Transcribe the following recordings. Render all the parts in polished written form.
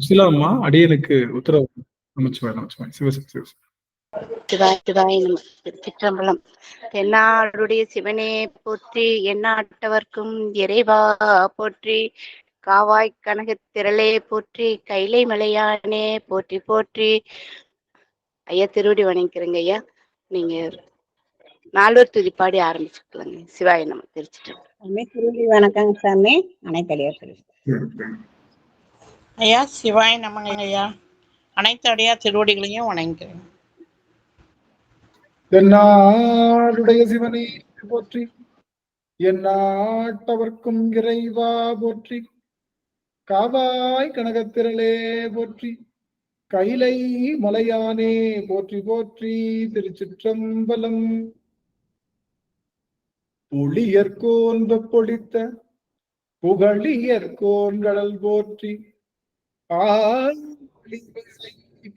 சுசிலாம்மா அடியனுக்கு உத்தரவு. நமச்சிவாய் நமச்சிவாய். சிவசிவ சிவ. சிவாய் சிவாய் நம. சிற்றம்பலம். தென்னாடுடைய சிவனே போற்றி, எந்நாட்டவர்க்கும் இறைவா போற்றி, காவாய் கனகத் திரளே போற்றி, கைலை மலையானே போற்றி போற்றி. ஐயா திருவடி வணங்கிக்கிறேங்க ஐயா. நீங்க நால்வர் துதி பாடி ஆரம்பிச்சுக்கலாங்க. சிவாய நம்ம திருச்சிட்டு திருவடி வணக்கங்க சாமி. அனைத்தடியார் ஐயா சிவாய் நமங்க ஐயா. அனைத்து அடியார் திருவடிகளையும் வணங்கிக்கிறேன். தென்னாடுடைய சிவனே போற்றி, எந்நாட்டவர்க்கும் இறைவா போற்றி, காவாய் கனகத்திரளே போற்றி, கைலை மலையானே போற்றி போற்றி. திருச்சிற்றம்பலம். புளியர்கோன் பொழித்த புகழியர்கோன் கடல் போற்றி,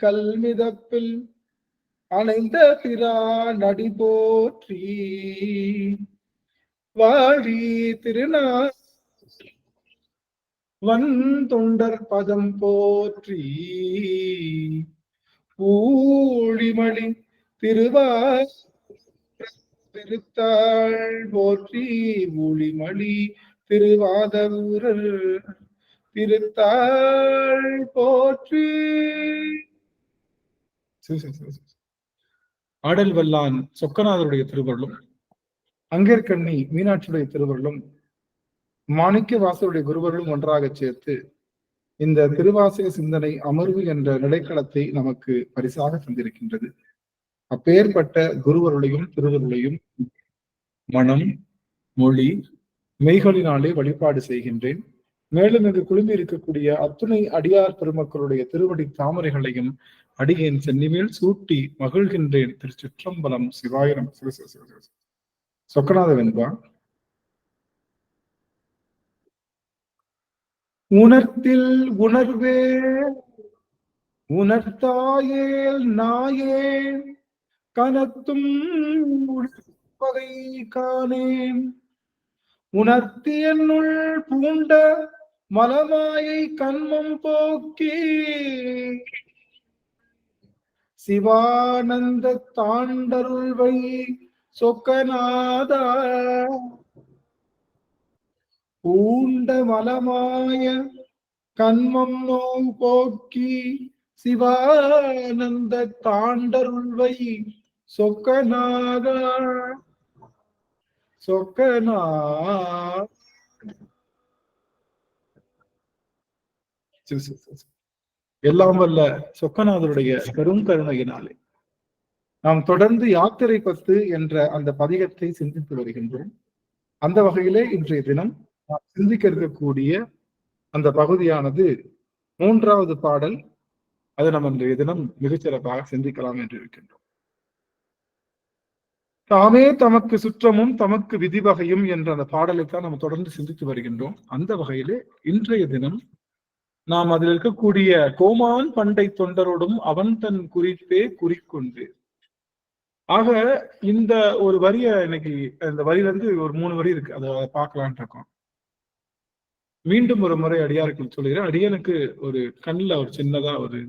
கல்மிதப்பில் அணைந்த பிரான் அடி போற்றி, வாழி திருநாள் தொண்டர் பதம் போற்றி, ஊழிமணி திருத்தாள் போற்றி, ஊழிமணி திருவாதூரர் திருத்தாள் போற்றி. ஆடல் வல்லான் சொக்கநாதருடைய திருவருளும், அங்கேற்கண்ணி மீனாட்சியுடைய திருவருளும், மாணிக்க வாசருடைய குருவர்களும் ஒன்றாக சேர்த்து இந்த திருவாசக சிந்தனை அமர்வு என்ற நிலைக்களத்தை நமக்கு பரிசாக தந்திருக்கின்றது. அப்பேற்பட்ட குருவருளையும் திருவருளையும் மனம், மொழி, மெய்களினாலே வழிபாடு செய்கின்றேன். மேலும் இங்கு குழுமி இருக்கக்கூடிய அத்துணை அடியார் பெருமக்களுடைய திருவடி தாமரைகளையும் அடியேன் சென்னிமேல் சூட்டி மகிழ்கின்றேன். திருச்சிற்றம்பலம். சிவாயிரம். சொக்கநாத வெண்பா. உணர்த்தில் உணர்வே உணர்த்தாயேல் நாயேன், கனத்தும் பகை காணேன், உணர்த்தி என்னுள் பூண்ட மலமாயை கண்மம் போக்கி, சிவானந்த தாண்டருள்வை சொக்கநாதா, பூண்ட மலமாய கண்மம் நோய் போக்கி, சிவானந்த தாண்டருள்வை சொக்கநாதா, எல்லாம் வல்ல சொக்கநாதருடைய பெரும் கருணையினாலே நாம் தொடர்ந்து யாத்திரை 10 என்ற அந்த பதிகத்தை சிந்தித்து வருகின்றோம். அந்த வகையிலே இன்றைய தினம் நாம் சிந்திக்க இருக்கக்கூடிய அந்த பகுதியானது 3வது பாடல். அதை நம்ம இன்றைய தினம் மிகச்சிறப்பாக சிந்திக்கலாம் என்று இருக்கின்றோம். தாமே தமக்கு சுற்றமும் தமக்கு விதிவகையும் என்ற அந்த பாடலைத்தான் நம்ம தொடர்ந்து சிந்தித்து வருகின்றோம். அந்த வகையிலே இன்றைய தினம் நாம் அதில் இருக்கக்கூடிய கோமான் பண்டை தொண்டரோடும் அவன் தன் குறிப்பே குறிக்கொண்டு, ஆக இந்த ஒரு வரிய இன்னைக்கு இந்த வரியில இருந்து ஒரு 3 வரி இருக்கு, அதை பார்க்கலான் இருக்கோம். மீண்டும் ஒரு முறை அடியாருக்கு சொல்லுகிறேன். அடியனுக்கு ஒரு கண்ணில் ஒரு சின்னதா ஒரு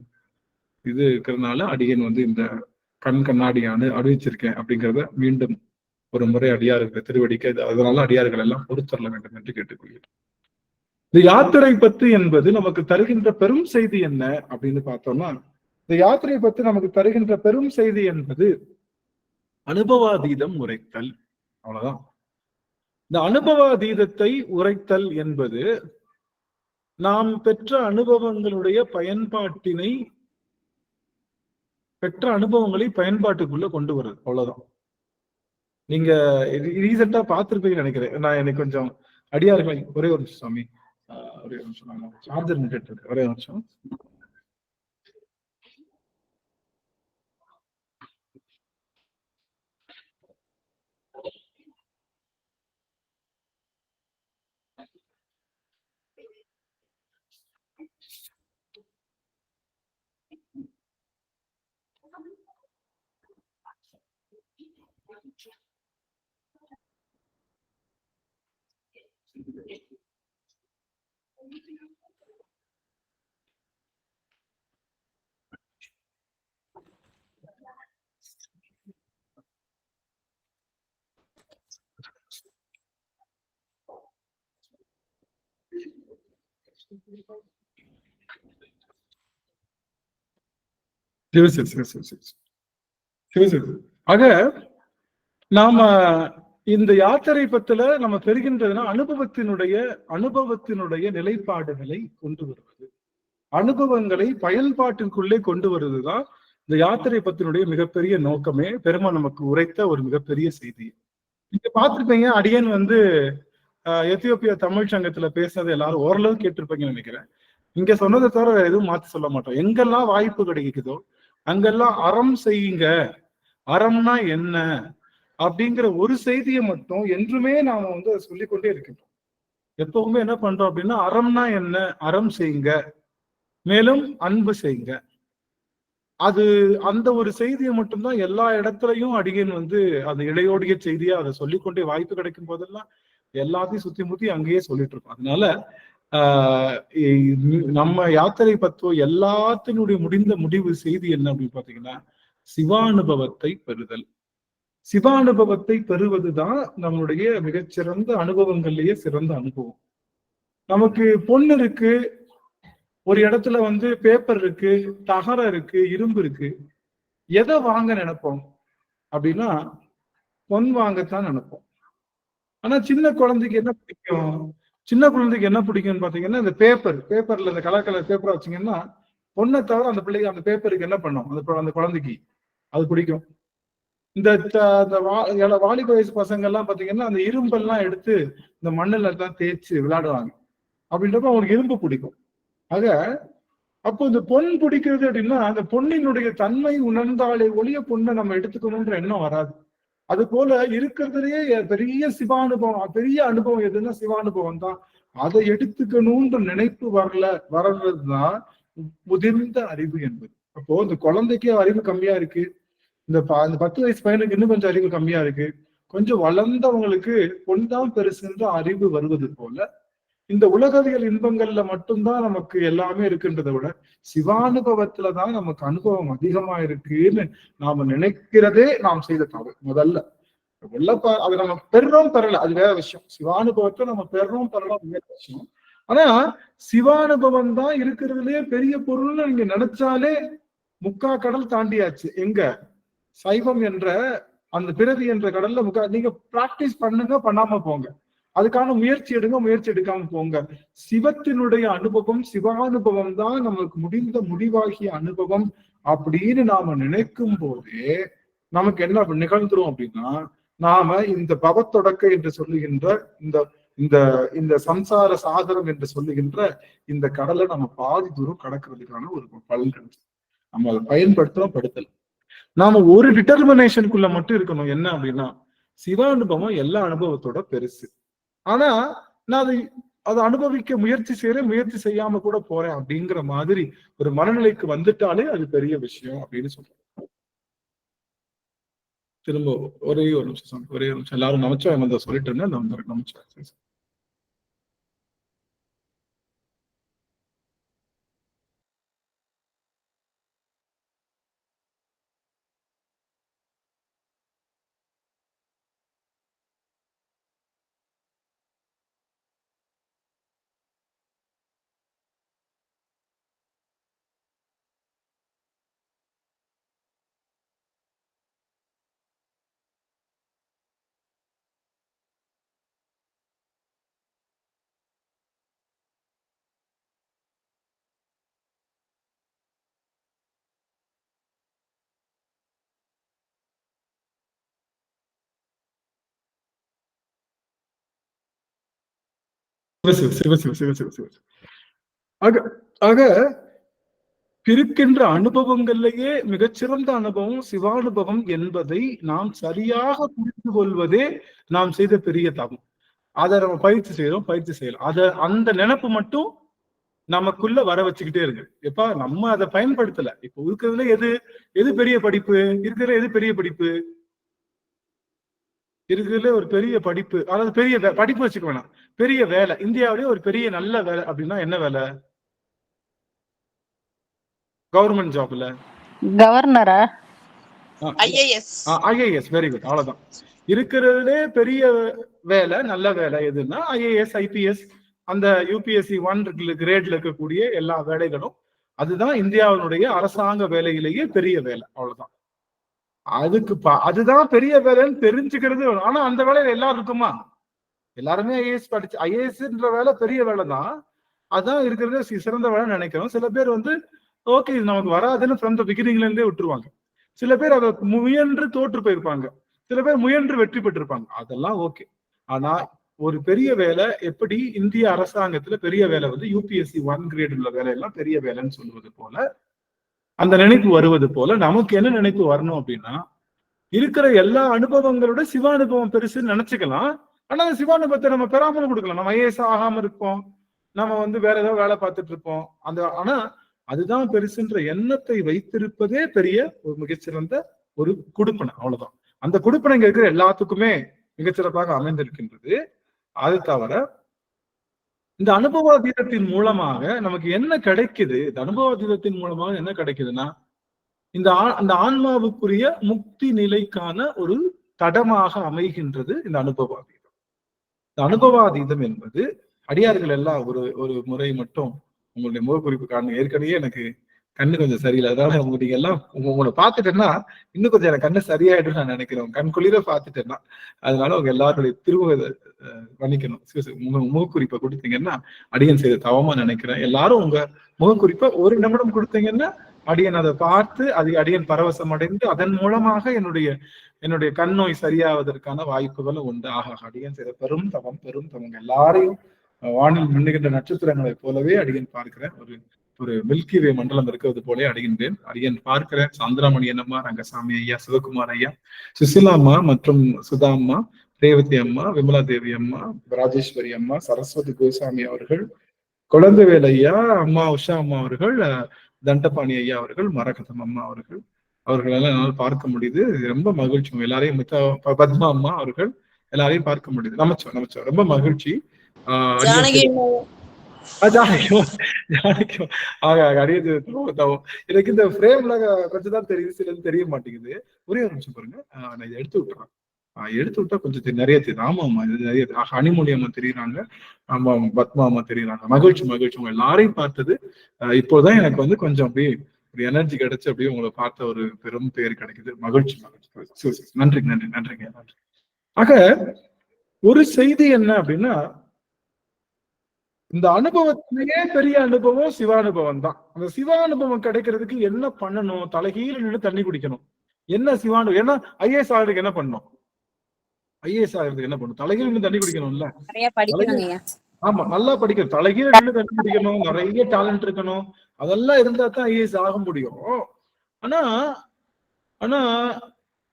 இது இருக்கிறதுனால அடியன் இந்த கண்ணாடியானு அறிவிச்சிருக்கேன் அப்படிங்கிறத மீண்டும் ஒரு முறை அடியாருக்கு திருவடிக்க, அதனால அடியார்கள் எல்லாம் பொறுத்தரல வேண்டும் என்று கேட்டுக்கொள்கிறேன். இந்த யாத்திரை பத்து என்பது நமக்கு தருகின்ற பெரும் செய்தி என்ன அப்படின்னு பார்த்தோம்னா, இந்த யாத்திரை பத்து நமக்கு தருகின்ற பெரும் செய்தி என்பது அனுபவாதீதம் உரைத்தல். அவ்வளவுதான். இந்த அனுபவாதீதத்தை உரைத்தல் என்பது நாம் பெற்ற அனுபவங்களுடைய பயன்பாட்டினை, பெற்ற அனுபவங்களை பயன்பாட்டுக்குள்ள கொண்டு வருது. அவ்வளவுதான். நீங்க ரீசெண்டா பார்த்திருப்பீங்கன்னு நினைக்கிறேன். நான் எனக்கு கொஞ்சம் அடியார்களை ஒரே ஒரு நிமிஷம் சாமி, ஒரே ஒரு நிமிஷம், சார்ஜர் நின்றுட்டு இருக்கு, ஒரே ஒரு நிமிஷம். ஆக நாம இந்த யாத்திரை பத்துல நம்ம பெறுகின்றதுன்னா அனுபவத்தினுடைய நிலைப்பாடுகளை கொண்டு வருவது, அனுபவங்களை பயன்பாட்டிற்குள்ளே கொண்டு வருவதுதான் இந்த யாத்திரை பத்தினுடைய மிகப்பெரிய நோக்கமே. பெருமாள் நமக்கு உரைத்த ஒரு மிகப்பெரிய செய்தி. நீங்க பார்த்திருப்பீங்க, அடியன் எத்தியோப்பியா தமிழ் சங்கத்துல பேசுனது எல்லாரும் ஓரளவு கேட்டிருப்பீங்கன்னு நினைக்கிறேன். இங்க சொன்னதை தவிர வேற எதுவும் மாத்தி சொல்ல மாட்டோம். எங்கெல்லாம் வாய்ப்பு கிடைக்குதோ அங்கெல்லாம் அறம் செய்யுங்க, அறம்னா என்ன அப்படிங்கிற ஒரு செய்தியை மட்டும் என்றுமே நாம அதை சொல்லிக்கொண்டே இருக்கின்றோம். எப்பவுமே என்ன பண்றோம் அப்படின்னா, அறம்னா என்ன, அறம் செய்யுங்க, மேலும் அன்பு செய்யுங்க. அந்த ஒரு செய்தியை மட்டும்தான் எல்லா இடத்துலையும் அடியன் அந்த இடையோடிய செய்தியா அதை சொல்லிக்கொண்டே வாய்ப்பு கிடைக்கும் போதெல்லாம் எல்லாத்தையும் சுத்தி முத்தி அங்கேயே சொல்லிட்டு இருக்கோம். அதனால நம்ம யாத்திரை பத்துவம் எல்லாத்தினுடைய முடிவு செய்தி என்ன அப்படின்னு பாத்தீங்கன்னா, சிவானுபவத்தை பெறுதல். சிவானுபவத்தை பெறுவதுதான் நம்மளுடைய மிகச்சிறந்த அனுபவங்கள்லயே சிறந்த அனுபவம். நமக்கு பொண்ணு இருக்கு, ஒரு இடத்துல பேப்பர் இருக்கு, தகரம் இருக்கு, இரும்பு இருக்கு. எதை வாங்க நினைப்போம் அப்படின்னா பொன் வாங்கத்தான் நினைப்போம். ஆனா சின்ன குழந்தைக்கு என்ன பிடிக்கும்? சின்ன குழந்தைக்கு என்ன பிடிக்கும்னு பாத்தீங்கன்னா, இந்த பேப்பர்ல இந்த கலர் பேப்பர் வச்சீங்கன்னா பொண்ணை தவிர அந்த பிள்ளைக்கு அந்த பேப்பருக்கு என்ன பண்ணும், அந்த குழந்தைக்கு அது பிடிக்கும். இந்த வாலிப வயசு பசங்க எல்லாம் பாத்தீங்கன்னா அந்த இரும்பெல்லாம் எடுத்து இந்த மண்ணுல எல்லாம் தேய்ச்சி விளையாடுவாங்க. அப்படின்றப்ப அவங்களுக்கு இரும்பு பிடிக்கும். ஆக அப்போ இந்த பொன் பிடிக்கிறது அப்படின்னா, அந்த பொன்னினுடைய தன்மை உணர்ந்தாலே ஒளிய பொண்ணை நம்ம எடுத்துக்கணும்ன்ற எண்ணம் வராது. அது போல இருக்கிறதுலயே பெரிய சிவானுபவம், பெரிய அனுபவம் எதுன்னா சிவானுபவம் தான். அதை எடுத்துக்கணும்ன்ற நினைப்பு வர்றதுதான் முதிர்ந்த அறிவு என்பது. அப்போ இந்த குழந்தைக்கு அறிவு கம்மியா இருக்கு, இந்த 10 வயசு பையனுக்கு இன்னும் கொஞ்சம் அறிவு கம்மியா இருக்கு, கொஞ்சம் வளர்ந்தவங்களுக்கு பொன்தான் பெருசுன்ற அறிவு வருவது போல இந்த உலகவியல் இன்பங்கள்ல மட்டும்தான் நமக்கு எல்லாமே இருக்குன்றதை விட சிவானுபவத்துலதான் நமக்கு அனுபவம் அதிகமா இருக்குன்னு நாம நினைக்கிறதே நாம் செய்த தவறு. முதல்ல அதை நம்ம பெறோம் பெறல, அது வேற விஷயம். சிவானுபவத்தை நம்ம பெறோம் பெறலாம் வேற விஷயம். ஆனா சிவானுபவம் தான் இருக்கிறதுலயே பெரிய பொருள்னு நீங்க நினைச்சாலே முக்கா கடல் தாண்டியாச்சு. எங்க சைவம் என்ற அந்த பிறவி என்ற கடல்ல நீங்க பிராக்டிஸ் பண்ணுங்க, பண்ணாம போங்க, அதுக்கான முயற்சி எடுங்க, முயற்சி எடுக்காம போங்க. சிவத்தினுடைய அனுபவம், சிவானுபவம் தான் நமக்கு முடிவாகிய அனுபவம் அப்படின்னு நாம நினைக்கும் போதே நமக்கு என்ன நிகழ்ந்துரும் அப்படின்னா, நாம இந்த பவத்தொடக்க என்று சொல்லுகின்ற இந்த சம்சார சாகரம் என்று சொல்லுகின்ற இந்த கடலை நம்ம பாதி தூரம் கடக்கிறதுக்கான ஒரு பலன் கிடைச்சு நம்ம அதை பயன்படுத்தல. நாம ஒரு டிட்டர்மினேஷனுக்குள்ள மட்டும் இருக்கணும். என்ன அப்படின்னா, சிவானுபவம் எல்லா அனுபவத்தோட பெருசு. ஆனா நான் அதை அனுபவிக்க முயற்சி செய்யறேன், முயற்சி செய்யாம கூட போறேன் அப்படிங்கிற மாதிரி ஒரு மனநிலைக்கு வந்துட்டாலே அது பெரிய விஷயம் அப்படின்னு சொல்றேன். திரும்ப ஒரே ஒரு நிமிஷம் எல்லாரும் நமச்சிவாயம் சொல்லிட்டு இருந்தேன். நமச்சிவாயம். ஆக இருக்கின்ற அனுபவங்கள்லயே மிகச்சிறந்த அனுபவம் சிவானுபவம் என்பதை நாம் சரியாக புரிந்து கொள்வதே நாம் செய்த பெரிய தவம். அதை நம்ம பயிற்சி செய்யலாம். அந்த நினைப்பு மட்டும் நமக்குள்ள வர வச்சுக்கிட்டே இருக்கு. எப்பா நம்ம அதை பயன்படுத்தல. இப்ப இருக்கிறதுல எது பெரிய படிப்பு இருக்கிறதுல, எது பெரிய படிப்பு இருக்கிறதுல, ஒரு பெரிய படிப்பு, அதாவது பெரிய படிப்பு வச்சுக்க வேணாம், பெரிய வேலை. இந்தியாவிலேயே ஒரு பெரிய நல்ல வேலை அப்படின்னா என்ன வேலை? கவர்மெண்ட் ஜாப்ல கவர்னரா? ஐஏஎஸ். Very good. அவ்வளவுதான். இருக்கிறதுலே பெரிய வேலை, நல்ல வேலை எதுன்னா ஐஏஎஸ், ஐபிஎஸ், அந்த UPSC 1 கிரேட்ல இருக்கக்கூடிய எல்லா வேலைகளும். அதுதான் இந்தியாவினுடைய அரசாங்க வேலையிலேயே பெரிய வேலை. அவ்வளவுதான். அதுதான் பெரிய வேலைன்னு தெரிஞ்சுக்கிறது. ஆனா அந்த வேலையில எல்லாரும் இருக்குமா? எல்லாருமே ஐஏஎஸ் படிச்சு ஐஏஎஸ்ன்ற வேலை பெரிய வேலை தான். அதான் இருக்கிறது சிறந்த வேலை நினைக்கிறோம். சில பேர் ஓகே இது நமக்கு வராதுன்னு ஃப்ரம் த பிகினிங்ல இருந்தே விட்டுருவாங்க. சில பேர் அதை முயன்று தோற்று போயிருப்பாங்க. சில பேர் முயன்று வெற்றி பெற்றிருப்பாங்க. அதெல்லாம் ஓகே. ஆனா ஒரு பெரிய வேலை எப்படி இந்திய அரசாங்கத்துல பெரிய வேலை UPSC 1 கிரேட் உள்ள வேலையெல்லாம் பெரிய வேலைன்னு சொல்லுவது போல, அந்த நினைப்பு வருவது போல நமக்கு என்ன நினைப்பு வரணும் அப்படின்னா, இருக்கிற எல்லா அனுபவங்களோட சிவானுபவம் பெருசுன்னு நினைச்சுக்கலாம். ஆனா அந்த சிவானுபவத்தை நம்ம பெறாமலும் கொடுக்கலாம். நம்ம ஐஏஎஸ் ஆகாம இருப்போம், நம்ம வேற ஏதோ வேலை பார்த்துட்டு இருப்போம். ஆனா அதுதான் பெருசுன்ற எண்ணத்தை வைத்திருப்பதே பெரிய ஒரு மிகச்சிறந்த ஒரு குடுப்பனை. அவ்வளவுதான். அந்த குடுப்பனை இங்க இருக்கிற எல்லாத்துக்குமே மிகச்சிறப்பாக அமைந்திருக்கின்றது. அது தவிர இந்த அனுபவாதீதத்தின் மூலமாக நமக்கு என்ன கிடைக்குது? இந்த அனுபவாதீதத்தின் மூலமாக என்ன கிடைக்குதுன்னா, இந்த ஆன்மாவுக்குரிய முக்தி நிலைக்கான ஒரு தடமாக அமைகின்றது இந்த அனுபவாதீதம். இந்த அனுபவாதீதம் என்பது அடியார்கள் எல்லாம் ஒரு முறை மட்டும் உங்களுடைய முகக்குறிப்பு காரணம். ஏற்கனவே எனக்கு கண்ணு கொஞ்சம் சரியில்லை. அதனால நீங்க எல்லாம் உங்களை பார்த்துட்டேன்னா இன்னும் கொஞ்சம் எனக்கு கண்ணு சரியாயிடும் நான் நினைக்கிறேன். கண் குளிர பார்த்துட்டேன்னா. அதனால உங்க எல்லாருடைய திருமுக பண்ணிக்கணும். முகக்குறிப்பை கொடுத்தீங்கன்னா அடியன் செய்த தவமா நினைக்கிறேன். எல்லாரும் உங்க முகக்குறிப்பை 1 நிமிடம் கொடுத்தீங்கன்னா அடியன் அதை பார்த்து அடியன் பரவசம் அடைந்து அதன் மூலமாக என்னுடைய கண் நோய் சரியாவதற்கான வாய்ப்புகளும் உண்டு. அடியன் செய்த பெரும் தவம் எல்லாரையும் வானில் மின்னுகின்ற நட்சத்திரங்களை போலவே அடியன் பார்க்கிறேன். ஒரு மில்கி வே மண்டலம் இருக்கிறது போலே அடைகின்றேன். அடியன் பார்க்கிறேன். சந்திராமணி அம்மா, ரங்கசாமி ஐயா, சிவகுமார் ஐயா, சுசிலா அம்மா மற்றும் சுதா அம்மா, ரேவதி அம்மா, விமலா தேவி அம்மா, ராஜேஸ்வரி அம்மா, சரஸ்வதி கோசாமி அவர்கள், குழந்தைவேல் ஐயா, அம்மா உஷா அம்மா அவர்கள், தண்டபாணி ஐயா அவர்கள், மரகதம் அம்மா அவர்களெல்லாம் என்னால் பார்க்க முடியுது. ரொம்ப மகிழ்ச்சி. எல்லாரையும் பத்மா அம்மா அவர்கள் எல்லாரையும் பார்க்க முடியுது. நமச்சோம் ரொம்ப மகிழ்ச்சி. எனக்கு இந்த ஃப்ரேம்ல கொஞ்சம் தான் தெரியுது, சிலது தெரிய மாட்டேங்குது. ஒரே ஒரு நிமிஷம் பாருங்க. நான் இதை எடுத்து விட்டுறேன். எடுத்து விட்டா கொஞ்சம் நிறைய தெரியுது. ஆமா இது நிறைய. ஹனிமொழி அம்மா தெரியுறாங்க, ஆமா பத்மா அம்மா தெரியுறாங்க. மகிழ்ச்சி உங்க எல்லாரையும் பார்த்தது. இப்போதான் எனக்கு கொஞ்சம் அப்படியே ஒரு எனர்ஜி கிடைச்சு அப்படியே உங்களை பார்த்த ஒரு பெரும் பேர் கிடைக்குது. மகிழ்ச்சி. நன்றிங்க. ஆக ஒரு செய்தி என்ன அப்படின்னா, இந்த அனுபவத்திலேயே பெரிய அனுபவம் சிவானுபவம் தான். அந்த சிவானுபவம் கிடைக்கிறதுக்கு என்ன பண்ணணும்? தலைகீழ நின்று தண்ணி குடிக்கணும். என்ன சிவானுபவம்? ஏன்னா ஐஏஎஸ் ஆகிறதுக்கு என்ன பண்ணணும்? தலைகீழ நின்று தண்ணி குடிக்கணும்ல. ஆமா, நல்லா படிக்கணும். தலைகீழ நின்று தண்ணி குடிக்கணும். நிறைய டேலண்ட் இருக்கணும். அதெல்லாம் இருந்தா தான் ஐஏஎஸ் ஆக முடியும். ஆனா ஆனா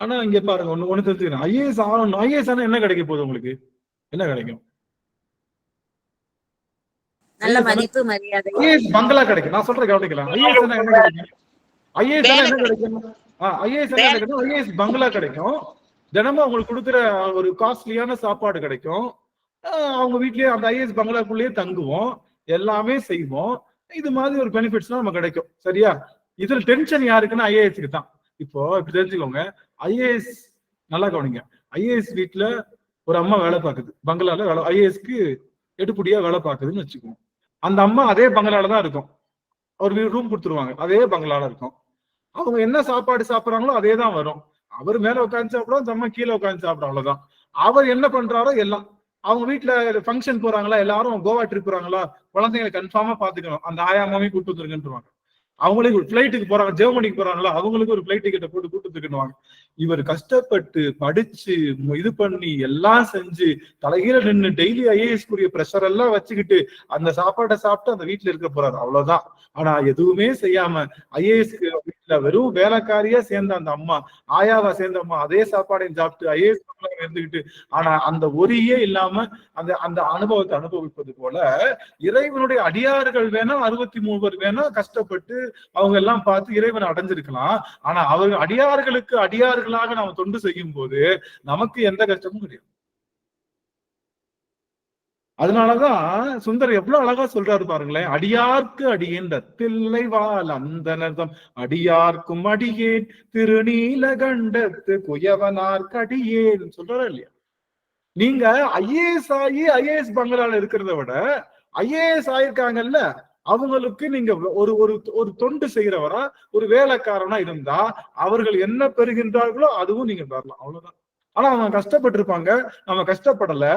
ஆனா இங்க பாருங்க, ஒண்ணு தெரிஞ்சுக்கணும். ஐஏஎஸ் ஆகணும். ஐஏஎஸ் ஆனா என்ன கிடைக்க போகுது? உங்களுக்கு என்ன கிடைக்கும்? நல்ல மதிப்பு மரியாதை, ஐஏஎஸ் பங்களா கிடைக்கும். நான் சொல்றேன் கவனிக்கலாம். ஐஏஎஸ் என்ன கிடைக்கும்? ஐஏஎஸ் பங்களா கிடைக்கும். தினமும் அவங்களுக்கு கொடுக்குற ஒரு காஸ்ட்லியான சாப்பாடு கிடைக்கும். அவங்க வீட்லயே அந்த ஐஏஎஸ் பங்களாக்குள்ளேயே தங்குவோம், எல்லாமே செய்வோம். இது மாதிரி ஒரு பெனிஃபிட்ஸ் நம்ம கிடைக்கும். சரியா? இதுல டென்ஷன் யாருக்குன்னா ஐஏஎஸ்க்கு தான். இப்போ இப்படி தெரிஞ்சுக்கோங்க. ஐஏஎஸ் நல்லா கவனிங்க. ஐஏஎஸ் வீட்டுல ஒரு அம்மா வேலை பார்க்குது, பங்களால வேலை. ஐஏஎஸ்க்கு எடுப்படியா வேலை பார்க்குதுன்னு வச்சுக்கோங்க. அந்த அம்மா அதே பங்களால தான் இருக்கும். ஒரு ரூம் கொடுத்துருவாங்க, அதே பங்களால இருக்கும். அவங்க என்ன சாப்பாடு சாப்பிட்றாங்களோ அதே தான் வரும். அவர் மேல உட்காந்து சாப்பிடுவோம், அந்த அம்மா கீழே உட்காந்து சாப்பிடும். அவ்வளவுதான். அவர் என்ன பண்றாரோ எல்லாம். அவங்க வீட்டுல ஃபங்க்ஷன் போறாங்களா, எல்லாரும் கோவா ட்ரிப் போறாங்களா, குழந்தைங்களை கன்ஃபார்மா பாத்துக்கணும், அந்த ஆயாமாவே கூட்டு வந்துருங்கன்றுவாங்க. அவங்களுக்கு ஃபிளைட்டுக்கு போறாங்க, ஜெர்மனிக்கு போறாங்களா, அவங்களுக்கு ஒரு ஃபிளைட் டிக்கெட்டை போட்டு கூட்டு வந்துருக்குன்னுவாங்க. இவர் கஷ்டப்பட்டு படிச்சு இது பண்ணி எல்லாம் செஞ்சு தலைகீழ நின்று டெய்லி ஐஏஎஸ் குரிய ப்ரெஷர் எல்லாம் வச்சுக்கிட்டு அந்த சாப்பாட்டை சாப்பிட்டு அந்த வீட்டுல இருக்க போறாரு. அவ்வளவுதான். ஆனா எதுவுமே செய்யாம ஐஏஎஸ்க்கு வீட்டுல வெறும் வேலைக்காரியா சேர்ந்த அந்த அம்மா, ஆயாவா சேர்ந்த அம்மா அதே சாப்பாடையும் சாப்பிட்டு ஐஏஎஸ் இருந்துகிட்டு, ஆனா அந்த ஒரியே இல்லாம அந்த அனுபவத்தை அனுபவிப்பது போல இறைவனுடைய அடியார்கள் வேணா 63 பேர் வேணா கஷ்டப்பட்டு அவங்க எல்லாம் பார்த்து இறைவனை அடைஞ்சிருக்கலாம். ஆனா அவர் அடியார்களுக்கு அடியார்களாக நாம தொண்டு செய்யும் போது நமக்கு எந்த கஷ்டமும் கிடையாது. அதனாலதான் சுந்தர் எவ்வளவு அழகா சொல்றாரு பாருங்களேன். அடியார்க்கு அடியேன் தில்லை வாழ் அந்தனர்தம் அடியார்க்கும் அடியேன் திருநீலகண்டத்து குயவனார்க்கு அடியேன் சொல்றாரா இல்லையா? நீங்க ஐஏஎஸ் ஆகி ஐஏஎஸ் பங்களால இருக்கிறத விட ஐஏஎஸ் ஆயிருக்காங்கல்ல, அவங்களுக்கு நீங்க ஒரு ஒரு ஒரு தொண்டு செய்யறவரா, ஒரு வேலைக்காரனா இருந்தா அவர்கள் என்ன பெறுகின்றார்களோ அதுவும் நீங்க பெறலாம், அவ்வளவுதான். ஆனா அவங்க கஷ்டப்பட்டிருப்பாங்க, நம்ம கஷ்டப்படல.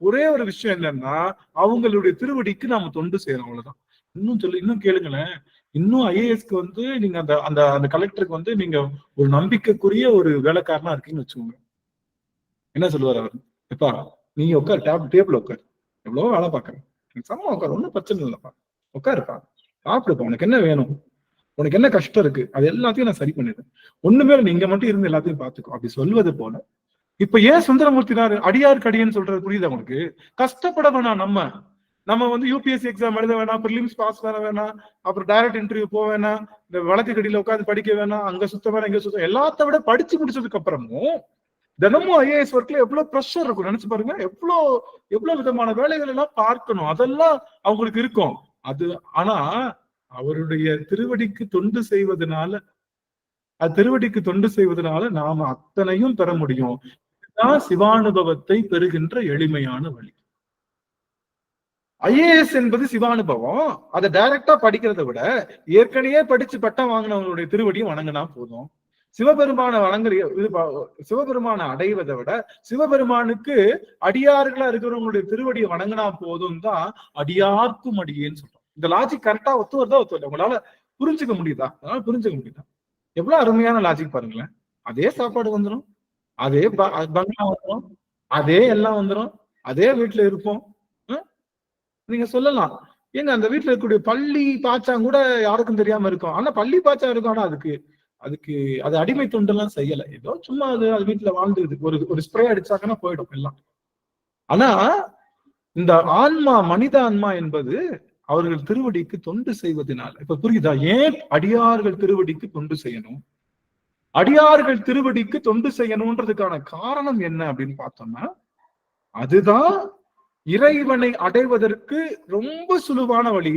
ஒரே ஒரு விஷயம் என்னன்னா, அவங்களுடைய திருவடிக்கு நாம தொண்டு செய்யறோம், அவ்வளவுதான். இன்னும் கேளுங்களேன். இன்னும் ஐஏஎஸ்க்கு வந்து நீங்க அந்த அந்த அந்த கலெக்டருக்கு வந்து நீங்க ஒரு நம்பிக்கைக்குரிய ஒரு வேலைக்காரனா இருக்கீங்கன்னு வச்சுக்கோங்க. என்ன சொல்லுவார் அவர்? எப்பா நீ உட்கார், டேபிள் உட்கார், எவ்வளவோ வேலை பாக்குறேன், சமமா உட்கார், ஒன்னும் பிரச்சனை இல்லப்பா, உட்காருப்பா, சாப்பிடுப்பா, உனக்கு என்ன வேணும், உனக்கு என்ன கஷ்டம் இருக்கு, அது எல்லாத்தையும் நான் சரி பண்ணிடுறேன், ஒண்ணுமே நீங்க மட்டும் இருந்து எல்லாத்தையும் பாத்துக்கோ, அப்படி சொல்வது போல. இப்ப ஏன் சுந்தரமூர்த்தினாரு அடியாருக்கு அடியன்னு சொல்றது புரியுது உங்களுக்கு? கஷ்டப்பட வேணாம், நம்ம வந்து யூபிஎஸ்சி எக்ஸாம் எழுத வேணாம், பிரிலிம்ஸ் பாஸ் பண்ண வேணாம், அப்புறம் டைரக்ட் இன்டர்வியூ போக வேணாம், இந்த வழக்கு கடியில உட்காந்து படிக்க வேணாம், அங்க சுத்த வேணாம், இங்க சுத்தம், எல்லாத்த விட படிச்சு முடிச்சதுக்கு அப்புறமும் தினமும் ஐஏஎஸ் ஒர்க்ல எவ்வளவு ப்ரெஷர் இருக்கும் நினைச்சு பாருங்க. எவ்வளவு விதமான வேலைகள் எல்லாம் பார்க்கணும், அதெல்லாம் அவங்களுக்கு இருக்கும். அது ஆனா அவருடைய திருவடிக்கு தொண்டு செய்வதனால, திருவடிக்கு தொண்டு செய்வதனால நாம அத்தனையும் பெற முடியும். இதுதான் சிவானுபவத்தை பெறுகின்ற எளிமையான வழி. ஐஏஎஸ் என்பது சிவானுபவம். அதை டைரக்டா படிக்கிறத விட ஏற்கனவே படிச்சு பட்டம் வாங்கினவங்களுடைய திருவடியும் வணங்கினா போதும். சிவபெருமான சிவபெருமான அடைவதை விட சிவபெருமானுக்கு அடியார்களா இருக்கிறவங்களுடைய திருவடியை வணங்கினா போதும் தான் அடியார்க்கும் அடியேன்னு சொல்றோம். இந்த லாஜிக் கரெக்டா ஒத்து வருதா ஒத்து வரல? உங்களால புரிஞ்சுக்க முடியுதா? அதனால புரிஞ்சுக்க முடியுதா? எவ்வளவு அருமையான லாஜிக் பாருங்களேன். அதே சாப்பாடு வந்துடும், அதே பங்களா வந்துடும், அதே எல்லாம் வந்துடும், அதே வீட்டுல இருப்போம். நீங்க சொல்லலாம், ஏங்க அந்த வீட்டுல இருக்கக்கூடிய பள்ளி பாச்சாங் கூட யாருக்கும் தெரியாம இருக்கும். ஆனா பள்ளி பாச்சா இருக்கும், ஆனா அதுக்கு அது அடிமை தொண்டெல்லாம் செய்யல, ஏதோ சும்மா அது வீட்டுல வாழ்ந்துருது, ஒரு ஸ்ப்ரே அடிச்சாங்கன்னா போயிடும் எல்லாம். ஆனா இந்த ஆன்மா, மனித ஆன்மா என்பது அவர்கள் திருவடிக்கு தொண்டு செய்வதனால. இப்ப புரியுதா ஏன் அடியார்கள் திருவடிக்கு தொண்டு செய்யணும்? அடியார்கள் திருவடிக்கு தொண்டு செய்யணும்ன்றதுக்கான காரணம் என்ன அப்படின்னு பார்த்தோம்னா, அதுதான் இறைவனை அடைவதற்கு ரொம்ப சுலுவான வழி.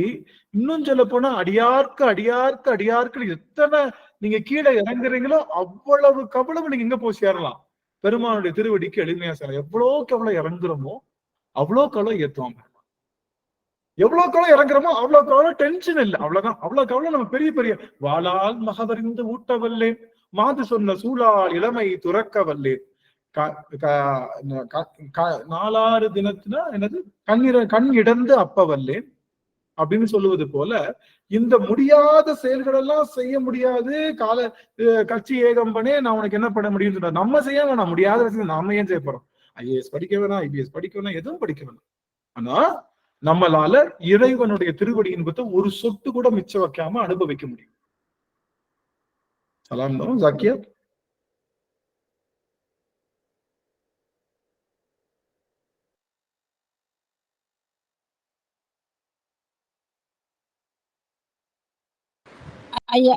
இன்னும் சொல்ல போனா அடியார்க்கு எத்தனை நீங்க கீழே இறங்குறீங்களோ அவ்வளவுக்கு அவ்வளவு நீங்க எங்க போய் சேரலாம்? பெருமானுடைய திருவடிக்கு எளிமையா சேரலாம். எவ்வளவுக்கு எவ்வளவு இறங்குறோமோ அவ்வளோக்கு அவ்வளவு ஏத்துவாங்க. எவ்வளவுக்கு எவ்வளவு இறங்குறோமோ அவ்வளவுக்கு அவ்வளவு டென்ஷன் இல்லை, அவ்வளவுதான். அவ்வளவுக்கு அவ்வளவு நம்ம பெரிய பெரிய வாளால் மகவறிந்து ஊட்டவல்லே, மாது சொன்ன சூழால் இளமை துறக்கவல்லே, 4 தினத்துல என்னது கண் இடந்து அப்பவல்லே அப்படின்னு சொல்லுவது போல, இந்த முடியாத செயல்கள் எல்லாம் செய்ய முடியாது கட்சி ஏகம்பனே, நான் உனக்கு என்ன பண்ண முடியும்னு சொல்ற, நம்ம செய்ய வேணாம், முடியாத விஷயம் நாம ஏன் செய்ய போறோம்? ஐஏஎஸ் படிக்க வேணாம், ஐபிஎஸ் படிக்க வேணாம், எதுவும் படிக்க வேணாம். ஆனா நம்மளால இறைவனுடைய திருவடி இன்பத்தை ஒரு சொட்டு கூட மிச்சம் வைக்காம அனுபவிக்க முடியும். சலாம் தான் ஜாக்கியா. ஐயா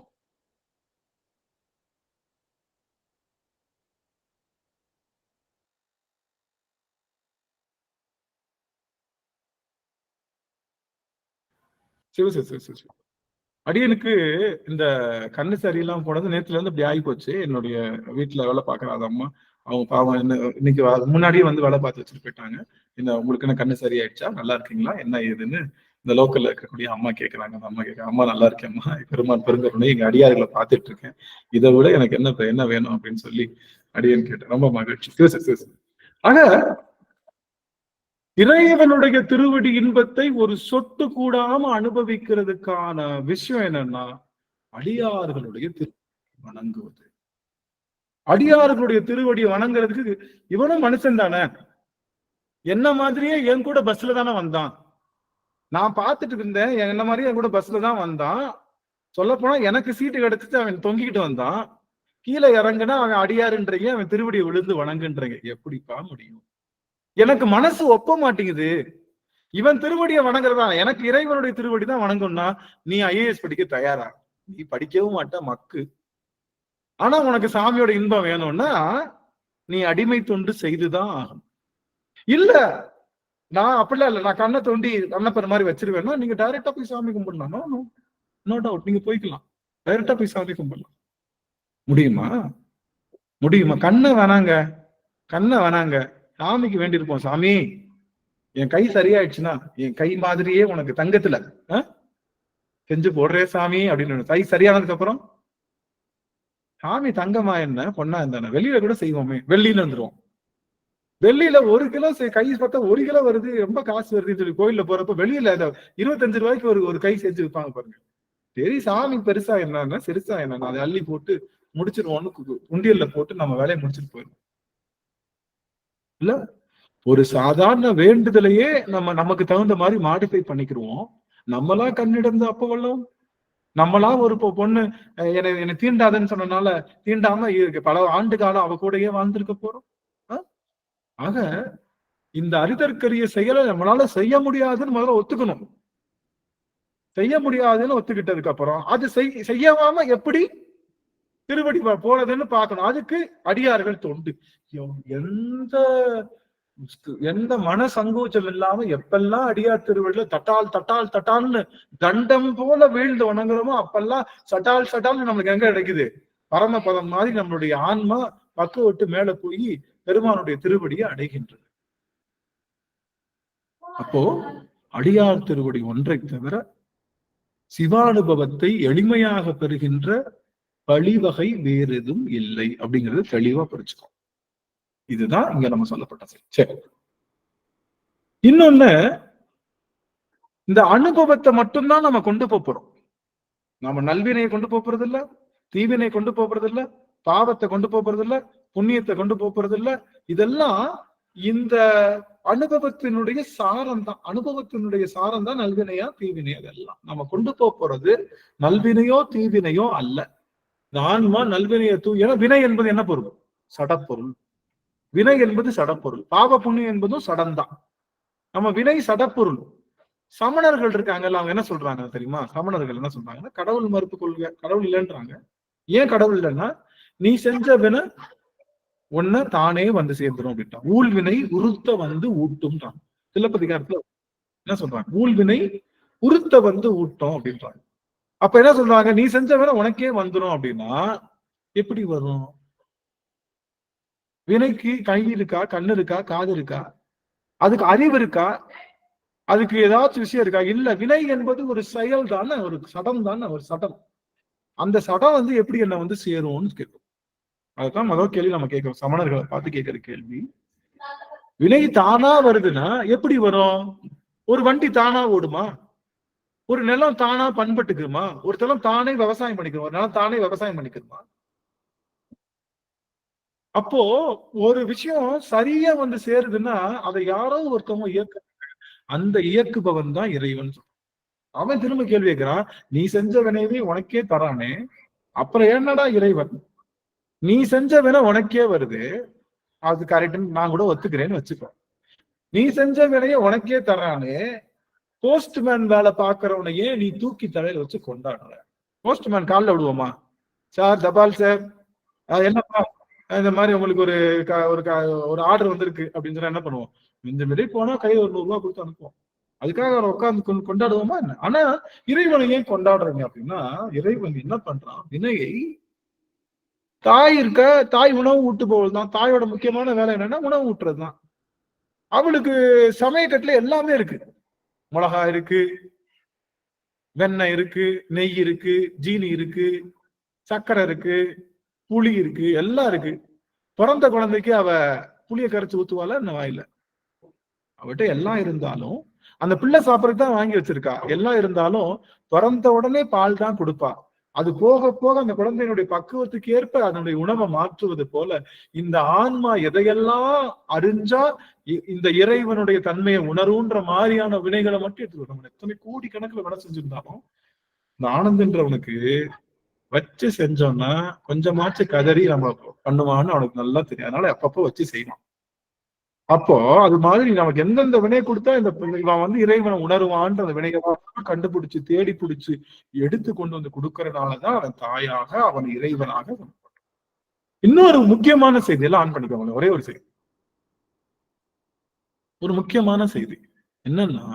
சிவ அடியனுக்கு இந்த கண்ணு சரியெல்லாம் போனது நேத்துல இருந்து இப்படி ஆகி போச்சு. என்னுடைய வீட்டுல வேலை பாக்குறாத அம்மா, அவங்க பாவம் இன்னைக்கு முன்னாடியே வந்து வேலை பார்த்து வச்சுட்டு போயிட்டாங்க. இந்த உங்களுக்கு என்ன கண்ணு சரியாயிடுச்சா, நல்லா இருக்கீங்களா, என்ன ஏதுன்னு இந்த லோக்கல்ல இருக்கக்கூடிய அம்மா கேட்கறாங்க. அந்த அம்மா அம்மா நல்லா இருக்கேம்மா, பெருமான் பெருங்கருணை, எங்க அடியார்களை பார்த்துட்டு இருக்கேன், இதை விட எனக்கு என்ன வேணும் அப்படின்னு சொல்லி அடியன் கேட்டேன். ரொம்ப மகிழ்ச்சி. ஆக இறைவனுடைய திருவடி இன்பத்தை ஒரு சொட்டு கூடாம அனுபவிக்கிறதுக்கான விஷயம் என்னன்னா, அடியார்களுடைய திருவடி வணங்குவது. அடியார்களுடைய திருவடி வணங்குறதுக்கு இவனும் மனுஷன் தானே, என்ன மாதிரியே என் கூட பஸ்ல தானே வந்தான், நான் பார்த்துட்டு இருந்தேன், என்ன மாதிரியே என் கூட பஸ்ல தான் வந்தான். சொல்ல போனா எனக்கு சீட்டு கிடைச்சிட்டு அவன் தொங்கிக்கிட்டு வந்தான், கீழே இறங்குனா அவன் அடியாருன்றீங்க, அவன் திருவடியை விழுந்து வணங்குன்றீங்க, எப்படிப்பா முடியும்? எனக்கு மனசு ஒப்ப மாட்டேங்குது. இவன் திருவடியை வணங்குறதா, எனக்கு இறைவனுடைய திருவடி தான் வணங்கும்னா, நீ ஐஏஎஸ் படிக்க தயாரா? நீ படிக்கவும் மாட்ட, மக்கு. ஆனா உனக்கு சாமியோட இன்பம் வேணும்னா நீ அடிமை தொண்டு செய்துதான் ஆகணும். இல்ல நான் அப்படிலாம் இல்ல, நான் கண்ணை தோண்டி கண்ணப்பர் மாதிரி வச்சிருவேன்னா நீங்க டைரக்டா போய் சாமி கும்பிடலாம். நோ டவுட், நீங்க போய்க்கலாம், டைரக்டா போய் சாமி கும்பிடலாம். முடியுமா? கண்ணை வேணாங்க, சாமிக்கு வேண்டி இருப்போம். சாமி என் கை சரியாயிடுச்சுன்னா என் கை மாதிரியே உனக்கு தங்கத்துல செஞ்சு போடுறே சாமி அப்படின்னு கை சரியானதுக்கு அப்புறம் சாமி தங்கமா என்ன பொண்ணா இருந்தானே வெளியில கூட செய்வோமே, வெள்ளியில வந்துருவோம். வெள்ளியில 1 கிலோ கை பார்த்தா 1 கிலோ வருது, ரொம்ப காசு வருதுன்னு சொல்லி கோயில்ல போறப்ப வெளியில 25 ரூபாய்க்கு ஒரு கை செஞ்சு விற்பாங்க பாருங்க. சரி சாமி பெருசா என்னன்னா சிறுசா என்னன்னா அதை அள்ளி போட்டு முடிச்சிருவோம்னு உண்டியல்ல போட்டு நம்ம வேலையை முடிச்சுட்டு போயிடுவோம். இல்ல ஒரு சாதாரண வேண்டுதலையே நமக்கு தகுந்த மாதிரி மாடிஃபை பண்ணிக்கிருவோம். நம்மளா கண்ணிடந்து அப்ப வல்லம், நம்மளா ஒரு பொண்ணு என்னை தீண்டாதன்னு சொன்னனால தீண்டாம பல ஆண்டு காலம் அவ கூடயே வாழ்ந்திருக்க போறோம். ஆக இந்த அறிதற்கரிய செயலை நம்மளால செய்ய முடியாதுன்னு முதல்ல ஒத்துக்கணும். செய்ய முடியாதுன்னு ஒத்துக்கிட்டதுக்கு அப்புறம் அது செய்யாம எப்படி திருவடி போறதுன்னு பார்க்கணும். அதுக்கு அடியார்கள் தொண்டு. எந்த மன சங்கோச்சம் இல்லாம எப்பெல்லாம் அடியார் திருவடியில தட்டால்னு தண்டம் போல வீழ்ந்து வணங்குறோமோ அப்பெல்லாம் சட்டால்னு நம்மளுக்கு எங்க கிடைக்குது? பரமபதம் மாதிரி நம்மளுடைய ஆன்மா பக்குவட்டு மேல போய் பெருமானுடைய திருவடியை அடைகின்றது. அப்போ அடியார் திருவடி ஒன்றை தவிர சிவானுபவத்தை எளிமையாக பெறுகின்ற வழிவகை வேறு எதுவும் இல்லை அப்படிங்கிறது தெளிவா புரிச்சுக்கோ. இதுதான் இங்க நம்ம சொல்லப்பட்டது. சரி, இன்னொன்னு, இந்த அனுபவத்தை மட்டும்தான் நம்ம கொண்டு போறோம். நம்ம நல்வினையை கொண்டு போறது இல்ல, தீவினை கொண்டு போறது இல்ல, பாவத்தை கொண்டு போறது இல்ல, புண்ணியத்தை கொண்டு போறது இல்ல. இதெல்லாம் இந்த அனுபவத்தினுடைய சாரம் தான். அனுபவத்தினுடைய சாரம் தான் நல்வினையா தீவினை. அதெல்லாம் நம்ம கொண்டு போறது நல்வினையோ தீவினையோ அல்ல. ஆன்மா நல்வினையை ஏன்னா வினை என்பது என்ன பொருள்? சடப்பொருள். வினை என்பது சடப்பொருள். பாவ புண்ணியம் என்பதும் சடம்தான். நம்ம வினை சடப்பொருள். சமணர்கள் இருக்காங்கல்ல, அவங்க என்ன சொல்றாங்க தெரியுமா? சமணர்கள் என்ன சொல்றாங்கன்னா கடவுள் மறுப்பு கொள்கை, கடவுள் இல்லைன்றாங்க. ஏன் கடவுள் இல்லைன்னா நீ செஞ்ச வினை ஒன்ன தானே வந்து சேர்ந்துடும் அப்படின்ட்டான். ஊழ்வினை உருத்த வந்து ஊட்டும்ன்றாங்க. சிலப்பதிகாரத்துல என்ன சொல்றாங்க? ஊழ்வினை உருத்த வந்து ஊட்டும் அப்படின்றாங்க. அப்ப என்ன சொல்றாங்க? நீ செஞ்ச வினை உனக்கே வந்துடும் அப்படின்னா எப்படி வரும்? வினைக்கு கை இருக்கா, கண்ணு இருக்கா, காது இருக்கா? அதுக்கு அறிவு இருக்கா? அதுக்கு ஏதாச்சும் விஷயம் இருக்கா? இல்ல. வினை என்பது ஒரு செயல் தானே, ஒரு சடம் தானே, ஒரு சடம். அந்த சடம் வந்து எப்படி என்ன வந்து சேரும்னு கேட்கும். அதுதான் முதல் கேள்வி நம்ம கேட்கிறோம். சமணர்களை பார்த்து கேட்கிற கேள்வி. வினை தானா வருதுன்னா எப்படி வரும்? ஒரு வண்டி தானா ஓடுமா? ஒரு நிலம் தானா பண்பட்டுக்குமா? ஒரு நிலம் தானே விவசாயம் பண்ணிக்கிறோம், ஒரு நிலம் தானே விவசாயம் பண்ணிக்கிறோமா? அப்போ ஒரு விஷயம் சரியா வந்து சேருதுன்னா அதை யாரோ ஒருத்தவங்க இயக்க, அந்த இயக்குபவன் தான் இறைவன். அவன் திரும்ப கேள்வி கேட்கிறான், நீ செஞ்ச வினைவே உனக்கே தரானே, அப்புறம் என்னடா இறைவன்? நீ செஞ்ச வினை உனக்கே வருது, அது கரெக்டுன்னு நான் கூட ஒத்துக்கிறேன்னு வச்சுக்கோ. நீ செஞ்ச வினைய உனக்கே தரானே, போஸ்ட்மேன் வேலை பாக்குறவனையே நீ தூக்கி தலையில வச்சு கொண்டாடுற. போஸ்ட்மேன் காலில் விடுவோமா? சார், தபால் சார், என்னப்பா இந்த மாதிரி உங்களுக்கு ஒரு ஆர்டர் வந்திருக்கு அப்படின்னு சொன்னா என்ன பண்ணுவோம்? இந்த மாதிரி போனா கையில் ஒரு 100 ரூபாய் கொடுத்து அனுப்புவோம். அதுக்காக அவரை உட்காந்து கொண்டாடுவோமா என்ன? ஆனா இறைவனை ஏன் கொண்டாடுறீங்க அப்படின்னா, இறைவன் என்ன பண்றான்? வினையை தாய் இருக்க, தாய் உணவு ஊட்டு போவது தான். தாயோட முக்கியமான வேலை என்னன்னா உணவு ஊட்டுறது தான். அவளுக்கு சமயக்கட்டுல எல்லாமே இருக்கு. மிளகா இருக்கு, வெண்ணெய் இருக்கு, நெய் இருக்கு, ஜீனி இருக்கு, சர்க்கரை இருக்கு, புளி இருக்கு, எல்லாம் இருக்கு. பிறந்த குழந்தைக்கு அவ புளியை கரைச்சு ஊத்துவாள என்ன வாயில? அவட்ட எல்லாம் இருந்தாலும் அந்த பிள்ளை சாப்பிட்றதுக்கு தான் வாங்கி வச்சிருக்கா. எல்லாம் இருந்தாலும் பிறந்த உடனே பால் தான் கொடுப்பா. அது போக போக அந்த குழந்தையினுடைய பக்குவத்துக்கு ஏற்ப அதனுடைய உணவை மாற்றுவது போல இந்த ஆன்மா எதையெல்லாம் அறிஞ்சா இந்த இறைவனுடைய தன்மையை உணர்வுன்ற மாதிரியான வினைகளை மட்டும் எடுத்துக்கணும். எத்தனை கோடி கணக்குல வினை செஞ்சிருந்தாலும் இந்த ஆனந்தன்றவனுக்கு வச்சு செஞ்சோம்னா கொஞ்சமாச்சு கதறி நம்ம பண்ணுவான்னு அவனுக்கு நல்லா தெரியும். அதனால அப்பப்போ வச்சு செய்யணும். அப்போ அது மாதிரி நமக்கு எந்தெந்த வினையை கொடுத்தா இவன் வந்து இறைவனை உணர்வான்ற அந்த வினைகளை கண்டுபிடிச்சு தேடி பிடிச்சு எடுத்து கொண்டு வந்து கொடுக்கறதுனாலதான் அவன் தாயாக, அவன் இறைவனாக. இன்னொரு முக்கியமான செய்தி எல்லாம் ஆன் பண்ணிக்கோங்க. ஒரே ஒரு செய்தி, ஒரு முக்கியமான செய்தி என்னன்னா,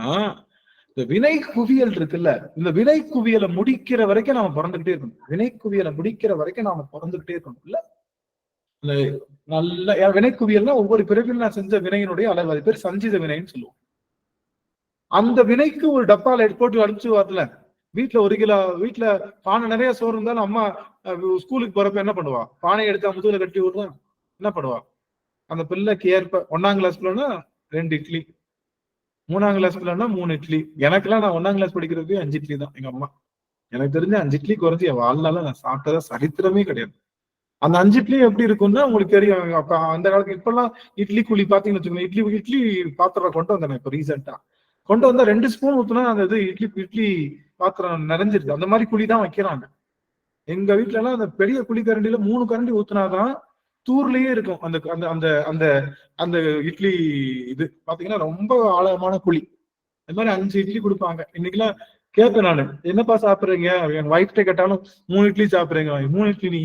இந்த வினை குவியல் இருக்குல்ல, இந்த வினை குவியலை முடிக்கிற வரைக்கும் நாம பிறந்துகிட்டே இருக்கணும். வினை குவியலை முடிக்கிற வரைக்கும் நாம பிறந்துகிட்டே இருக்கணும். இல்ல நல்ல வினை குவியல்னா ஒவ்வொரு பிறவிலும் நான் செஞ்ச வினையினுடைய அளவு, அது பேர் சஞ்சித வினைன்னு சொல்லுவோம். அந்த வினைக்கு ஒரு டப்பால போட்டு அனுப்பிச்சு வரல. வீட்டுல 1 கிலோ வீட்டுல பானை நிறைய சோறு இருந்தாலும் அம்மா ஸ்கூலுக்கு போறப்ப என்ன பண்ணுவா? பானையை எடுத்து முதுகுல கட்டி விடுறா, என்ன பண்ணுவா? அந்த பிள்ளைக்கு ஏற்ப 1ஆம் கிளாஸ் பிள்ளைன்னா 2 இட்லி, 3ஆம் கிளாஸ் பிள்ளைன்னா 3 இட்லி. எனக்கெல்லாம் நான் 1ஆம் கிளாஸ் படிக்கிறதுக்கு 5 இட்லி தான் எங்க அம்மா. எனக்கு தெரிஞ்ச 5 இட்லி குறைஞ்சி என் வாழ்நாள நான் சாப்பிட்டதா சரித்திரமே கிடையாது. அந்த 5 இட்லி எப்படி இருக்கும்னா உங்களுக்கு தெரியும். அப்ப அந்த காலத்துக்கு இப்பெல்லாம் இட்லி குழி பாத்தீங்கன்னு வச்சுக்கோங்க, இட்லி பாத்திரம் கொண்டு வந்தேன் இப்ப ரீசெண்டா. கொண்டு வந்தா 2 ஸ்பூன் ஊத்துனா அந்த இது இட்லி பாத்திரம் நிறைஞ்சிருது. அந்த மாதிரி குழி தான் வைக்கிறாங்க. எங்க வீட்டுல எல்லாம் அந்த பெரிய குழி கரண்டியில 3 கரண்டி ஊத்துனாதான் தூர்லயே இருக்கும். அந்த அந்த அந்த அந்த அந்த இட்லி இது பாத்தீங்கன்னா ரொம்ப ஆழமான குழி. அது மாதிரி 5 இட்லி கொடுப்பாங்க. இன்னைக்கெல்லாம் கேட்பேன் நானு, என்னப்பா சாப்பிடுறீங்க? என் வயிற்றை கேட்டாலும் 3 இட்லி சாப்பிடுறீங்க. 3 இட்லி நீ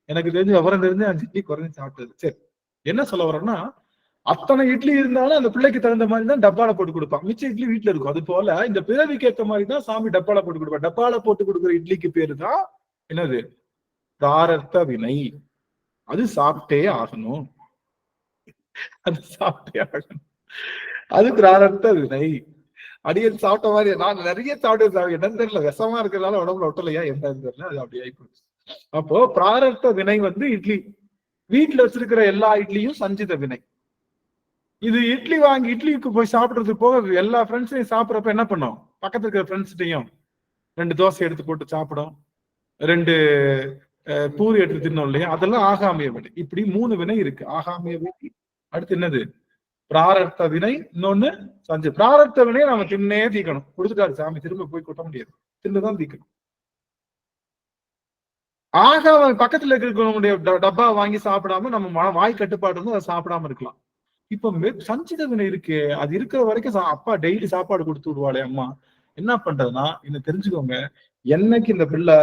எனக்கு தெரிஞ்சு விவரம் தெரிஞ்சு 5 இட்லி குறைஞ்சு சாப்பிட்டது. சரி, என்ன சொல்ல வர்றேன்னா, அத்தனை இட்லி இருந்தாலும் அந்த பிள்ளைக்கு தகுந்த மாதிரி தான் டப்பால போட்டு கொடுப்பாங்க. மிச்ச இட்லி வீட்டுல இருக்கும். அது போல இந்த பிறவிக்கு ஏற்ற மாதிரி தான் சாமி டப்பால போட்டு கொடுப்பாங்க. டப்பால போட்டு கொடுக்குற இட்லிக்கு பேரு தான் என்னது? பிராரப்த வினை. அது சாப்பிட்டே ஆகணும். அது சாப்பிட்டே ஆகணும். அது பிராரப்த வினை. அடியல் சாப்பிட்ட மாதிரி நான் நிறைய சாப்பிட்டு என்னன்னு தெரியல, விஷமா இருக்கிறதுனால உடம்புல ஒட்டலையா என்னன்னு தெரியல, அது அப்படி ஆயிப்போச்சு. அப்போ பிராரப்த வினை வந்து இட்லி. வீட்டுல வச்சிருக்கிற எல்லா இட்லியும் சஞ்சித வினை. இது இட்லி வாங்கி இட்லிக்கு போய் சாப்பிடுறதுக்கு போக எல்லா ஃப்ரெண்ட்ஸையும் சாப்பிட்றப்ப என்ன பண்ணும்? பக்கத்துல இருக்கிற ஃப்ரெண்ட்ஸ்கிட்டையும் 2 தோசை எடுத்து போட்டு சாப்பிடும், 2 பூரி எடுத்து தின்னோம் இல்லையா? அதெல்லாம் ஆகாமிய வினை. இப்படி 3 வினை இருக்கு. ஆகாமிய வினை, அடுத்து என்னது? பிராரப்த வினை, இன்னொன்னு சஞ்ச. பிராரப்த வினையை நாம தின்னே தீக்கணும். கொடுத்துட்டாரு சாமி, திரும்ப போய் கொட்ட முடியாது, தின்னுதான் தீக்கணும். ஆக பக்கத்துல இருக்கிறவங்களுடைய டப்பா வாங்கி சாப்பிடாம நம்ம வாய் கட்டுப்பாடு வந்து அதை சாப்பிடாம இருக்கலாம். இப்ப சஞ்சித வினை இருக்கு, அது இருக்கிற வரைக்கும் அப்பா டெய்லி சாப்பாடு கொடுத்து விடுவாளே அம்மா, என்ன பண்றதுன்னா இன்னும் தெரிஞ்சுக்கோங்க, என்னைக்கு இந்த பிள்ளை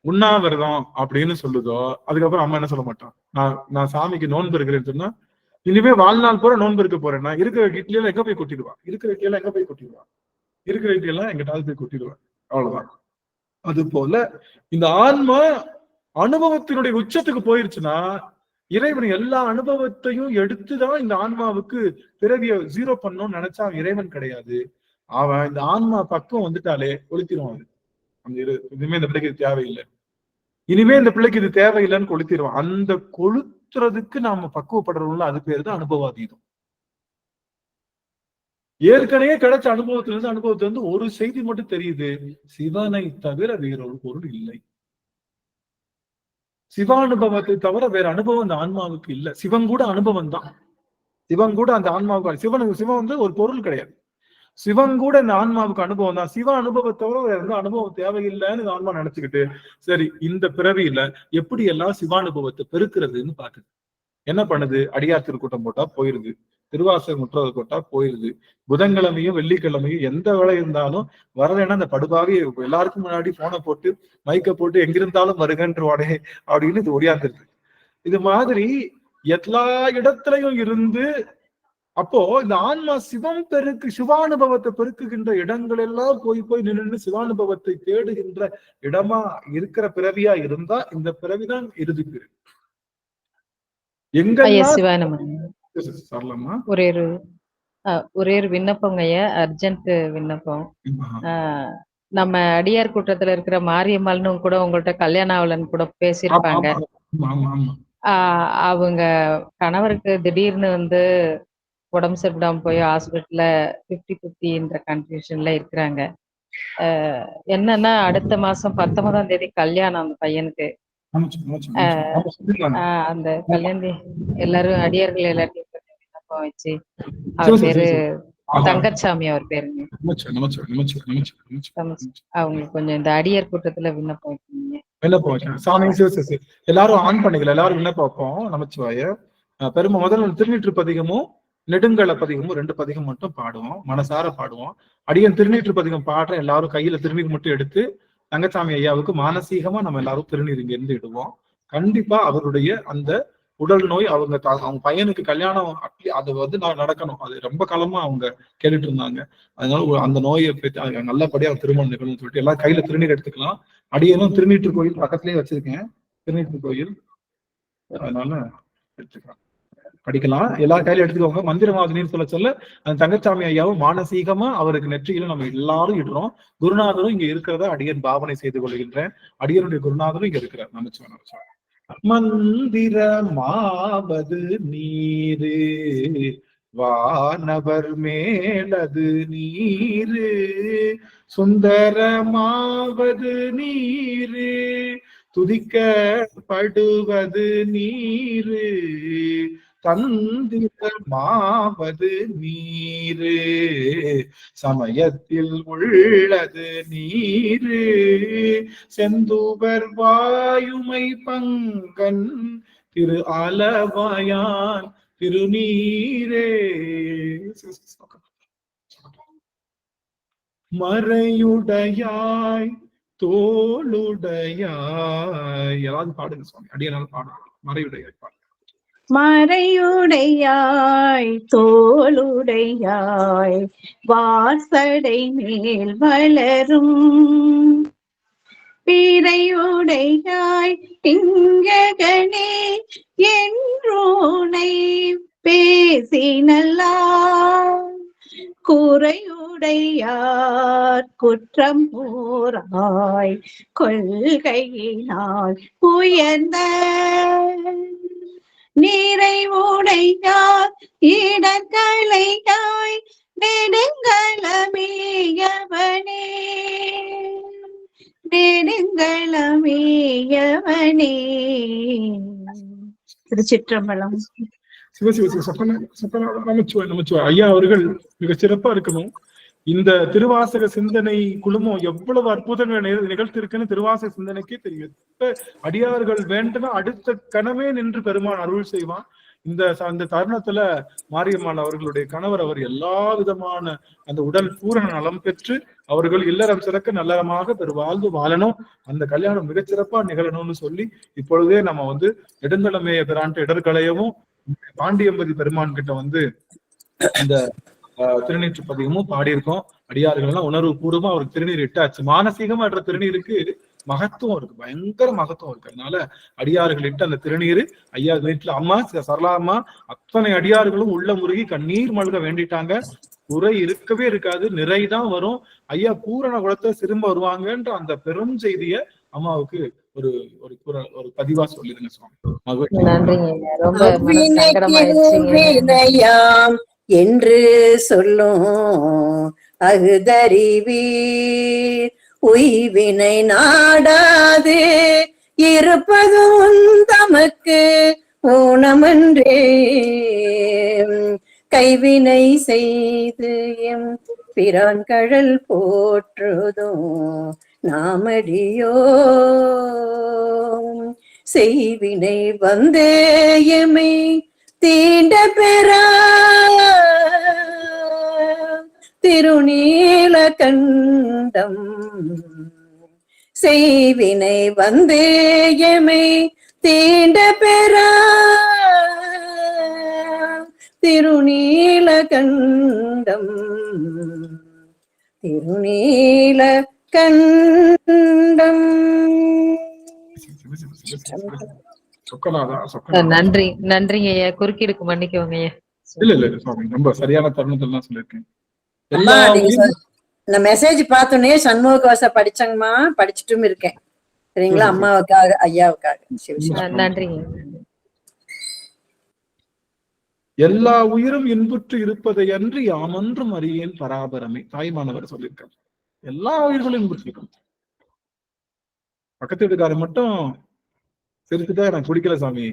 உண்ணாவிரதம் அப்படின்னு சொல்லுதோ அதுக்கப்புறம் அம்மா என்ன சொல்ல மாட்டான், நான் சாமிக்கு நோன்பு இருக்கிறேன்னு சொன்னா இனிமே வாழ்நாள் பூரா நோன்பு இருக்க போறேன், நான் இருக்கிற இட்லி எல்லாம் எங்க போய் கொட்டிடுவான், இருக்கிற இட்லி எல்லாம் எங்க போய் கொட்டிடுவான், இருக்கிற இட்லி எல்லாம் எங்கிட்டாவது போய் கொட்டிடுவான், அவ்வளவுதான். அது போல இந்த ஆன்மா அனுபவத்தினுடைய உச்சத்துக்கு போயிருச்சுன்னா இறைவன் எல்லா அனுபவத்தையும் எடுத்துதான் இந்த ஆன்மாவுக்கு பிறவிய 0 பண்ணணும்னு நினைச்சா இறைவன் கிடையாது. அவன் இந்த ஆன்மா பக்கம் வந்துட்டாலே கொளுத்திடுவான். அந்த இனிமே இந்த பிள்ளைக்கு இது தேவையில்லை, இனிமே இந்த பிள்ளைக்கு இது தேவையில்லைன்னு கொளுத்திடுவான். அந்த கொளுத்துறதுக்கு நாம பக்குவப்படுறோம்ல, அது பேரு தான் அனுபவாதீதம். ஏற்கனவே கிடைச்ச அனுபவத்துல இருந்து ஒரு செய்தி மட்டும் தெரியுது, சிவனை தவிர வேறொரு பொருள் இல்லை. சிவானுபவத்தை தவிர வேற அனுபவம் அந்த ஆன்மாவுக்கு இல்ல. சிவன் கூட அனுபவம் தான், சிவன் கூட அந்த ஆன்மாவுக்கு சிவன் வந்து ஒரு பொருள் கிடையாது. சிவன் கூட இந்த ஆன்மாவுக்கு அனுபவம் தான். சிவ அனுபவத்தை தவிர வேற எந்த அனுபவம் தேவையில்லைன்னு இந்த ஆன்மா நினைச்சுக்கிட்டு சரி இந்த பிறவியில எப்படி எல்லாம் சிவானுபவத்தை பெருக்கிறதுன்னு பாக்குது. என்ன பண்ணுது? அடியார் திருக்கூட்டம் போட்டா போயிருது, திருவாசகம் முற்றது போட்டா போயிருது, புதன்கிழமையும் வெள்ளிக்கிழமையும் எந்த வேலை இருந்தாலும் வரலைன்னா அந்த படுபாவே எல்லாருக்கும் முன்னாடி போனை போட்டு மைக்க போட்டு எங்கிருந்தாலும் வருகன்றவாடே அப்படின்னு இது ஒடியாந்துருது. இது மாதிரி எல்லா இடத்துலயும் இருந்து அப்போ இந்த ஆன்மா சிவானுபவத்தை பெருக்குகின்ற இடங்கள் எல்லாம் போய் நின்று சிவானுபவத்தை தேடுகின்ற இடமா இருக்கிற பிறவியா இருந்தா இந்த பிறவிதான் இறுதி பிறவி. ஒரே ஒரு விண்ணப்பங்க ஐயா, அர்ஜென்ட் விண்ணப்பம். நம்ம அடியார் கூட்டத்துல இருக்கிற மாரியம்மாள்னு கூட உங்கள்ட்ட கல்யாணம் ஆகலன்னு கூட பேசியிருப்பாங்க. அவங்க கணவருக்கு திடீர்னு வந்து உடம்பு சரியில்லாம போய் ஹாஸ்பிட்டல்ல 50-50 கன்ஃபியூஷன்ல இருக்கிறாங்க. என்னன்னா அடுத்த மாசம் 19ஆம் தேதி கல்யாணம் அந்த பையனுக்கு. அந்த கல்யாணம் எல்லாரும் அடியார்கள் எல்லாத்தையும் விண்ணப்பம் வச்சு, அவர் பேரு தங்கச்சாமி, அவர் பேருங்க. அவங்களுக்கு கொஞ்சம் இந்த அடியார் கூட்டத்துல விண்ணப்பம் வைக்கீங்க. எல்லாரும் ஆன் பண்ணிக்கல, எல்லாரும் விண்ணப்பம் வைப்போம். நமச்சிவாய பெருமை முதல்ல திருநீற்று பதிகமும் நெடுங்கல பதிகமும் 2 பதிகம் மட்டும் பாடுவோம், மனசார பாடுவோம். அடியன் திருநீற்று பதிகம் பாடுற எல்லாரும் கையில திருநீர் மட்டும் எடுத்து தங்கச்சாமி ஐயாவுக்கு மானசீகமா நம்ம எல்லாரும் திருநீர் இங்க இருந்து இடுவோம். கண்டிப்பா அவருடைய அந்த உடல் நோய் அவங்க பையனுக்கு கல்யாணம் அது வந்து நடக்கணும். அது ரொம்ப காலமா அவங்க கேட்டுட்டு இருந்தாங்க. அதனால அந்த நோயை பற்றி நல்லபடியா திருமணம் நிகழ்வுன்னு சொல்லிட்டு எல்லாம் கையில திருநீர் எடுத்துக்கலாம். அடியனும் திருநீற்று கோயில் பக்கத்துலயே வச்சிருக்கேன், திருநீற்று கோயில், அதனால எடுத்துக்கலாம். படிக்கலாம். எல்லா கையிலும் எடுத்துக்கோங்க. மந்திரவாதினின்னு சொல்ல அந்த தங்கச்சாமி ஐயாவும் மானசீகமா அவருக்கு நெற்றியில நம்ம எல்லாரும் இடுறோம். குருநாதரும் இங்க இருக்கிறத அடியன் பாவனை செய்து கொள்கின்றேன். அடியனுடைய குருநாதரும் இங்க இருக்கிறார். நமச்சிவாய. மந்திரமாவது நீரு வானவர் மேலது நீரு சுந்தரமாவது நீரு துதிக்கப்படுவது நீரு தந்திரமாவது நீரு சமயத்தில் உள்ளது நீரு செந்தூபர் வாயுமை பங்கன் திரு ஆலவாயான் திருநீரே மறையுடையாய் தோளுடையாய். யாராவது பாடுங்க சுவாமி, அடியனால பாடுங்க. மறையுடையாய் பாடுங்க. மறையுடையாய் தோளுடையாய் வாசடை மேல் வளரும் பிறையுடையாய் திங்ககனே என்றோனை பேசினல்லார் குறையுடையார் குற்றம் போராய் கொள்கையினால் உயர்ந்த நிறைவுடையார் இடர்களையாய் நெடுங்களமேயவனே நெடுங்களமேயவனே. திருச்சிற்றம்பலம். நமச்சிவாய. ஐயா அவர்கள் மிக சிறப்பா இருக்கணும். இந்த திருவாசக சிந்தனை குழுமம் எவ்வளவு அற்புதங்களை நிகழ்த்திருக்குன்னு திருவாசக சிந்தனைக்கே தெரியும். அடியார்கள் வேண்டுனா அடுத்த கணமே நின்று பெருமான் அருள் செய்வான். அந்த தருணத்துல மாரியம்மாள் அவர்களுடைய கணவர் அவர் எல்லா விதமான அந்த உடல் பூரண நலம் பெற்று அவர்கள் இல்லறம் சிறக்க நல்லறமாக பெருவாழ்ந்து வாழணும். அந்த கல்யாணம் மிகச்சிறப்பா நிகழணும்னு சொல்லி இப்பொழுதே நம்ம நெடுங்கலமேய பிரான்ட்டு இடர்களையவும் பாண்டியம்பதி பெருமான் கிட்ட இந்த திருநீற்று பதிகமும் பாடியிருக்கோம். அடியார்கள் எல்லாம் உணர்வு பூர்வமா அவருக்கு திருநீர் இட்டாச்சு. மானசீகமா என்ற திருநீருக்கு மகத்துவம் இருக்கு, பயங்கர மகத்துவம் இருக்கு. அதனால அடியார்கள் இட்டு அந்த திருநீர் ஐயா வீட்டுல அம்மா சரளா அம்மா அத்தனை அடியார்களும் உள்ள முருகி கண்ணீர் மல்க வேண்டிட்டாங்க. குறை இருக்கவே இருக்காது, நிறைதான் வரும். ஐயா பூரண குலத்தை திரும்ப வருவாங்கன்ற அந்த பெரும் செய்திய அம்மாவுக்கு ஒரு ஒரு ஒரு பதிவா சொல்லிருங்க சுவாமி. என்று சொல்லும் அகுதறிவீர் உய்வினை நாடாது இருப்பதும் தமக்கு ஊனமன்றே கைவினை செய்து எம் பிரான் கழல் போற்றுதும் நாமடியோ செய்வினை வந்தேயமை தீண்ட பெறா திருநீல கண்டம் செய்வினை வந்தேயமை தீண்ட பெறா திருநீல கண்டம் திருநீல கண்டம். நன்றி நன்றிங்க ஐயா. குறுக்கீடுக்கு மன்னிக்கோங்க ஐயா. இல்ல சுவாமி, ரொம்ப சரியான தருணத்துல சொல்லிருக்கேன். இந்த மெசேஜ் பார்த்தோன்னே சண்முக கவசம் படிச்சங்கம்மா, படிச்சுட்டும் இருக்கேன். சரிங்களா? அம்மாவுக்காக ஐயாவுக்காக. நன்றிங்க. எல்லா உயிரும் இன்புற்று இருப்பதை அன்றி யாமன்றும் அறியேன் பராபரமே. தாய்மானவர் சொல்லியிருக்காங்க. எல்லா உயிர்களும் இன்புற்றிருக்கணும். பக்கத்து வீட்டுக்காரர் மட்டும் சிரிச்சுட்டா எனக்கு பிடிக்கல சாமி,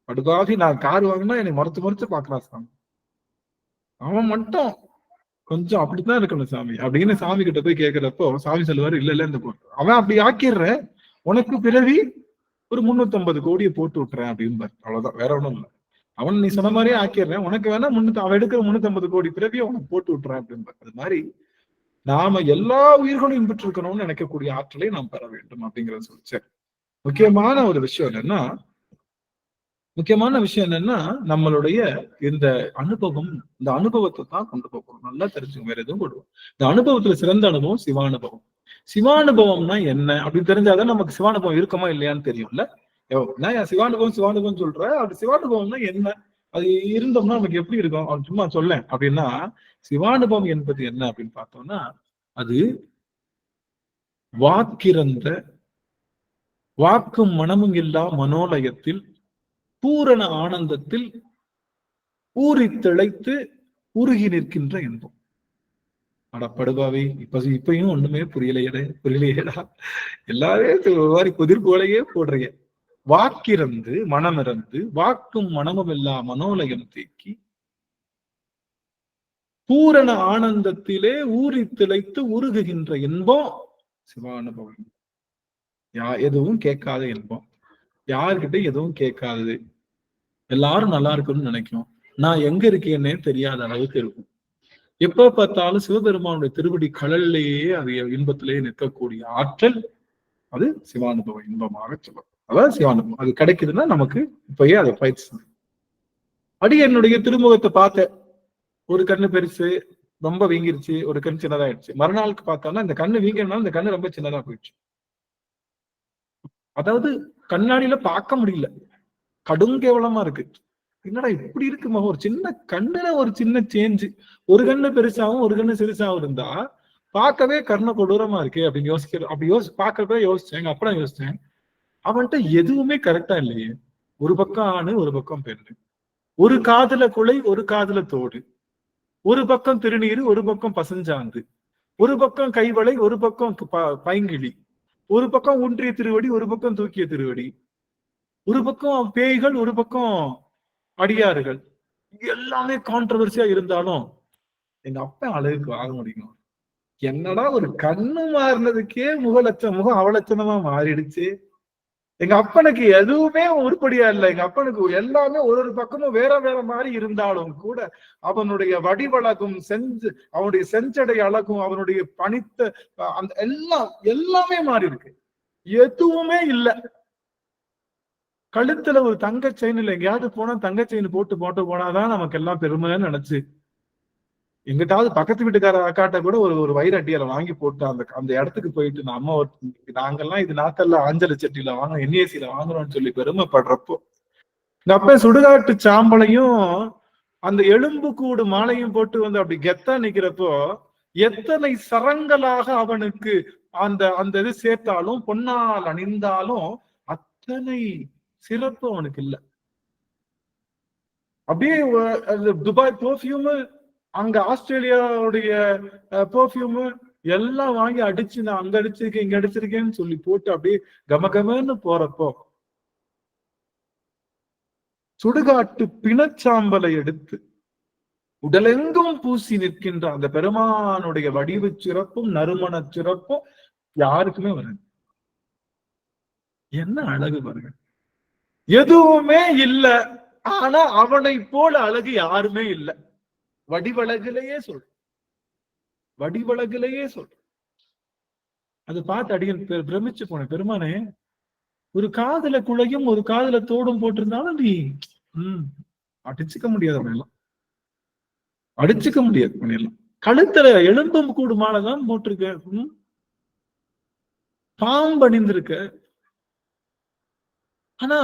படுகாதி நான் கார் வாங்கினா என்னை மறுத்து பாக்குறான் சாமி, அவன் மட்டும் கொஞ்சம் அப்படித்தான் இருக்கணும் சாமி அப்படின்னு சாமி கிட்ட போய் கேட்கிறப்போ சாமி சொல்லுவாரு, இல்ல இந்த அவன் அப்படி ஆக்கிடுற, உனக்கு பிறவி ஒரு 350 கோடியை போட்டு விட்டுறேன் அப்படின்னு. அவ்வளவுதான், வேற ஒண்ணும் இல்லை. அவன் நீ சொன்ன மாதிரியே ஆக்கிடுறேன், உனக்கு வேணா அவன் எடுக்கிற 350 கோடி பிறவியை உனக்கு போட்டு விட்டுறேன் அப்படின்னு. அது மாதிரி நாம எல்லா உயிர்களும் இன்புற்று இருக்கணும்னு நினைக்கக்கூடிய ஆற்றலை நாம் பெற வேண்டும் அப்படிங்கறத சொல்லிச்சு. முக்கியமான விஷயம் என்னன்னா நம்மளுடைய இந்த அனுபவம், இந்த அனுபவத்தை தான் கொண்டு போகணும். நல்லா தெரிஞ்சுங்க, வேற எதுவும் கொடுவோம். இந்த அனுபவத்துல சிறந்த அனுபவம் சிவானுபவம். சிவானுபவம்னா என்ன அப்படின்னு தெரிஞ்சாதான் நமக்கு சிவானுபவம் இருக்குமா இல்லையான்னு தெரியும்ல. நான் சிவானுபவம் சொல்றேன். அப்படி சிவானுபவம்னா என்ன அது இருந்தோம்னா நமக்கு எப்படி இருக்கும்? அவன் சும்மா சொல்லேன் அப்படின்னா, சிவானுபவம் என்பது என்ன அப்படின்னு பார்த்தோம்னா, அது வாக்கிறந்த வாக்கும் மனமும் இல்லா மனோலயத்தில் பூரண ஆனந்தத்தில் ஊறி திளைத்து உருகி நிற்கின்ற இன்பம். அடப்படுபாவை இப்பயும் ஒண்ணுமே புரியலையேடா எல்லாரும் புதிர் போலையே போடுறீங்க. வாக்கிறந்து மனமிறந்து வாக்கும் மனமும் இல்லா மனோலயம் தேக்கி பூரண ஆனந்தத்திலே ஊறி திளைத்து உருகுகின்ற இன்பம் சிவானுபவம். எதுவும் கேட்காத இன்பம், யாருக்கிட்ட எதுவும் கேட்காதது, எல்லாரும் நல்லா இருக்குன்னு நினைக்கும். நான் எங்க இருக்கேன்னே தெரியாத அளவுக்கு இருக்கும். எப்ப பார்த்தாலும் சிவபெருமானுடைய திருவடி கடல்லையே அது இன்பத்திலேயே நிற்கக்கூடிய ஆற்றல் அது சிவானுபவ இன்பமாக சொல்லும். அதான் சிவானுபவம். அது கிடைக்குதுன்னா நமக்கு இப்பயே அதை பயிற்சி. என்னுடைய திருமுகத்தை பார்த்த ஒரு கண்ணு பெருசு ரொம்ப வீங்கிருச்சு, ஒரு கண் சின்னதாயிடுச்சு. மறுநாளுக்கு பார்த்தோம்னா இந்த கண்ணு வீங்கினாலும் இந்த கண்ணு ரொம்ப சின்னதா போயிடுச்சு. அதாவது கண்ணாடியில பார்க்க முடியல, கடுங்கேவலமா இருக்கு. என்னடா இப்படி இருக்குமா? ஒரு சின்ன கண்ணுல ஒரு சின்ன சேஞ்ச், ஒரு கண்ணு பெருசாவும் ஒரு கண்ணு சிறுசாவும் இருந்தா பார்க்கவே கர்ண கொடூரமா இருக்கு அப்படின்னு பார்க்கறப்ப யோசிச்சேன். எங்க அப்பா யோசிச்சேன், அவன்கிட்ட எதுவுமே கரெக்டா இல்லையே. ஒரு பக்கம் ஆணு ஒரு பக்கம் பெண்ணு, ஒரு காதுல குலை ஒரு காதுல தோடு, ஒரு பக்கம் திருநீரு ஒரு பக்கம் பசஞ்சாந்து, ஒரு பக்கம் கைவளை ஒரு பக்கம் பைங்கிழி, ஒரு பக்கம் ஊன்றிய திருவடி ஒரு பக்கம் தூக்கிய திருவடி, ஒரு பக்கம் பேய்கள் ஒரு பக்கம் அடியாறுகள். எல்லாமே கான்ட்ரவர்சியா இருந்தாலும் எங்க அப்பா அழகுக்கு ஆக முடியும். என்னடா ஒரு கண்ணு மாறினதுக்கே முகம் அவலட்சணமா மாறிடுச்சு. எங்க அப்பனுக்கு எதுவுமே உருப்படியா இல்லை. எங்க அப்பனுக்கு எல்லாமே ஒரு பக்கமும் வேற வேற மாதிரி இருந்தாலும் கூட அவனுடைய வடிவழகும் அவனுடைய செஞ்சடை அழகும் அவனுடைய பணித்த அந்த எல்லாமே மாறி இருக்கு. எதுவுமே இல்லை. கழுத்துல ஒரு தங்க செயின் இல்லை. எங்கேயாவது போனா தங்க செயின் போட்டு போனாதான் நமக்கு எல்லாம் பெருமைன்னு நினைச்சு எங்கிட்டாவது பக்கத்து வீட்டுக்கார அக்காட்ட கூட ஒரு வைரட்டியில வாங்கி போட்டு அந்த இடத்துக்கு போயிட்டு நாங்கெல்லாம் இது நாத்தல்ல ஆஞ்சல சட்டியில வாங்க என்ஏசியில வாங்குறோம்னு சொல்லி பெருமைப்படுறப்போ இந்த அப்ப சுடுகாட்டு சாம்பலையும் அந்த எலும்பு கூடு மாலையும் போட்டு வந்து அப்படி கெத்தா நிக்கிறப்போ எத்தனை சரங்களாக அவனுக்கு அந்த இது சேர்த்தாலும் பொன்னால் அணிந்தாலும் அத்தனை சிறப்பு அவனுக்கு இல்லை. அப்படியே துபாய் பெர்ஃபியூம், அங்க ஆஸ்திரேலியாவுடைய பெர்ஃபியூம் எல்லாம் வாங்கி அடிச்சு நான் அங்க அடிச்சிருக்கேன் இங்க அடிச்சிருக்கேன்னு சொல்லி போட்டு அப்படியே கமகமன்னு போறப்போ சுடுகாட்டு பிணச்சாம்பலை எடுத்து உடலெங்கும் பூசி நிற்கின்ற அந்த பெருமானுடைய வடிவு சிறப்பும் நறுமண சிறப்பும் யாருக்குமே வராது. என்ன அழகு பாருங்க. எதுவுமே இல்லை, ஆனா அவனை போல அழகு யாருமே இல்லை. வடிவழகிலேயே சொல். அது பார்த்து அடியன் பிரமிச்சு போனேன். பெருமானே, ஒரு காதுல குழையும் ஒரு காதுல தோடும் போட்டிருந்தாலும் நீ அடிச்சுக்க முடியாது. அவனெல்லாம் அடிச்சுக்க முடியாது. அவனெல்லாம் கழுத்துல எலும்பும் கூடு மாலைதான் போட்டிருக்க, பாம்பு அணிந்திருக்க. ஆனா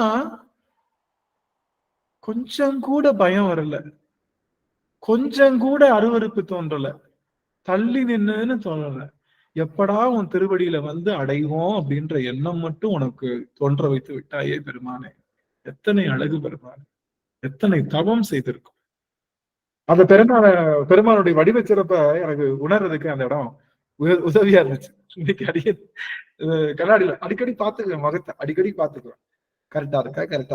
கொஞ்சம் கூட பயம் வரல, கொஞ்சம் கூட அருவருப்பு தோன்றல, தள்ளி நின்னுன்னு தோன்றல. எப்படா உன் திருவடியில வந்து அடைவோம் அப்படின்ற எண்ணம் மட்டும் உனக்கு தோன்ற வைத்து விட்டாயே பெருமானே. எத்தனை அழகு பெருமானே, எத்தனை தவம் செய்திருக்கும். அந்த பெருமானுடைய வடிவ சிறப்ப எனக்கு உணர்றதுக்கு அந்த இடம் உதவியா இருந்துச்சு. இன்னைக்கு கண்ணாடியில அடிக்கடி பாத்துக்குவேன், முகத்தை அடிக்கடி பாத்துக்குவேன். கரெக்டா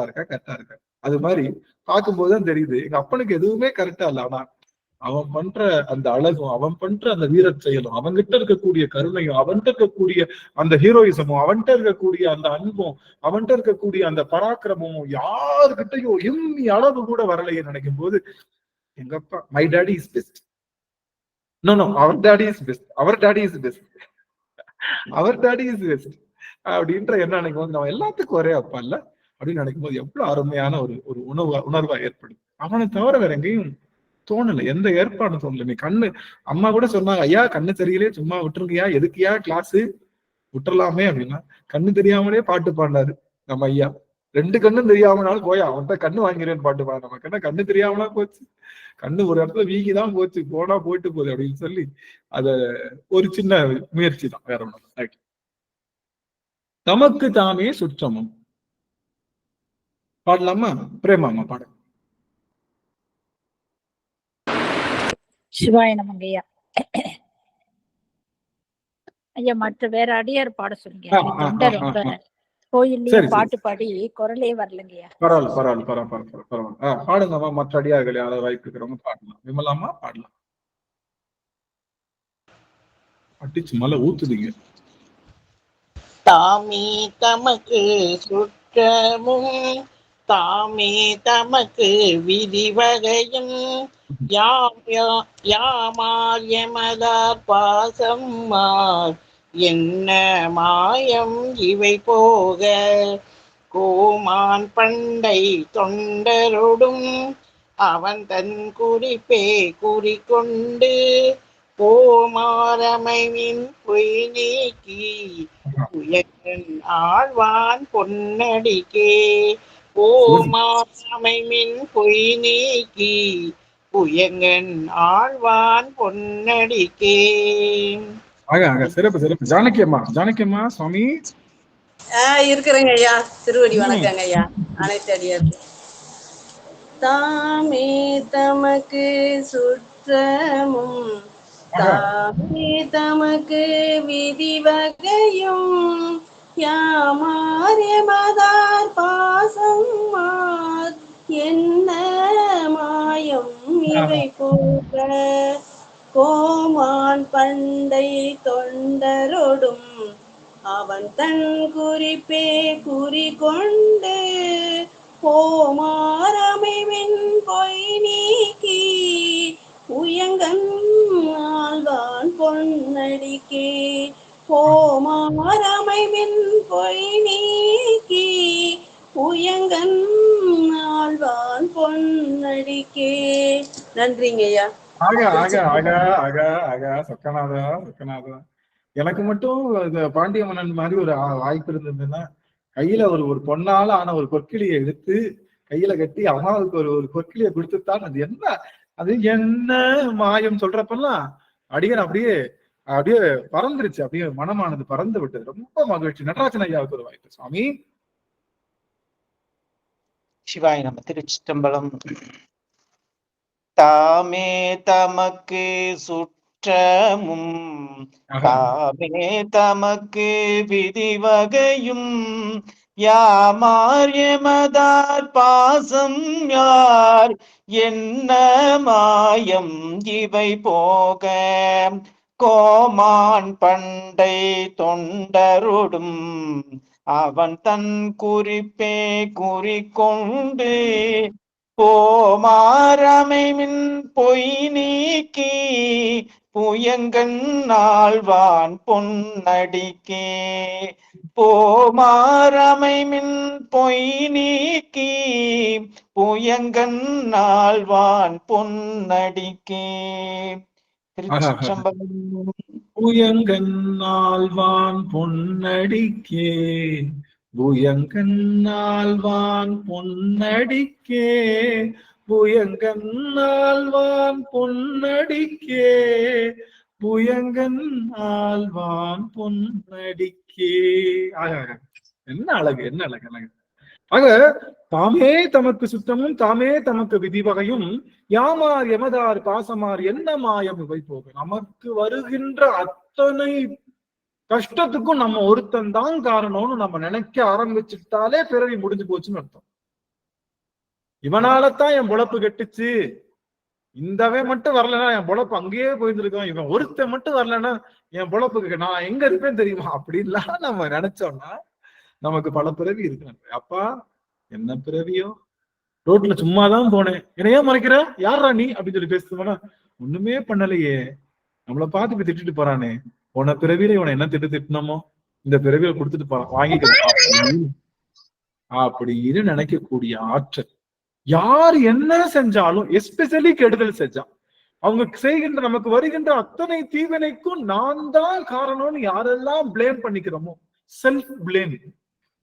இருக்கா. அது மாதிரி பார்க்கும்போதுதான் தெரியுது எங்க அப்பனுக்கு எதுவுமே கரெக்டா இல்லை. ஆனா அவன் பண்ற அந்த அழகும், அவன் பண்ற அந்த வீர செயலும், அவன்கிட்ட இருக்கக்கூடிய கருணையும், அவன்கிட்ட இருக்கக்கூடிய அந்த ஹீரோயிசமும், அவன்கிட்ட இருக்கக்கூடிய அந்த அன்பும், அவன்கிட்ட இருக்கக்கூடிய அந்த பராக்கிரமும் யாருக்கிட்டையும் எம்மி அளவு கூட வரலையே நினைக்கும் போது எங்க அப்பா my daddy is best. No our daddy is best அப்படின்ற என்ன நினைக்கும் போது நம்ம எல்லாத்துக்கும் ஒரே அப்பா இல்ல அப்படின்னு நினைக்கும் போது எவ்வளவு அருமையான ஒரு உணர்வா ஏற்படுது. அவனை தவிர வேற எங்கேயும் தோணல, எந்த ஏற்பாடும் தோணல. நீ கண்ணு அம்மா கூட சொன்னாங்க, ஐயா கண்ணு தெரியலே சும்மா விட்டுருங்கய்யா, எதுக்குயா கிளாஸ் விட்டுறலாமே அப்படின்னா, கண்ணு தெரியாமலே பாட்டு பாடினாரு நம்ம ஐயா. 2 கண்ணும் தெரியாமனாலும் போய் அவன்கிட்ட கண்ணு வாங்கிறேன்னு பாட்டுப்பா. நமக்கு என்ன கண்ணு தெரியாமலா போச்சு, கண்ணு ஒரு இடத்துல வீங்கிதான் போச்சு, போனா போயிட்டு போகுது அப்படின்னு சொல்லி அத ஒரு சின்ன முயற்சி தான், வேற ஒண்ணு. தமக்கு தாமே சுற்றமும் பாடலாமா? பிரேமாமா பாட. சிவாய நமங்க ஐயா. ஐயா மற்ற வேற அடியார் பாட சொல்லுங்க. தொண்டை ரொம்ப கோயில்லயே பாட்டு பாடி குரலே வரலங்கய்யா. பரவாயில்ல. பாடுங்கம்மா. மற்ற அடியார்கள் யாராவது வாய்ப்பு இருக்கிறவங்க பாடலாம். விமலாமா பாடலாம். அடிச்சு மலை ஊத்துதுங்க. தாமே தமக்கு சுற்றமும் தாமே தமக்கு விதிவகையும் யாமார் எமதார் பாசம்மார் என்ன மாயம் இவை போக கோமான் பண்டை தொண்டரோடும் அவன் தன் குறிப்பே குறிக்கொண்டு போமாரமைவின் பொய் நீக்கி உயர்கண் ஆழ்வான் பொன்னடிக்கே போமாரமைவின் பொய் நீக்கி உயர்கண் ஆழ்வான் பொன்னடிக்கே. சிறப்பு. ஜானகியம்மா சுவாமி இருக்கிறேங்க ஐயா. திருவடி வணக்கங்க ஐயா. அனைத்து அடியார் தாமே தமக்கு சுற்றமும் தாமே தமக்கு விதிவகையும் யாமார் எமதார் பாசம்மார் என்ன மாயம் இவை போக கோமான் பண்டை தொண்டரோடும் அவன் தன் குறிப்பே குறிக்கொண்டு போமாரமைவின் பொய் நீக்கி உயங்கன் ஆழ்வான் பொன்னடிக்கே போமாரமைவின் பொய் நீக்கி உயங்கன் ஆழ்வான் பொன்னடிக்கே. நன்றிங்க ஐயா. சொக்கநாதா. எனக்கு மட்டும் இந்த பாண்டிய மன்னன் மாதிரி ஒரு வாய்ப்பு இருந்ததுன்னா கையில ஒரு பொன்னால ஆன ஒரு பொற்கிளியை எடுத்து கையில கட்டி அம்மாவுக்கு ஒரு பொற்கிளியை கொடுத்துத்தான். அது என்ன மாயம் சொல்றப்பெல்லாம் அடியன் அப்படியே பறந்துருச்சு, அப்படியே மனமானது பறந்து விட்டது. ரொம்ப மகிழ்ச்சி. நடராஜன் ஐயாவுக்கு ஒரு வாய்ப்பு. சுவாமி சிவாய நம. திருச்சிற்றம்பலம். தாமே தமக்கு சுற்றமும் தாமே தமக்கு விதிவகையும் யாமார் எமதார் பாசம் யார் என்ன மாயம் இவை போக கோமான் பண்டை தொண்டரோடும் அவன் தன் குறிப்பே குறிக்கொண்டு போமாரமைவின் பொய் நீக்கி புயங்கன் ஆழ்வான் பொன்னடிக்கே போமாரமைவின் பொய் நீக்கி புயங்கன் ஆழ்வான் பொன்னடிக்கே. திருச்சிற்றம்பலம். புயங்கன் ஆழ்வான் பொன்னடிக்கே புயங்கன் ஆழ்வான் பொன்னடிக்கே புயங்கன் ஆழ்வான் பொன்னடிக்கே புயங்கன் ஆழ்வான் பொன்னடிக்கே. என்ன அழகு. ஆக தாமே தமக்கு சுத்தமும் தாமே தமக்கு விதிவகையும் யாமார் எமதார் பாசமார் என்ன மாயம் இவை போக. நமக்கு வருகின்ற அத்தனை கஷ்டத்துக்கும் நம்ம ஒருத்தன் தான் காரணம்னு நம்ம நினைக்க ஆரம்பிச்சுட்டாலே பிறவி முடிஞ்சு போச்சுன்னு அர்த்தம். இவனாலதான் என் பொழப்பு கெட்டுச்சு, இந்தவே மட்டும் வரலன்னா என் பொழப்பு அங்கேயே போயிருந்திருக்கோம், இவன் ஒருத்தன் மட்டும் வரலன்னா என் பொழப்புக்கு நான் எங்க இருப்பேன் தெரியுமா அப்படின்லாம் நம்ம நினைச்சோம்னா நமக்கு பல பிறவி இருக்கு. அப்பா என்ன பிறவியோ, ரோட்ல சும்மாதான் போனேன், என்னையா மறைக்கிற, யாரா நீ அப்படின்னு சொல்லி பேசுவோம்னா ஒண்ணுமே பண்ணலையே, நம்மளை பார்த்து இப்ப திட்டுட்டு போறானே, போன பிறவியில இவனை என்ன திட்டணுமோ இந்த பிறவியில கொடுத்துட்டு போறான், வாங்கிக்கலாம் அப்படின்னு நினைக்கக்கூடிய ஆற்றல். யார் என்ன செஞ்சாலும், எஸ்பெஷலி கெடுதல் செஞ்சா, அவங்க செய்கின்ற நமக்கு வருகின்ற அத்தனை தீவினைக்கும் நான் தான் காரணம்னு யாரெல்லாம் பிளேம் பண்ணிக்கிறோமோ, செல்ஃப் பிளேம்,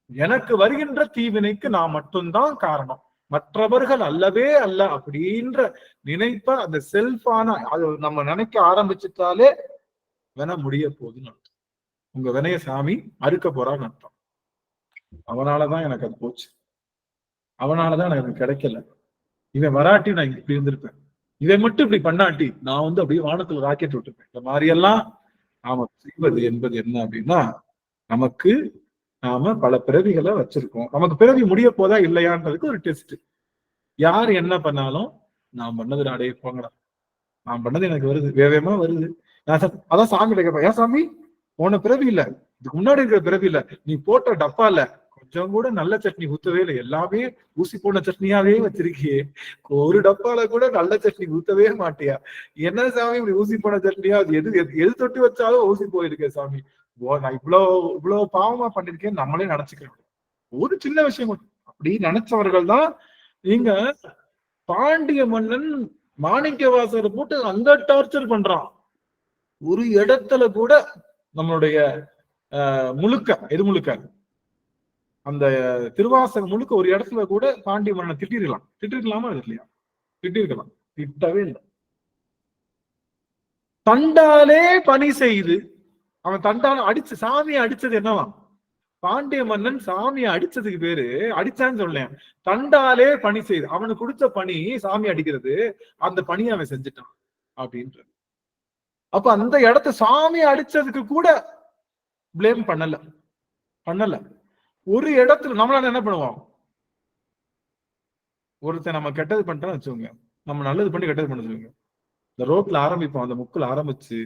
எனக்கு வருகின்ற தீவினைக்கு நான் மட்டும்தான் காரணம், மற்றவர்கள் அல்லவே அல்ல அப்படின்ற நினைப்ப அந்த செல்ஃபான அது நம்ம நினைக்க ஆரம்பிச்சுட்டாலே வினை முடிய போகுதுன்னு அர்த்தம். உங்க வினைய சாமி அறுக்க போறான்னு அர்த்தம். அவனாலதான் எனக்கு அது போச்சு, அவனாலதான் எனக்கு கிடைக்கல, இவன் வராட்டி நான் இப்படி இருந்திருப்பேன், இதை மட்டும் இப்படி பண்ணாட்டி நான் வந்து அப்படியே வானத்துல ராக்கெட் விட்டுருப்பேன். இந்த மாதிரி எல்லாம் நாம செய்வது என்பது என்ன அப்படின்னா, நமக்கு நாம பல பிறவிகளை வச்சிருக்கோம். நமக்கு பிறவி முடிய போதா இல்லையான்றதுக்கு ஒரு டெஸ்ட். யார் என்ன பண்ணாலும் நான் பண்ணது நாடே போங்கடா, நான் பண்ணது எனக்கு வருது, வேகமா வருது. அதான் சாமி கேட்பேன், ஏன் சாமி போன பிறவி இல்ல, இதுக்கு முன்னாடி இருக்கிற பிறவி இல்ல, நீ போட்ட டப்பா இல்ல கொஞ்சம் கூட நல்ல சட்னி ஊத்தவே இல்லை, எல்லாமே ஊசி போன சட்னியாவே வச்சிருக்கியே, ஒரு டப்பால கூட நல்ல சட்னி ஊத்தவே மாட்டியா, என்ன சாமி இப்படி ஊசி போன சட்னியா, அது எது தொட்டு வச்சாலும் ஊசி போயிருக்கேன் சாமி, நான் இவ்வளவு பாவமா பண்ணிருக்கேன் நம்மளே நினைச்சுக்கிறோம். ஒரு சின்ன விஷயம் அப்படி நினைச்சவர்கள் தான். நீங்க பாண்டிய மன்னன் மாணிக்கவாசகரை போட்டு அந்த டார்ச்சர் பண்றான். ஒரு இடத்துல கூட நம்மளுடைய முழுக்க அந்த திருவாசகம் முழுக்க ஒரு இடத்துல கூட பாண்டிய மன்னனை திட்டிருக்கலாமா இல்லையா? திட்டிருக்கலாம், திட்டவே இல்லை. தண்டாலே பணி செய்து அவன் தண்டால அடிச்சு சாமியை அடிச்சது என்னவா? பாண்டிய மன்னன் சாமியை அடிச்சதுக்கு பேரு அடிச்சான்னு சொல்லேன், தண்டாலே பணி செய்து அவனுக்கு கொடுத்த பணி சாமி அடிக்கிறது, அந்த பணியை அவன் செஞ்சுட்டான் அப்படின்ற. அப்ப அந்த இடத்த சாமி அடிச்சதுக்கு கூட பிளேம் பண்ணல. ஒரு இடத்துல நம்மளால என்ன பண்ணுவோம், ஒருத்தர் நம்ம கெட்டது பண்ணிட்டோம்னு வச்சுக்கோங்க, நம்ம நல்லது பண்ணி கெட்டது பண்ண வச்சுக்கோங்க, இந்த ரோட்ல ஆரம்பிப்போம், அந்த முக்குல ஆரம்பிச்சு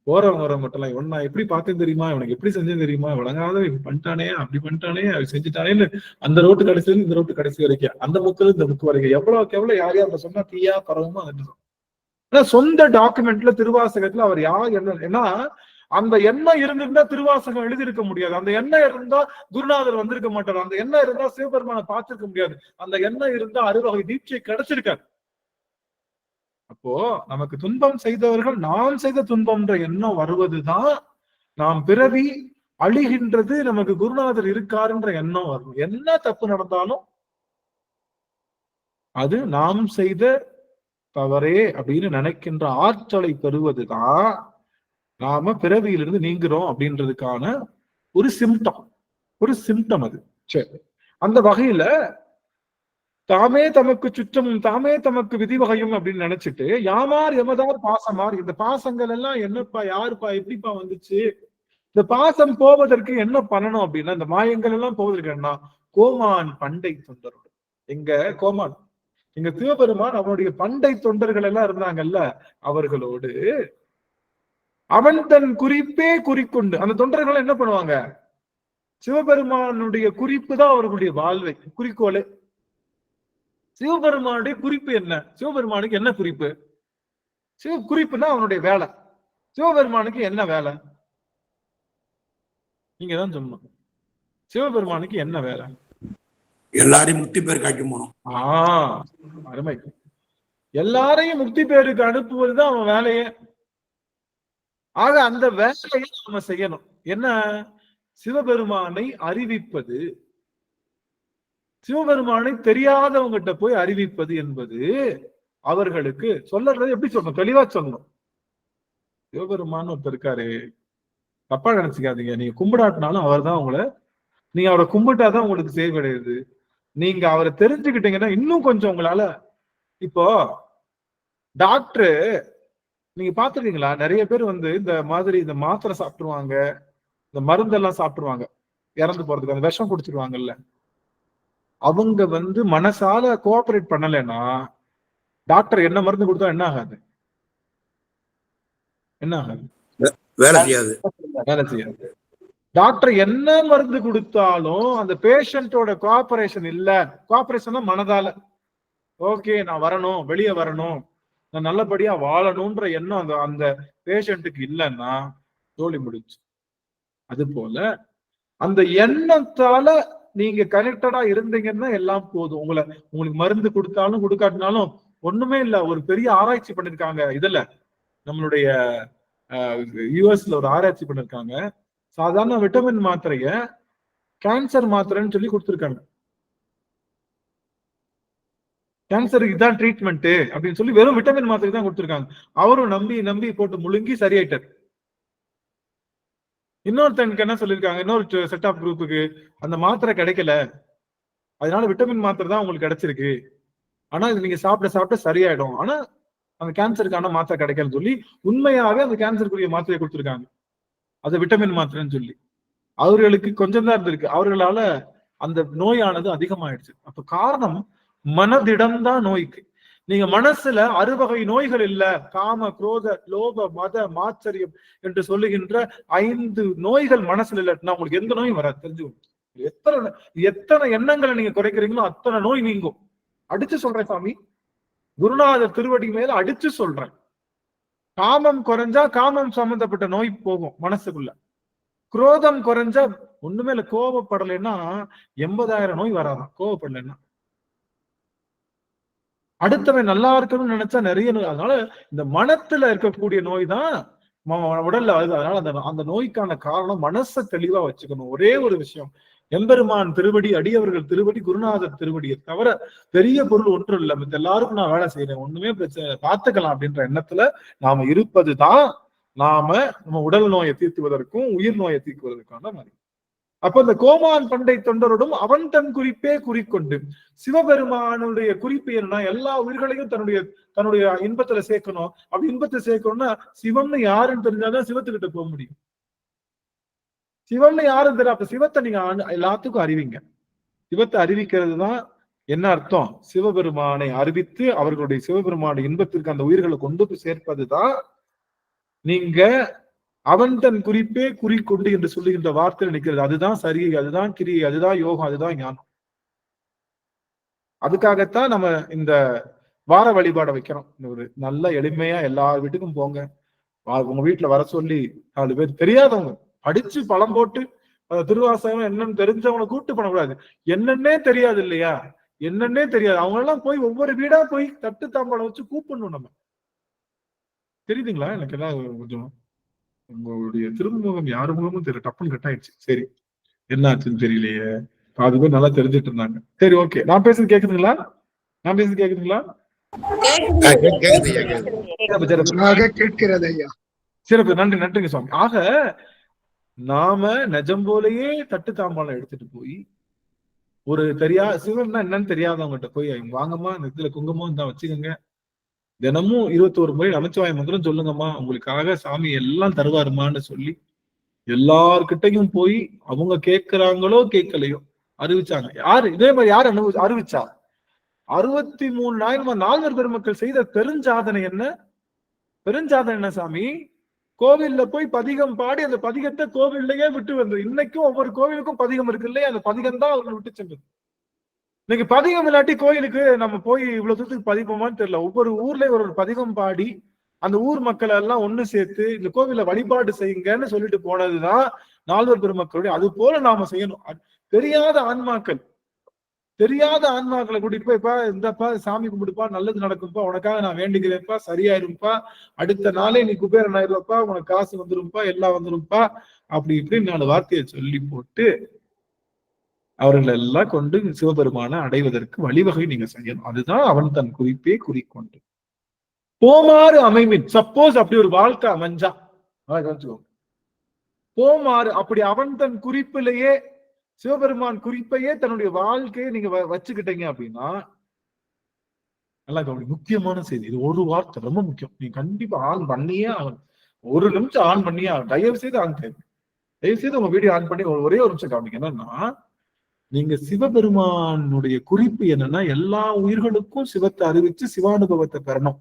போறவங்க வர மட்டும் இவன் நான் எப்படி பார்த்தேன்னு தெரியுமா, இவனுக்கு எப்படி செஞ்சேன்னு தெரியுமா, விளங்காத இப்படி பண்ணிட்டானே அப்படி பண்ணிட்டானே அவன் செஞ்சுட்டானேன்னு அந்த ரோட்டு கடைசி இந்த ரோட்டு கடைசி வரைக்கும், அந்த முக்குல இந்த முக்கு வரைக்கும் எவ்வளவுக்கு எவ்வளவு யார் யார் சொன்னா தீயா பரவமோ அது சொந்த டாக்குமெண்ட்ல திருவாசகத்துல அவர் யார் என்ன அந்த எண்ணம் இருந்திருந்தா திருவாசகம் எழுதியிருக்க முடியாது, அந்த எண்ணம் இருந்தா குருநாதர் வந்திருக்க மாட்டார், அந்த எண்ணம் இருந்தா சிவபெருமானை பார்த்திருக்க முடியாது, அந்த எண்ணம் இருந்தா அறுவகை தீட்சை கிடைச்சிருக்காரு. அப்போ நமக்கு துன்பம் செய்தவர்கள் நாம் செய்த துன்பம்ன்ற எண்ணம் வருவதுதான் நாம் பிறவி அழிகின்றது, நமக்கு குருநாதர் இருக்காருன்ற எண்ணம் வரும். என்ன தப்பு நடந்தாலும் அது நாம் செய்த தவறே அப்படின்னு நினைக்கின்ற ஆற்றலை பெறுவதுதான் நாம பிறவியிலிருந்து நீங்கிறோம் அப்படின்றதுக்கான ஒரு சிம்டம் அது. சரி, அந்த வகையில தாமே தமக்கு சுற்றமும் தாமே தமக்கு விதிவகையும் அப்படின்னு நினைச்சிட்டு யாமார் எமதார் பாசமார், இந்த பாசங்கள் எல்லாம் என்னப்பா யாருப்பா எப்படிப்பா வந்துச்சு, இந்த பாசம் போவதற்கு என்ன பண்ணணும் அப்படின்னா, இந்த மாயங்கள் எல்லாம் போவதற்கு என்ன, கோமான் பண்டை தொண்டரோடு. எங்க கோமான், எங்க சிவபெருமான் அவனுடைய பண்டை தொண்டர்கள் எல்லாம் இருந்தாங்கல்ல, அவர்களோடு அவன் தன் குறிப்பே குறிக்கொண்டு, அந்த தொண்டர்கள் என்ன பண்ணுவாங்க, சிவபெருமானுடைய குறிப்பு தான் அவர்களுடைய வாழ்வை குறிக்கோளே. சிவபெருமானுடைய குறிப்பு என்ன, சிவபெருமானுக்கு என்ன குறிப்பு, குறிப்புன்னா அவனுடைய வேலை. சிவபெருமானுக்கு என்ன வேலை நீங்க தான் சொல்லணும். சிவபெருமானுக்கு என்ன வேலை, எல்லாரையும் முக்தி பேருக்கு அனுப்பணும். அருமை, எல்லாரையும் முக்தி பேருக்கு அனுப்புவதுதான் அவன் வேலையே. ஆக அந்த வேலையை நம்ம செய்யணும். என்ன, சிவபெருமானை அறிவிப்பது, சிவபெருமானை தெரியாதவங்கிட்ட போய் அறிவிப்பது என்பது அவர்களுக்கு சொல்றது எப்படி சொல்லணும், தெளிவா சொல்லணும். சிவபெருமான் ஒருத்தர் இருக்காரு, தப்பா நினைச்சுக்காதீங்க, நீங்க கும்பிடாட்டினாலும் அவர் தான் உங்களை, நீங்க அவரை கும்பிட்டாதான் உங்களுக்கு சேவை கிடையாது. நீங்க அவரை தெரிஞ்சுக்கிட்டீங்கன்னா இன்னும் கொஞ்சம் உங்களால. இப்போ டாக்டரு நீங்க பாத்துருக்கீங்களா, நிறைய பேர் வந்து இந்த மாதிரி இந்த மாத்திரை சாப்பிட்டுருவாங்க, இந்த மருந்தெல்லாம் சாப்பிட்டுருவாங்க, இறந்து போறதுக்கு அந்த விஷம் குடிச்சிருவாங்கல்ல, அவங்க வந்து மனசால கோஆபரேட் பண்ணலைன்னா டாக்டர் என்ன மருந்து கொடுத்தா என்ன ஆகாது, வேலை செய்யாது. டாக்டர் என்ன மருந்து கொடுத்தாலும் அந்த பேஷண்டோட கோஆபரேஷன் இல்ல, கோஆபரேஷன் மனதால ஓகே நான் வரணும், வெளியே வரணும், நான் நல்லபடியா வாழணும்ன்ற எண்ணம் அந்த பேஷண்ட்டுக்கு இல்லைன்னா தோல்வி முடிச்சு. அது போல அந்த எண்ணத்தால நீங்க கனெக்டடா இருந்தீங்கன்னா எல்லாம் போதும். உங்களுக்கு மருந்து கொடுத்தாலும் கொடுக்காட்டினாலும் ஒண்ணுமே இல்ல. ஒரு பெரிய ஆராய்ச்சி பண்ணிருக்காங்க இதுல, நம்மளுடைய யூஎஸ்ல ஒரு ஆராய்ச்சி பண்ணிருக்காங்க. சாதாரண விட்டமின் மாத்திரைய கேன்சர் மாத்திரைன்னு சொல்லி கொடுத்துருக்காங்க. கேன்சருக்கு இதான் ட்ரீட்மெண்ட் அப்படின்னு சொல்லி வெறும் விட்டமின் மாத்திரை தான் கொடுத்துருக்காங்க. அவரும் நம்பி நம்பி போட்டு முழுங்கி சரியாயிட்டார். இன்னொருத்தனுக்கு என்ன சொல்லியிருக்காங்க, இன்னொரு செட் ஆஃப் குரூப்புக்கு அந்த மாத்திரை கிடைக்கல, அதனால விட்டமின் மாத்திரை தான் உங்களுக்கு கிடைச்சிருக்கு, ஆனா இது நீங்க சாப்பிட சரியாயிடும், ஆனா அந்த கேன்சருக்கான மாத்திரை கிடைக்கலன்னு சொல்லி உண்மையாவே அந்த கேன்சருக்குரிய மாத்திரையை கொடுத்துருக்காங்க. அது விட்டமின் மாத்திரைன்னு சொல்லி அவர்களுக்கு கொஞ்சம் தான் இருந்திருக்கு. அவர்களால அந்த நோயானது அதிகமாயிடுச்சு. அப்ப காரணம் மனதிடம் தான் நோய்க்கு. நீங்க மனசுல 6 வகை நோய்கள் இல்ல, காம, குரோத, லோப, மத, மாச்சரியம் என்று சொல்லுகின்ற 5 நோய்கள் மனசுல இல்லைன்னா உங்களுக்கு எந்த நோயும் வராது. தெரிஞ்சுக்கணும். எத்தனை எண்ணங்களை நீங்க குறைக்கிறீங்களோ அத்தனை நோய் நீங்கும். அடிச்சு சொல்றேன் சாமி, குருநாதர் திருவடி மேல அடிச்சு சொல்றேன். காமம் குறைஞ்சா காமம் சம்பந்தப்பட்ட நோய் போகும் மனசுக்குள்ள. குரோதம் குறைஞ்சா ஒண்ணுமே இல்ல, கோபப்படலைன்னா 80,000 நோய் வராதான். கோபப்படலைன்னா அடுத்தவன் நல்லா இருக்கணும்னு நினைச்சா நிறைய நோய். அதனால இந்த மனத்துல இருக்கக்கூடிய நோய் தான் உடல்ல வருது. அதனால அந்த நோய்க்கான காரணம் மனசை தெளிவா வச்சுக்கணும். ஒரே ஒரு விஷயம், எம்பெருமான் திருவடி, அடியவர்கள் திருவடி, குருநாதர் திருவடியை தவிர பெரிய பொருள் ஒன்றும் இல்லை. மத்த எல்லாருக்கும் நான் வேலை செய்யறேன், ஒண்ணுமே பிரச்சனை பார்த்துக்கலாம் அப்படின்ற எண்ணத்துல நாம இருப்பதுதான் நம்ம உடல் நோயை தீர்த்துவதற்கும் உயிர் நோயை தீர்க்குவதற்கான மாதிரி. அப்ப இந்த கோமான் பண்டை தொண்டரோடும் அவன் தன் குறிப்பே குறிக்கொண்டு, சிவபெருமானுடைய குறிப்பு என்னன்னா எல்லா உயிர்களையும் தன்னுடைய இன்பத்துல சேர்க்கணும். அப்படி இன்பத்தை சேர்க்கணும்னா சிவம்னு யாருன்னு தெரிஞ்சாதான் சிவத்துக்கிட்ட போக முடியும். சிவம்னு யாரும் தெரியும். அப்ப சிவத்தை நீங்க எல்லாத்துக்கும் அறிவிங்க. சிவத்தை அறிவிக்கிறது தான் என்ன அர்த்தம்? சிவபெருமானை அறிவித்து அவர்களுடைய சிவபெருமானுடைய இன்பத்திற்கு அந்த உயிர்களை கொண்டு போய் சேர்ப்பதுதான் நீங்க அவன் தன் குறிப்பே குறிக்கொண்டு என்று சொல்லுகின்ற வார்த்தை நிற்கிறது. அதுதான் சரி, அதுதான் கிரி, அதுதான் யோகம், அதுதான் ஞானம். அதுக்காகத்தான் நம்ம இந்த வார வழிபாடை வைக்கிறோம். ஒரு நல்ல எளிமையா எல்லார் வீட்டுக்கும் போங்க. உங்க வீட்டுல வர சொல்லி 4 பேர் தெரியாதவங்க படிச்சு பழம் போட்டு திருவாசகம் என்னன்னு தெரிஞ்சவங்களை கூப்பிட்டு பண்ணக்கூடாது. என்னன்னே தெரியாது இல்லையா, என்னன்னே தெரியாது அவங்க எல்லாம் போய் ஒவ்வொரு வீடா போய் தட்டு தாம்பாளம் வச்சு கூப்பிடணும். நம்ம தெரியுதுங்களா? எனக்கு எல்லாம் கொஞ்சம் உங்களுடைய திருமுகம் யாரு முகமும் தெரியல, டப்புன்னு கட் ஆயிடுச்சு. சரி, என்ன ஆச்சுன்னு தெரியலையே. அது பேர் நல்லா தெரிஞ்சிட்டு இருந்தாங்க. சரி, ஓகே. நான் பேசுறது கேக்குதுங்களா? சிறப்பு, நன்றிங்க சுவாமி. ஆக நாம நிஜம் போலயே தட்டு தாம்பாளம் எடுத்துட்டு போய் ஒரு சிவன்னா என்னன்னு தெரியாதவங்ககிட்ட போய் வாங்கம்மா இந்த இடத்துல குங்குமம் தான் வச்சுக்கோங்க, தினமும் 21 முறை நமச்சிவாய மந்திரம் சொல்லுங்கம்மா, உங்களுக்காக சாமி எல்லாம் தருவாருமான்னு சொல்லி எல்லார்கிட்டையும் போய் அவங்க கேட்கிறாங்களோ கேட்கலையோ அறிவிச்சாங்க. யாரு இதே மாதிரி யாரு அறிவிச்சா? 63 நால்வர் பெருமக்கள் செய்த பெருஞ்சாதனை என்ன சாமி? கோவில்ல போய் பதிகம் பாடி அந்த பதிகத்தை கோவில்லையே விட்டு வந்தது. இன்னைக்கும் ஒவ்வொரு கோவிலுக்கும் பதிகம் இருக்கு இல்லையா, அந்த பதிகம் தான் அவங்க விட்டு சென்றது. இன்னைக்கு பதிகம் இல்லாட்டி கோயிலுக்கு நம்ம போய் இவ்வளவு தூரத்துக்கு பதிப்போமான்னு தெரியல. ஒவ்வொரு ஊர்லயும் ஒரு பதிகம் பாடி அந்த ஊர் மக்களை எல்லாம் ஒண்ணு சேர்த்து இந்த கோவில வழிபாடு செய்யுங்கன்னு சொல்லிட்டு போனதுதான் நால்வர் பெருமக்களுடைய. அது போல நாம செய்யணும். தெரியாத ஆன்மாக்களை கூட்டிட்டு போய்ப்பா, இந்தப்பா சாமி கும்பிடுப்பா, நல்லது நடக்கும்பா, உனக்காக நான் வேண்டிக்கிறேன்ப்பா, சரியாயிருப்பா, அடுத்த நாளே நீ குபேரன் ஆயிருப்பா, உனக்கு காசு வந்துரும்பா, எல்லாம் வந்துரும்பா, அப்படி இப்படின்னு 4 வார்த்தையை சொல்லி போட்டு அவர்கள் எல்லாம் கொண்டு சிவபெருமானை அடைவதற்கு வழிவகை நீங்க செய்யணும். அதுதான் அவன் தன் குறிப்பே குறிக்கொண்டு போமாறு அமைமின். சப்போஸ் அப்படி ஒரு வாழ்க்கை அமைஞ்சா போமாறு, அப்படி அவன் தன் குறிப்பிலேயே சிவபெருமான் குறிப்பையே தன்னுடைய வாழ்க்கையை நீங்க வச்சுக்கிட்டீங்க அப்படின்னா நல்லா முக்கியமான செய்தி. இது ஒரு வார்த்தை ரொம்ப முக்கியம். நீங்க கண்டிப்பா ஆன் பண்ணியே ஆகணும். 1 நிமிஷம் ஆன் பண்ணியே ஆகணும். தயவு செய்து உங்க வீடியோ ஆன் பண்ணி ஒரே ஒரு நிமிஷம் காமிங்க. என்னன்னா, நீங்க சிவபெருமானுடைய குறிப்பு என்னன்னா எல்லா உயிர்களுக்கும் சிவத்தை அறிவிச்சு சிவானுபவத்தை பெறணும்.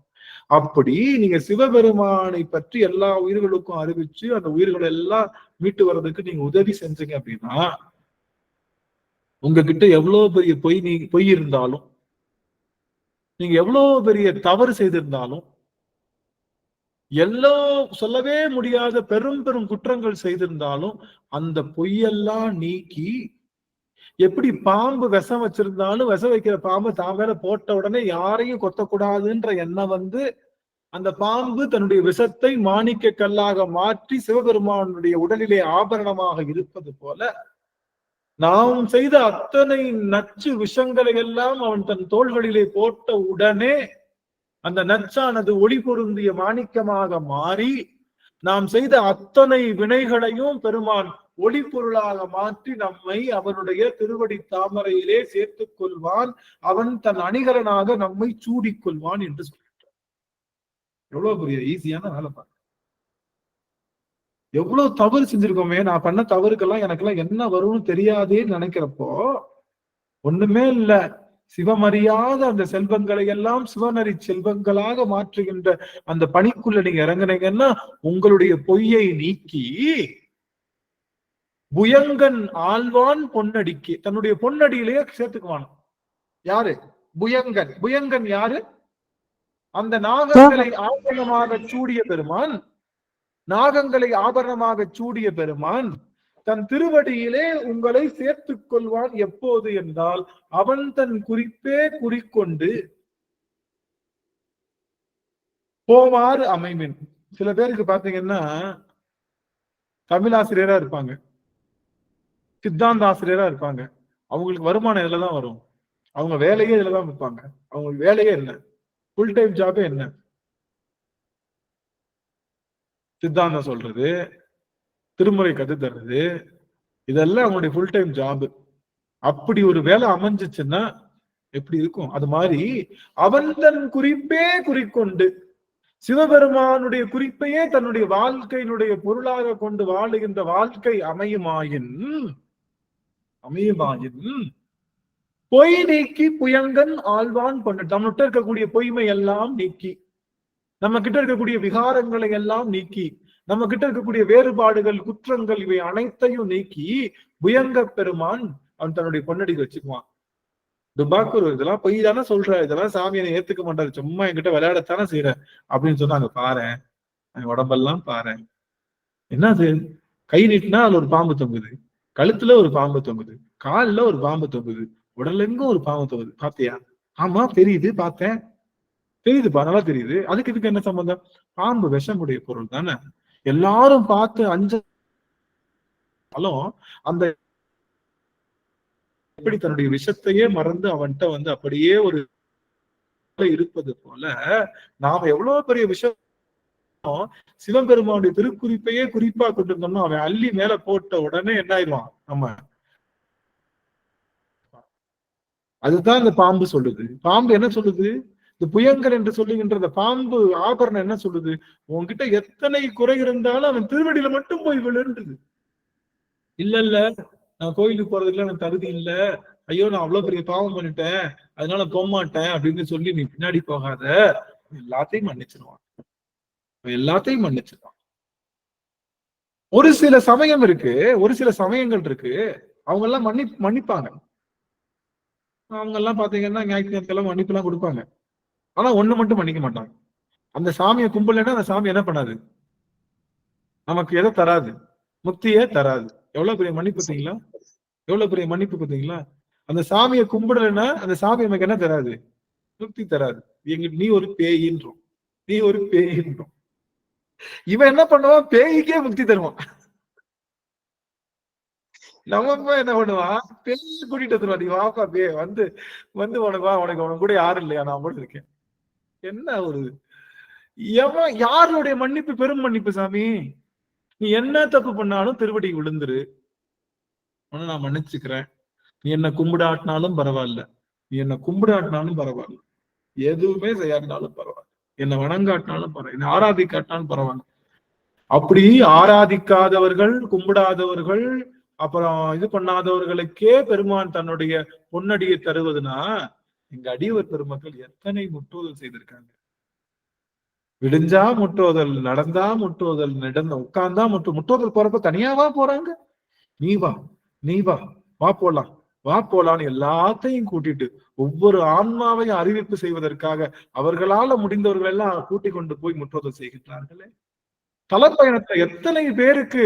அப்படி நீங்க சிவபெருமானை பற்றி எல்லா உயிர்களுக்கும் அறிவிச்சு அந்த உயிர்களை எல்லாம் மீட்டு வர்றதுக்கு நீங்க உதவி செஞ்சீங்க அப்படின்னா, உங்ககிட்ட எவ்வளவு பெரிய பொய் இருந்தாலும், நீங்க எவ்வளவு பெரிய தவறு செய்திருந்தாலும், சொல்லவே முடியாத பெரும் குற்றங்கள் செய்திருந்தாலும் அந்த பொய்யெல்லாம் நீக்கி, எப்படி பாம்பு விஷம் வச்சிருந்தாலும் விஷம் வைக்கிற பாம்பு தான் மேல போட்ட உடனே யாரையும் கொத்தக்கூடாதுன்ற எண்ணம் அந்த பாம்பு தன்னுடைய விஷத்தை மாணிக்க கல்லாக மாற்றி சிவபெருமானுடைய உடலிலே ஆபரணமாக இருப்பது போல நாம் செய்த அத்தனை நச்சு விஷங்களை எல்லாம் அவன் தன் தோள்களிலே போட்ட உடனே அந்த நச்சானது ஒளி பொருந்திய மாணிக்கமாக மாறி நாம் செய்த அத்தனை வினைகளையும் பெருமான் ஒளி பொருளாக மாற்றி நம்மை அவனுடைய திருவடி தாமரையிலே சேர்த்துக் கொள்வான். அவன் தன் அணிகலனாக நம்மை சூடிக்கொள்வான் என்று சொல்லிட்டார். எவ்வளவு பெரிய ஈஸியான வேலை பாருங்க. எவ்வளவு தவறு செஞ்சிருக்கோமே. நான் பண்ண தவறுக்கெல்லாம் எனக்கெல்லாம் என்ன வரும்னு தெரியாதேன்னு நினைக்கிறப்போ ஒண்ணுமே இல்ல, சிவமறியாத அந்த செல்வங்களை எல்லாம் சிவனறி செல்வங்களாக மாற்றுகின்ற அந்த பணிக்குள்ள நீங்க இறங்குனீங்கன்னா உங்களுடைய பொய்யை நீக்கி புயங்கன் ஆழ்வான் பொன்னடிக்கு தன்னுடைய பொன்னடியிலேயே சேர்த்துக்குவான். யாரு? புயங்கன். புயங்கன் யாரு? அந்த நாகங்களை ஆபரணமாக சூடிய பெருமான். நாகங்களை ஆபரணமாக சூடிய பெருமான் தன் திருவடியிலே உங்களை சேர்த்துக் கொள்வான். எப்போது என்றால் அவன் தன் குறிப்பே குறிக்கொண்டு போவார் அமைமின். சில பேருக்கு பாத்தீங்கன்னா தமிழாசிரியரா இருப்பாங்க, சித்தாந்த ஆசிரியரா இருப்பாங்க. அவங்களுக்கு வருமானம் இதுலதான் வரும். அவங்க வேலையே இதுலதான் இருப்பாங்க. அவங்க வேலையே என்ன? ஃபுல் டைம் ஜாபே என்ன? சித்தாந்தம் சொல்றது, திருமுறை கத்து தர்றது, இதெல்லாம் அவங்களுடைய ஃபுல் டைம் ஜாப். அப்படி ஒரு வேலை அமைஞ்சிச்சுன்னா எப்படி இருக்கும்? அது மாதிரி அவன் தன் குறிப்பே குறிக்கொண்டு சிவபெருமானுடைய குறிப்பையே தன்னுடைய வாழ்க்கையினுடைய பொருளாக கொண்டு வாழுகின்ற வாழ்க்கை அமையுமாயின் பொய் நீக்கி புயங்கன் ஆழ்வான் பொண்ணு. நம்மகிட்ட இருக்கக்கூடிய பொய்மை எல்லாம் நீக்கி, நம்ம கிட்ட இருக்கக்கூடிய விகாரங்களை எல்லாம் நீக்கி, நம்ம கிட்ட இருக்கக்கூடிய வேறுபாடுகள் குற்றங்கள் இவை அனைத்தையும் நீக்கி புயங்க பெருமான் அவன் தன்னுடைய பொன்னடிக்கு வச்சுக்குவான். துபாக்கூர் இதெல்லாம் பொய் தானே சொல்ற, இதெல்லாம் சாமியை ஏத்துக்க மாட்டாரு, சும்மா என்கிட்ட விளையாடத்தானே செய்யற அப்படின்னு சொன்னாங்க. பாரு உடம்பெல்லாம் பாரு, என்னது கை நீட்டினா அதுல ஒரு பாம்பு தொங்குது, கழுத்துல ஒரு பாம்பு தொங்குது, காலில் ஒரு பாம்பு தொங்குது, உடல்ல எங்கும் ஒரு பாம்பு தொங்குது. பாத்தியா? ஆமா தெரியுது, பார்த்தேன், தெரியுதுப்பா, நல்லா தெரியுது. அதுக்கு இதுக்கு என்ன சம்பந்தம்? பாம்பு விஷமுடைய பொருள் தானே. எல்லாரும் பார்த்து அஞ்சாலும் அந்த எப்படி தன்னுடைய விஷத்தையே மறந்து அவன்கிட்ட அப்படியே ஒரு இருப்பது போல நாம எவ்வளவு பெரிய விஷயம் சிவபெருமானுடைய திருக்குறிப்பையே குறிப்பா கொண்டு இருந்தோம்னா அவன் அள்ளி மேல போட்ட உடனே என்ன ஆயிடுவான் நம்ம. அதுதான் இந்த பாம்பு சொல்லுது. பாம்பு என்ன சொல்லுது? இந்த புயங்கர் என்று சொல்லுகின்ற இந்த பாம்பு ஆபரணம் என்ன சொல்லுது? உன்கிட்ட எத்தனை குறை இருந்தாலும் அவன் திருவடியில மட்டும் போய் விழுன்றது. இல்ல நான் கோயிலுக்கு போறதுக்குள்ள எனக்கு தகுதி இல்லை, ஐயோ நான் அவ்வளவு பெரிய பாவம் பண்ணிட்டேன் அதனால போகமாட்டேன் அப்படின்னு சொல்லி நீ பின்னாடி போகாத, எல்லாத்தையும் மன்னிச்சிருவான். எல்லாத்தையும் மன்னிச்சிருவான். ஒரு சில சமயம் இருக்கு, ஒரு சில சமயங்கள் இருக்கு, அவங்க எல்லாம் மன்னிப்பாங்க. அவங்க எல்லாம் பாத்தீங்கன்னா ஞாயிற்றுக்கிழமை மன்னிப்பு எல்லாம் கொடுப்பாங்க. ஆனா ஒண்ணு மட்டும் மன்னிக்க மாட்டாங்க. அந்த சாமியை கும்பலன்னா அந்த சாமி என்ன பண்ணாது? நமக்கு எதை தராது? முக்தியே தராது. எவ்வளவு பெரிய மன்னிப்பு பார்த்தீங்களா? எவ்வளவு பெரிய மன்னிப்பு பார்த்தீங்களா? அந்த சாமியை கும்பிடலைன்னா அந்த சாமி நமக்கு என்ன தராது? முக்தி தராது. நீ ஒரு பேயின்றோம், நீ ஒரு பேயின்றோம். இவன் என்ன பண்ணுவான்? பேய்க்கே முக்தி தருவான். நம்ம என்ன பண்ணுவான்? பேய் கூட்டிட்டு வந்துருவான். நீ வாப்பா பே வந்து உனக்கு வா, உனக்கு கூட யாரும் இல்லையா, நான் கூட இருக்கேன். என்ன ஒரு எவன் யாருடைய மன்னிப்பு? பெரும் மன்னிப்பு சாமி. நீ என்ன தப்பு பண்ணாலும் திருவடி விழுந்துரு, நான் மன்னிச்சுக்கிறேன். நீ என்ன கும்பிடாட்டினாலும் பரவாயில்ல, நீ என்ன கும்பிடாட்டினாலும் பரவாயில்ல, எதுவுமே செய்யாட்டினாலும் பரவாயில்ல, என்னை வணங்காட்டினாலும் பரவாயில்ல, என்னை ஆராதிக்காட்டினாலும் பரவாயில்ல. அப்படி ஆராதிக்காதவர்கள், கும்பிடாதவர்கள், அப்புறம் இது பண்ணாதவர்களுக்கே பெருமான் தன்னுடைய பொன்னடியை தருவதுன்னா எங்க அடியவர் பெருமக்கள் எத்தனை முற்றோதல் செய்திருக்காங்க. விடிஞ்சா முற்றோதல், நடந்தா முற்றோதல், உட்கார்ந்தா முற்றோதல் போறப்ப தனியாவா போறாங்க? நீ வா, நீ வா, வா போலாம், வா போலான்னு எல்லாத்தையும் கூட்டிட்டு ஒவ்வொரு ஆன்மாவையும் அறிவிப்பு செய்வதற்காக அவர்களால முடிந்தவர்கள் எல்லாம் கூட்டிக் கொண்டு போய் முற்றோதல் செய்கின்றார்களே. தலப்பயணத்துல எத்தனை பேருக்கு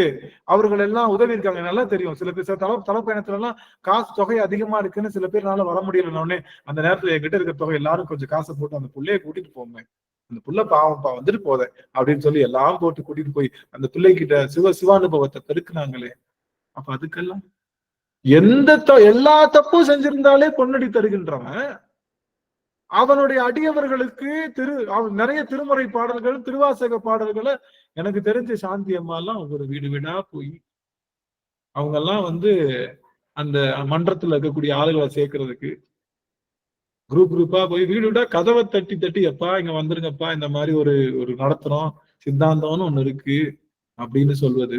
அவர்கள் எல்லாம் உதவி இருக்காங்க நல்லா தெரியும். சில பேர் தலப்பயணத்துல எல்லாம் காசு தொகை அதிகமா இருக்குன்னு சில பேர்னால வர முடியலன்னொடனே அந்த நேரத்துல என்கிட்ட இருக்கிற தொகை எல்லாரும் கொஞ்சம் காசை போட்டு அந்த பிள்ளைய கூட்டிட்டு போமே, அந்த புள்ள பாவம்பா வந்துட்டு போத அப்படின்னு சொல்லி எல்லாம் போட்டு கூட்டிட்டு போய் அந்த பிள்ளைகிட்ட சிவானுபவத்தை பெருக்குனாங்களே. அப்ப அதுக்கெல்லாம் எல்லா தப்பும் செஞ்சிருந்தாலே பொன்னடி தருகின்றவன் அவனுடைய அடியவர்களுக்கு நிறைய திருமுறை பாடல்கள், திருவாசக பாடல்களை எனக்கு தெரிஞ்ச சாந்தி அம்மா எல்லாம் ஒரு வீடு வீடா போய் அவங்க எல்லாம் அந்த மன்றத்துல இருக்கக்கூடிய ஆளுகளை சேர்க்கறதுக்கு குரூப்பா போய் வீடு வீடா கதவை தட்டி தட்டி, எப்பா இங்க வந்துருங்கப்பா, இந்த மாதிரி ஒரு நடத்துறோம், சித்தாந்தம்னு ஒண்ணு இருக்கு அப்படின்னு சொல்வது.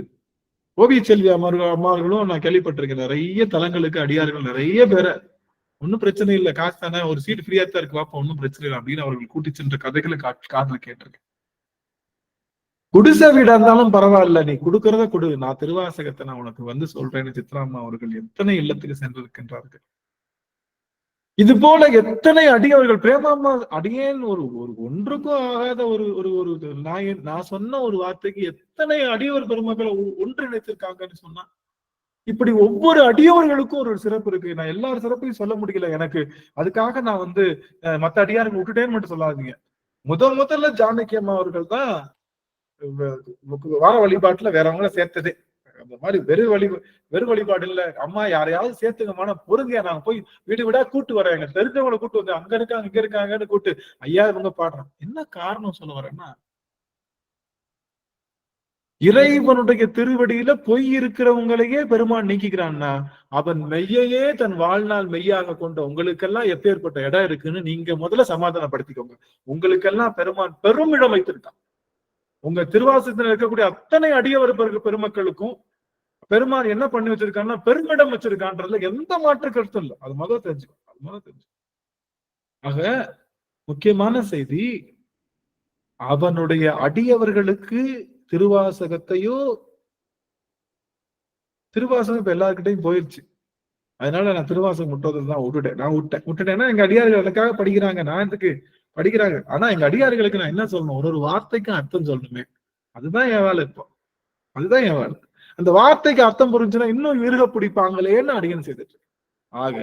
ஓவிய செல்வி அம்மார்களும் நான் கேள்விப்பட்டிருக்கேன். நிறைய தலங்களுக்கு அடியார்கள் நிறைய பேரை, ஒன்னும் பிரச்சனை இல்லை, காசு தானே, ஒரு சீட் ஃப்ரீயா தான் இருக்கு, வாப்பா, ஒன்னும் பிரச்சனை இல்லை அப்படின்னு அவர்கள் கூட்டி சென்ற கதைகளை காதுல கேட்டிருக்கேன். குடிசை வீடா இருந்தாலும் பரவாயில்ல, நீ கொடுக்கறத கொடு, நான் திருவாசகத்தை நான் உனக்கு சொல்றேன்னு சித்ராம்மா அவர்கள் எத்தனை இல்லத்துக்கு சென்றிருக்கின்றார்கள். இது போல எத்தனை அடியவர்கள், பிரேமாம்மா அடியேன் ஒரு ஒன்றுக்கும் ஆகாத ஒரு நான் சொன்ன ஒரு வார்த்தைக்கு எத்தனை அடியவர் பெருமக்களை ஒன்றிணைத்திருக்காங்கன்னு சொன்னா, இப்படி ஒவ்வொரு அடியவர்களுக்கும் ஒரு சிறப்பு இருக்கு. நான் எல்லாரும் சிறப்பையும் சொல்ல முடியல எனக்கு, அதுக்காக நான் மத்த அடியார்கள் விட்டுட்டேன்னு மட்டும் சொல்லாதீங்க. முதல்ல ஜானகி அம்மா அவர்கள் தான் வார வழிபாட்டுல வேறவங்கள சேர்த்ததே. அந்த மாதிரி வெறு வழிபாடு இல்ல, அம்மா யாரையாவது சேர்த்துக்கமான பொருங்க, நாங்க போய் வீடு வீடா கூட்டு வரேன், எங்க தெரிஞ்சவங்களை கூட்டு வந்து அங்க இருக்காங்க இங்க இருக்காங்கன்னு கூட்டு, ஐயா இவங்க பாடுறான். என்ன காரணம் சொல்ல வரேன்னா, இறைவனுடைய திருவடியில பொய் இருக்கிறவங்களையே பெருமான் நீக்கிக்கிறான்னா, அவன் மெய்யையே தன் வாழ்நாள் மெய்யாக கொண்ட உங்களுக்கெல்லாம் எப்பேற்பட்ட இடம் இருக்குன்னு நீங்க முதல்ல சமாதானப்படுத்திக்கோங்க. உங்களுக்கெல்லாம் பெருமான் பெருமிடம் வைத்திருக்கான். உங்க திருவாசகத்துல இருக்கக்கூடிய அத்தனை அடியவர் பெருமக்களுக்கும் பெருமான் என்ன பண்ணி வச்சிருக்கான்னா பெருமிடம் வச்சிருக்கான்றதுல எந்த மாற்று கருத்தும் இல்லை. அது முதல்ல தெரிஞ்சுக்கோ. ஆக முக்கியமான செய்தி, அவனுடைய அடியவர்களுக்கு திருவாசகத்தையோ, திருவாசகம் இப்ப எல்லாருக்கிட்டையும் போயிடுச்சு, அதனால நான் திருவாசகம் முட்டோதான் விட்டுட்டேன்னா எங்க அடியார்கள் எனக்காக படிக்கிறாங்க, நான் எதுக்கு படிக்கிறாங்க, ஆனா எங்க அடியார்களுக்கு நான் என்ன சொல்லணும், ஒரு வார்த்தைக்கும் அர்த்தம் சொல்லணுமே, அதுதான் என் வேலை. இப்போ அதுதான் என் வேலை. அந்த வார்த்தைக்கு அர்த்தம் புரிஞ்சுன்னா இன்னும் இருக பிடிப்பாங்களேன்னு அடியன் செய்துட்டு. ஆக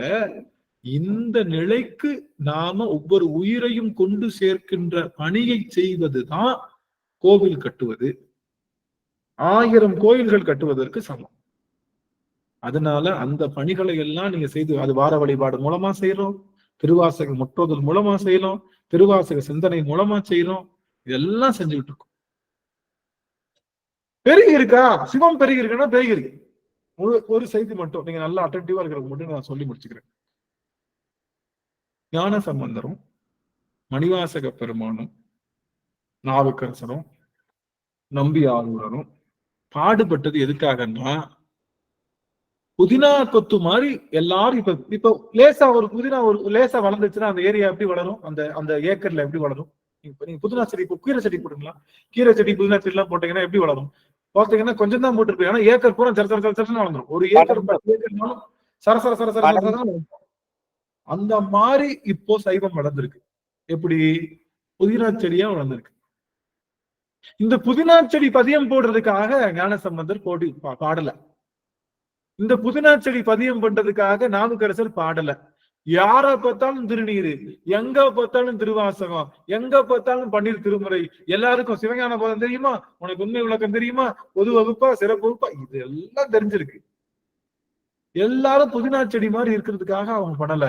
இந்த நிலைக்கு நாம ஒவ்வொரு உயிரையும் கொண்டு சேர்க்கின்ற பணியை செய்வதுதான் கோவில் கட்டுவது, 1000 கோயில்கள் கட்டுவதற்கு சமம். அதனால அந்த பணிகளை எல்லாம் நீங்க செய்து, அது வார வழிபாடு மூலமா செய்யறோம், திருவாசக முற்றோதல் மூலமா செய்யலாம், திருவாசக சிந்தனை மூலமா செய்யறோம், இதெல்லாம் செஞ்சுக்கிட்டு இருக்கோம். பெருகி இருக்கா, சிவம் பெருகி இருக்குன்னா பெருகி இருக்கு. ஒரு செய்தி மட்டும் நீங்க நல்லா அட்டன்டிவா இருக்கிறது மட்டும் நான் சொல்லி முடிச்சுக்கிறேன். ஞான சம்பந்தரும் மணிவாசக பெருமானும் நாவுக்கரசரும் நம்பி ஆரூரரும் பாடுபட்டது எதுக்காகன்னா, புதினா கொத்து மாதிரி எல்லாரும் இப்ப லேசா ஒரு புதினா லேசா வளர்ந்துச்சுன்னா அந்த ஏரியா எப்படி வளரும், அந்த ஏக்கர்ல எப்படி வளரும்? நீங்க புதினா செடி, கீரை செடி போட்டுங்களா, கீரை செடி புதினா செடி எல்லாம் போட்டீங்கன்னா எப்படி வளரும்? பார்த்தீங்கன்னா கொஞ்சம் தான் போட்டுருப்பீங்க, ஆனா ஏக்கர் பூரா சரசரன்னு வளர்ந்துரும். ஒரு ஏக்கர் சரசர அந்த மாதிரி இப்போ சைவம் வளர்ந்துருக்கு. எப்படி? புதினா செடியா வளர்ந்துருக்கு. இந்த புதினா செடி பதியம் போடுறதுக்காக ஞானசம்பந்தர் பாடல, இந்த புதினா செடி பதியம் பண்றதுக்காக நாவுக்கரசர் பாடல. யார பார்த்தாலும் திருநீரு, எங்க பார்த்தாலும் திருவாசகம், எங்க பார்த்தாலும் பன்னீர் திருமுறை, எல்லாருக்கும் சிவஞான போதம் தெரியுமா, உனக்கு உண்மை விளக்கம் தெரியுமா, பொது வகுப்பா சிறப்பு வகுப்பா, இது எல்லாம் தெரிஞ்சிருக்கு. எல்லாரும் புதினா செடி மாதிரி இருக்கிறதுக்காக அவங்க பண்ணல,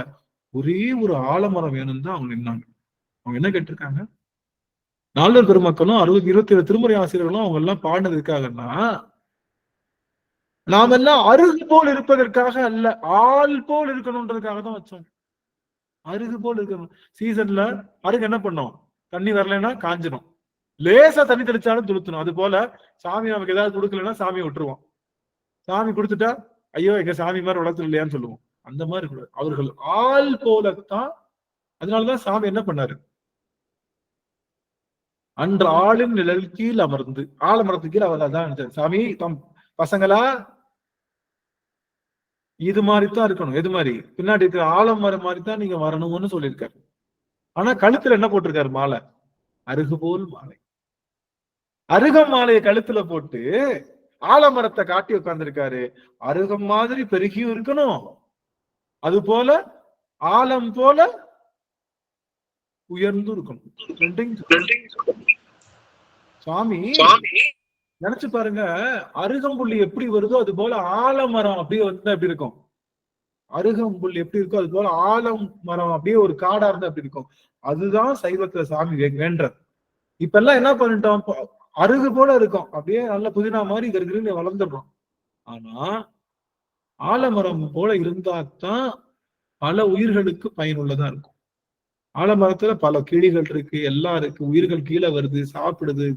ஒரே ஒரு ஆலமரம் வேணும்னு தான் அவங்க நின்னாங்க. அவங்க என்ன கேட்டிருக்காங்க, நால்வர் பெருமக்களும் 27 திருமுறை ஆசிரியர்களும் அவங்க எல்லாம் பாடினதுக்காகன்னா, நாம எல்லாம் அருகு போல் இருப்பதற்காக அல்ல, ஆள் போல் இருக்கணும்ன்றதுக்காக தான் வச்சோம். அருகு போல் இருக்கணும். சீசன்ல அருகு என்ன பண்ணோம், தண்ணி வரலைன்னா காஞ்சிடும், லேசா தண்ணி தெளிச்சாலும் துளுத்தணும். அது போல சாமி நமக்கு ஏதாவது கொடுக்கலன்னா சாமியை விட்டுருவோம், சாமி கொடுத்துட்டா ஐயோ எங்க சாமி மாதிரி வளர்த்து இல்லையான்னு சொல்லுவோம். அந்த மாதிரி கூட அவர்கள் ஆள் போலத்தான். அதனாலதான் சாமி என்ன பண்ணாரு, அன்று ஆளின் நிழல் கீழ் அமர்ந்து, ஆலமரத்து கீழ் அவர் அதான் சாமி தம் பசங்களா இது மாதிரிதான் இருக்கணும், எது மாதிரி பின்னாடி இருக்கிற ஆலமரம் மாதிரி தான் நீங்க வரணும்னு சொல்லியிருக்காரு. ஆனா கழுத்துல என்ன போட்டிருக்காரு, மாலை, அருகு போல் மாலை. அருகம் மாலையை கழுத்துல போட்டு ஆலமரத்தை காட்டி உட்கார்ந்துருக்காரு. அருகம் மாதிரி பெருகியும் இருக்கணும், அது போல ஆலம் போல உயர்ந்து இருக்கணும். சுவாமி நினைச்சு பாருங்க, அருகம்புள்ளி எப்படி வருதோ அது போல ஆலமரம் அப்படியே வந்து எப்படி இருக்கும், அருகம்புல் எப்படி இருக்கோ அது போல ஆலம் மரம் அப்படியே ஒரு காடா இருந்தா அப்படி இருக்கும். அதுதான் சைவத்துல சாமி வேண்டது. இப்ப எல்லாம் என்ன பண்ணிட்டோம், அருகு போல இருக்கும், அப்படியே நல்ல புதினா மாதிரி கருன்னு வளர்ந்துடுறோம். ஆனா ஆலமரம் போல இருந்தாதான் பல உயிர்களுக்கு பயனுள்ளதா இருக்கும். ஆலமரத்துல பல கிளிகள் இருக்கு, எல்லாம் இருக்கு, உயிர்கள் கீழே வருது, சாப்பிடுது,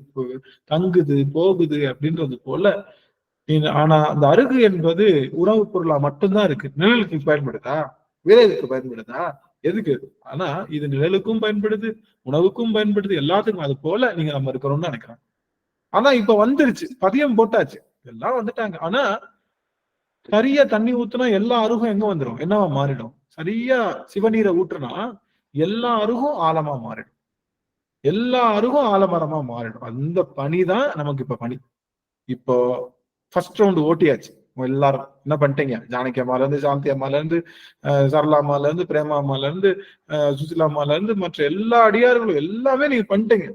தங்குது, போகுது அப்படின்றது போல. ஆனா அந்த அருகு என்பது உணவுப் பொருளா மட்டும்தான் இருக்கு. நிழலுக்கு பயன்படுதா, வேற எதுக்கு பயன்படுதா, எதுக்கு? ஆனா இது நிழலுக்கும் பயன்படுது, உணவுக்கும் பயன்படுது, எல்லாத்துக்கும். அது போல நீங்க நம்ம இருக்கணும்னு நினைக்கிறோம். ஆனா இப்ப வந்துருச்சு, பதியம் போட்டாச்சு, எல்லாம் வந்துட்டாங்க. ஆனா சரியா தண்ணி ஊத்துனா எல்லா அருகும் எங்க வந்துடும், என்னவா மாறிடும்? சரியா சிவநீரை ஊற்றுனா எல்லா அருகும் ஆழமா மாறிடும், எல்லா அருகும் ஆலமரமா மாறிடும். அந்த பணிதான் நமக்கு இப்ப பணி. இப்போ ஃபர்ஸ்ட் ரவுண்ட் ஓட்டியாச்சு. எல்லாரும் என்ன பண்ணிட்டீங்க, ஜானகி அம்மால இருந்து, சாந்தி அம்மால இருந்து, சரளா அம்மால இருந்து, பிரேமா அம்மால இருந்து, சுசிலா அம்மால இருந்து, மற்ற எல்லா அடியார்களும் எல்லாமே நீங்க பண்ணிட்டீங்க.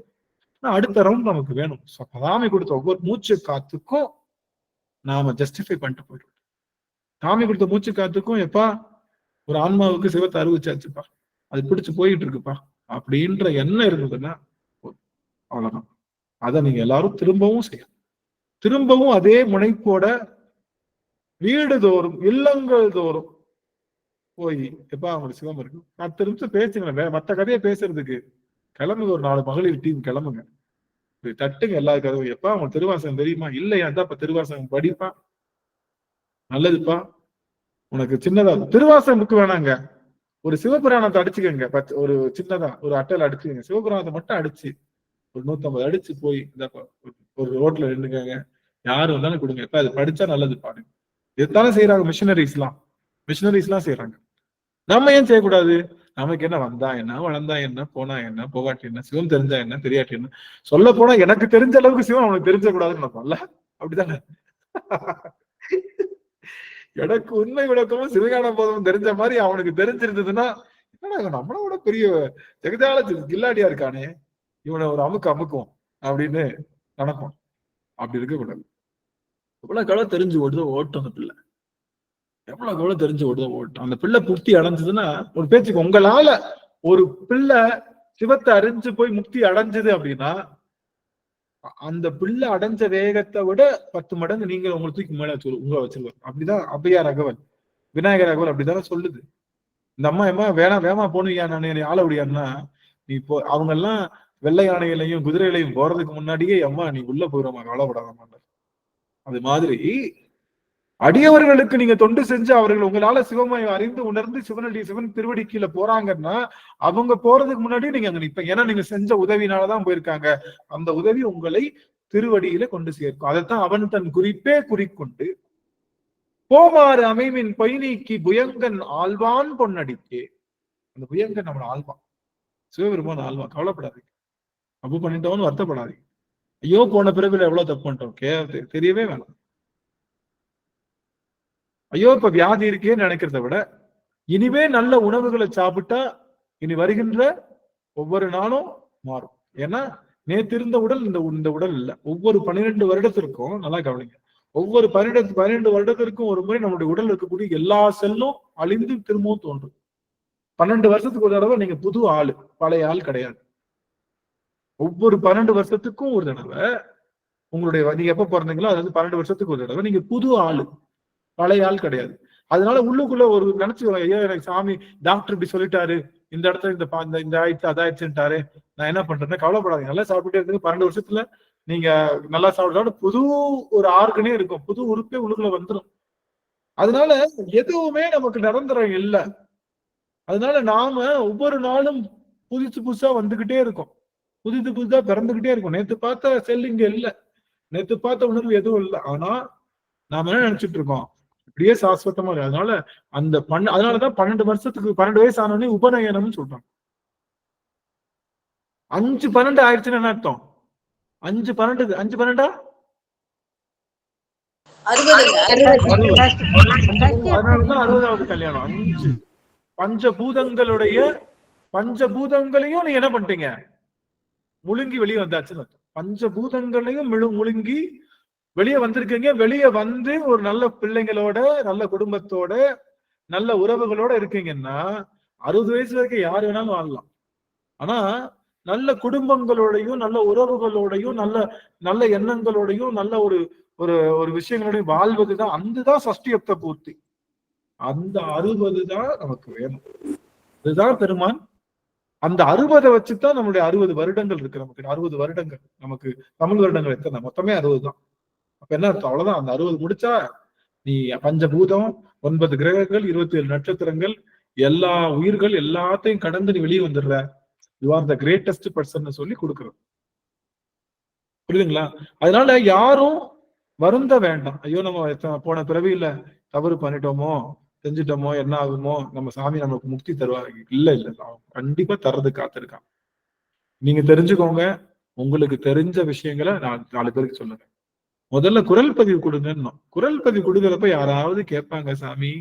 அடுத்த ரவுண்ட் நமக்கு வேணும். சாமி கொடுத்த ஒவ்வொரு மூச்சு காத்துக்கும் நாம ஜஸ்டிஃபை பண்ணிட்டு போயிடும். சாமி கொடுத்த மூச்சு காத்துக்கும் எப்பா ஒரு ஆன்மாவுக்கு சிவத்தை அறிவிச்சாச்சுப்பா, அது பிடிச்சு போயிட்டு இருக்குப்பா அப்படின்ற எண்ணம் இருந்ததுன்னா அவ்வளவுதான். அதை நீங்க எல்லாரும் திரும்பவும் செய்யணும். திரும்பவும் அதே முனைப்போட வீடு தோறும், இல்லங்கள் தோறும் போய் எப்பா அவங்களுக்கு சிவம் இருக்கு 10 நிமிஷம் பேசுங்க. மற்ற கதையை பேசுறதுக்கு கிளம்புங்க, ஒரு 4 மகளிர் டீம் கிளம்புங்க, தட்டுங்க எல்லா கதவும். எப்பா அவங்களுக்கு திருவாசகம் தெரியுமா, இல்லையா, தான் இப்ப திருவாசகம் படிப்பா, நல்லதுப்பா. உனக்கு சின்னதா திருவாசகம் புக்கு வேணாங்க, ஒரு சிவபுராணத்தை அடிச்சுக்கங்க, ஒரு சின்னதா ஒரு அட்டையில அடிச்சுக்கங்க, சிவபுராணத்தை மட்டும் அடிச்சு ஒரு 150 அடிச்சு போய் ஒரு ரோட்ல நின்னுக்கங்க, யாரு வந்தாலும் கொடுங்க, எப்ப அது படிச்சா நல்லது பாருங்க. இதுதானே செய்யறாங்க மிஷினரிஸ்லாம் செய்யறாங்க. நம்ம ஏன் செய்யக்கூடாது? நமக்கு என்ன, வந்தா என்ன, வளர்ந்தா என்ன, போனா என்ன, போகாட்டி என்ன, சிவம் தெரிஞ்சா என்ன, தெரியாட்டி என்ன, சொல்ல போனா எனக்கு தெரிஞ்ச அளவுக்கு சிவம் அவனுக்கு தெரிஞ்ச கூடாதுன்னு நினைப்போம்ல, அப்படித்தானே? எனக்கு உண்மை விளக்கமும் சிவஞான போதமும் தெரிஞ்ச மாதிரி அவனுக்கு தெரிஞ்சிருந்ததுன்னா, நம்மளோட பெரிய ஜெகதால கில்லாடியா இருக்கானே, இவனை ஒரு அமுக்கும் அப்படின்னு நினைப்போம். அப்படி இருக்கக்கூடாது. எவ்வளவு கவலை தெரிஞ்சு ஓடுதோ ஓட்டும் அந்த பிள்ளை, எவ்வளவு கவலை தெரிஞ்சு ஓடுதோ ஓட்டும். அந்த பிள்ளை முக்தி அடைஞ்சதுன்னா, ஒரு பேச்சுக்கு உங்களால ஒரு பிள்ளை சிவத்தை அறிஞ்சு போய் முக்தி அடைஞ்சது அப்படின்னா, அந்த பிள்ளை அடைஞ்ச வேகத்தை விட 10 மடங்கு நீங்க உங்களை தூக்கி மேல உங்களை வச்சிருவார். அப்படிதான் அபயா ரகவல், விநாயகர் ரகவல் அப்படித்தானே சொல்லுது. இந்த அம்மா வேணா போனியா, நான் ஆள முடியாதுன்னா, நீ இப்போ அவங்க எல்லாம் வெள்ளை யானைகளையும் குதிரைகளையும் போறதுக்கு முன்னாடியே அம்மா நீ உள்ள போயிடுமா, கவலைப்படாதம்மா. அது மாதிரி அடியவர்களுக்கு நீங்க தொண்டு செஞ்சு அவர்கள் உங்களால சிவமய அறிந்து உணர்ந்து சிவன் திருவடி கீழே போறாங்கன்னா, அவங்க போறதுக்கு முன்னாடி நீங்க அங்க நிற்பீங்க. ஏன்னா நீங்க செஞ்ச உதவினாலதான் போயிருக்காங்க. அந்த உதவி உங்களை திருவடியில கொண்டு சேர்க்கும். அதைத்தான் அவன் தன் குறிப்பே குறிக்கொண்டு போமாறு அமைமின் பொய் நீக்கி புயங்கன் ஆழ்வான் பொன்னடிக்கே. அந்த புயங்கன் நம்மள ஆழ்வான், சிவபெருமான் ஆழ்வான். கவலைப்படாதீங்க, தப்பு பண்ணிட்டோம்னு வருத்தப்படாதீங்க. ஐயோ போன பிறவில எவ்வளவு தப்பு பண்ணிட்டோம் தெரியவே வேணாம். ஐயோ இப்ப வியாதி இருக்கே நினைக்கிறத விட, இனிமே நல்ல உணவுகளை சாப்பிட்டா இனி வருகின்ற ஒவ்வொரு நாளும் மாறும். ஏன்னா நேற்று இருந்த உடல் இந்த உடல் இல்லை. ஒவ்வொரு 12 வருடத்திற்கும் நல்லா கவனிங்க, ஒவ்வொரு 12 வருடத்திற்கும் ஒரு முறை நம்முடைய உடல் இருக்கக்கூடிய எல்லா செல்லும் அழிந்து திரும்பவும் தோன்றும். 12 வருஷத்துக்கு ஒரு தடவை நீங்க புது ஆளு, பழைய ஆள் கிடையாது. ஒவ்வொரு 12 வருஷத்துக்கும் ஒரு தடவை உங்களுடைய, நீங்க எப்ப பிறந்தீங்களோ அதாவது 12 வருஷத்துக்கு ஒரு தடவை நீங்க புது ஆளு, பழைய ஆள் கிடையாது. அதனால உள்ளுக்குள்ள ஒரு நினைச்சு, ஐயோ எனக்கு சாமி டாக்டர் இப்படி சொல்லிட்டாரு, இந்த இடத்துல இந்த ஆயிடுச்சு அதாயிடுச்சுட்டாரு, நான் என்ன பண்றேன்னா கவலைப்படாதீங்க, நல்லா சாப்பிட்டுட்டே இருக்கு. 12 வருஷத்துல நீங்க நல்லா சாப்பிட்டா புது ஒரு ஆர்கனே இருக்கும், புது உறுப்பே உள்ளுக்குள்ள வந்துடும். அதனால எதுவுமே நமக்கு நிரந்தரம் இல்லை. அதனால நாம ஒவ்வொரு நாளும் புதுசா வந்துகிட்டே இருக்கும், புதுசா பிறந்துகிட்டே இருக்கும். நேத்து பார்த்த செல் இங்க இல்ல, நேத்து பார்த்த உணர்வு எதுவும் இல்லை. ஆனா நாம என்ன நினைச்சிட்டு இருக்கோம், இப்படியே சாஸ்வதமா இருக்கு. அதனால அதனாலதான் 12 வருஷத்துக்கு 12 வயசு ஆனோடனே உபநயனம்னு சொல்றாங்க. 5-12 ஆயிடுச்சுன்னு என்ன அர்த்தம்? 5-12 5-12 அதனாலதான் 60வது கல்யாணம். 5 பஞ்சபூதங்களையும் நீங்க என்ன பண்ணிட்டீங்க, முழுங்கி வெளியே வந்தாச்சுன்னு அர்த்தம். பஞ்சபூதங்களையும் முழுங்கி வெளியே வந்திருக்கீங்க. வெளியே வந்து ஒரு நல்ல பிள்ளைங்களோட, நல்ல குடும்பத்தோட, நல்ல உறவுகளோட இருக்கீங்கன்னா 60 வயசு வரைக்கும் யார் வேணாலும் வாழலாம். ஆனா நல்ல குடும்பங்களோடையும் நல்ல உறவுகளோடையும் நல்ல நல்ல எண்ணங்களோடையும் நல்ல ஒரு ஒரு ஒரு விஷயங்களோடையும் வாழ்வதுதான் அதுதான் சஷ்டியப்த பூர்த்தி. அந்த 60 தான் நமக்கு வேணும். இதுதான் பெருமான். அந்த 60 வச்சுதான் நம்மளுடைய 60 வருடங்கள் இருக்கு. நமக்கு 60 வருடங்கள், நமக்கு தமிழ் வருடங்கள் எத்தனை? மொத்தமே 60 தான். அப்ப என்ன அர்த்தம்? அவ்வளவுதான். அந்த 60 முடிச்சா நீ பஞ்சபூதம், 9 கிரகங்கள், 27 நட்சத்திரங்கள், எல்லா உயிர்கள் எல்லாத்தையும் கடந்து நீ வெளியே வந்துடுற. You are the greatest person சொல்லி கொடுக்குறது. புரியுதுங்களா? அதனால யாரும் வருந்த வேண்டாம். ஐயோ நம்ம போன பிறவியில தவறு பண்ணிட்டோமோ, செஞ்சுட்டோமோ, என்ன ஆகுமோ, நம்ம சாமி நமக்கு முக்தி தருவாரு. இல்ல இல்ல, கண்டிப்பா தர்றது காத்திருக்கான். நீங்க தெரிஞ்சுக்கோங்க. உங்களுக்கு தெரிஞ்ச விஷயங்களை 4 பேருக்கு சொல்லுங்க. முதல்ல குரல் பதிவு கொடுங்கன்னு. குரல் பதிவு கொடுக்கறப்ப யாராவது கேட்பாங்க, சாமி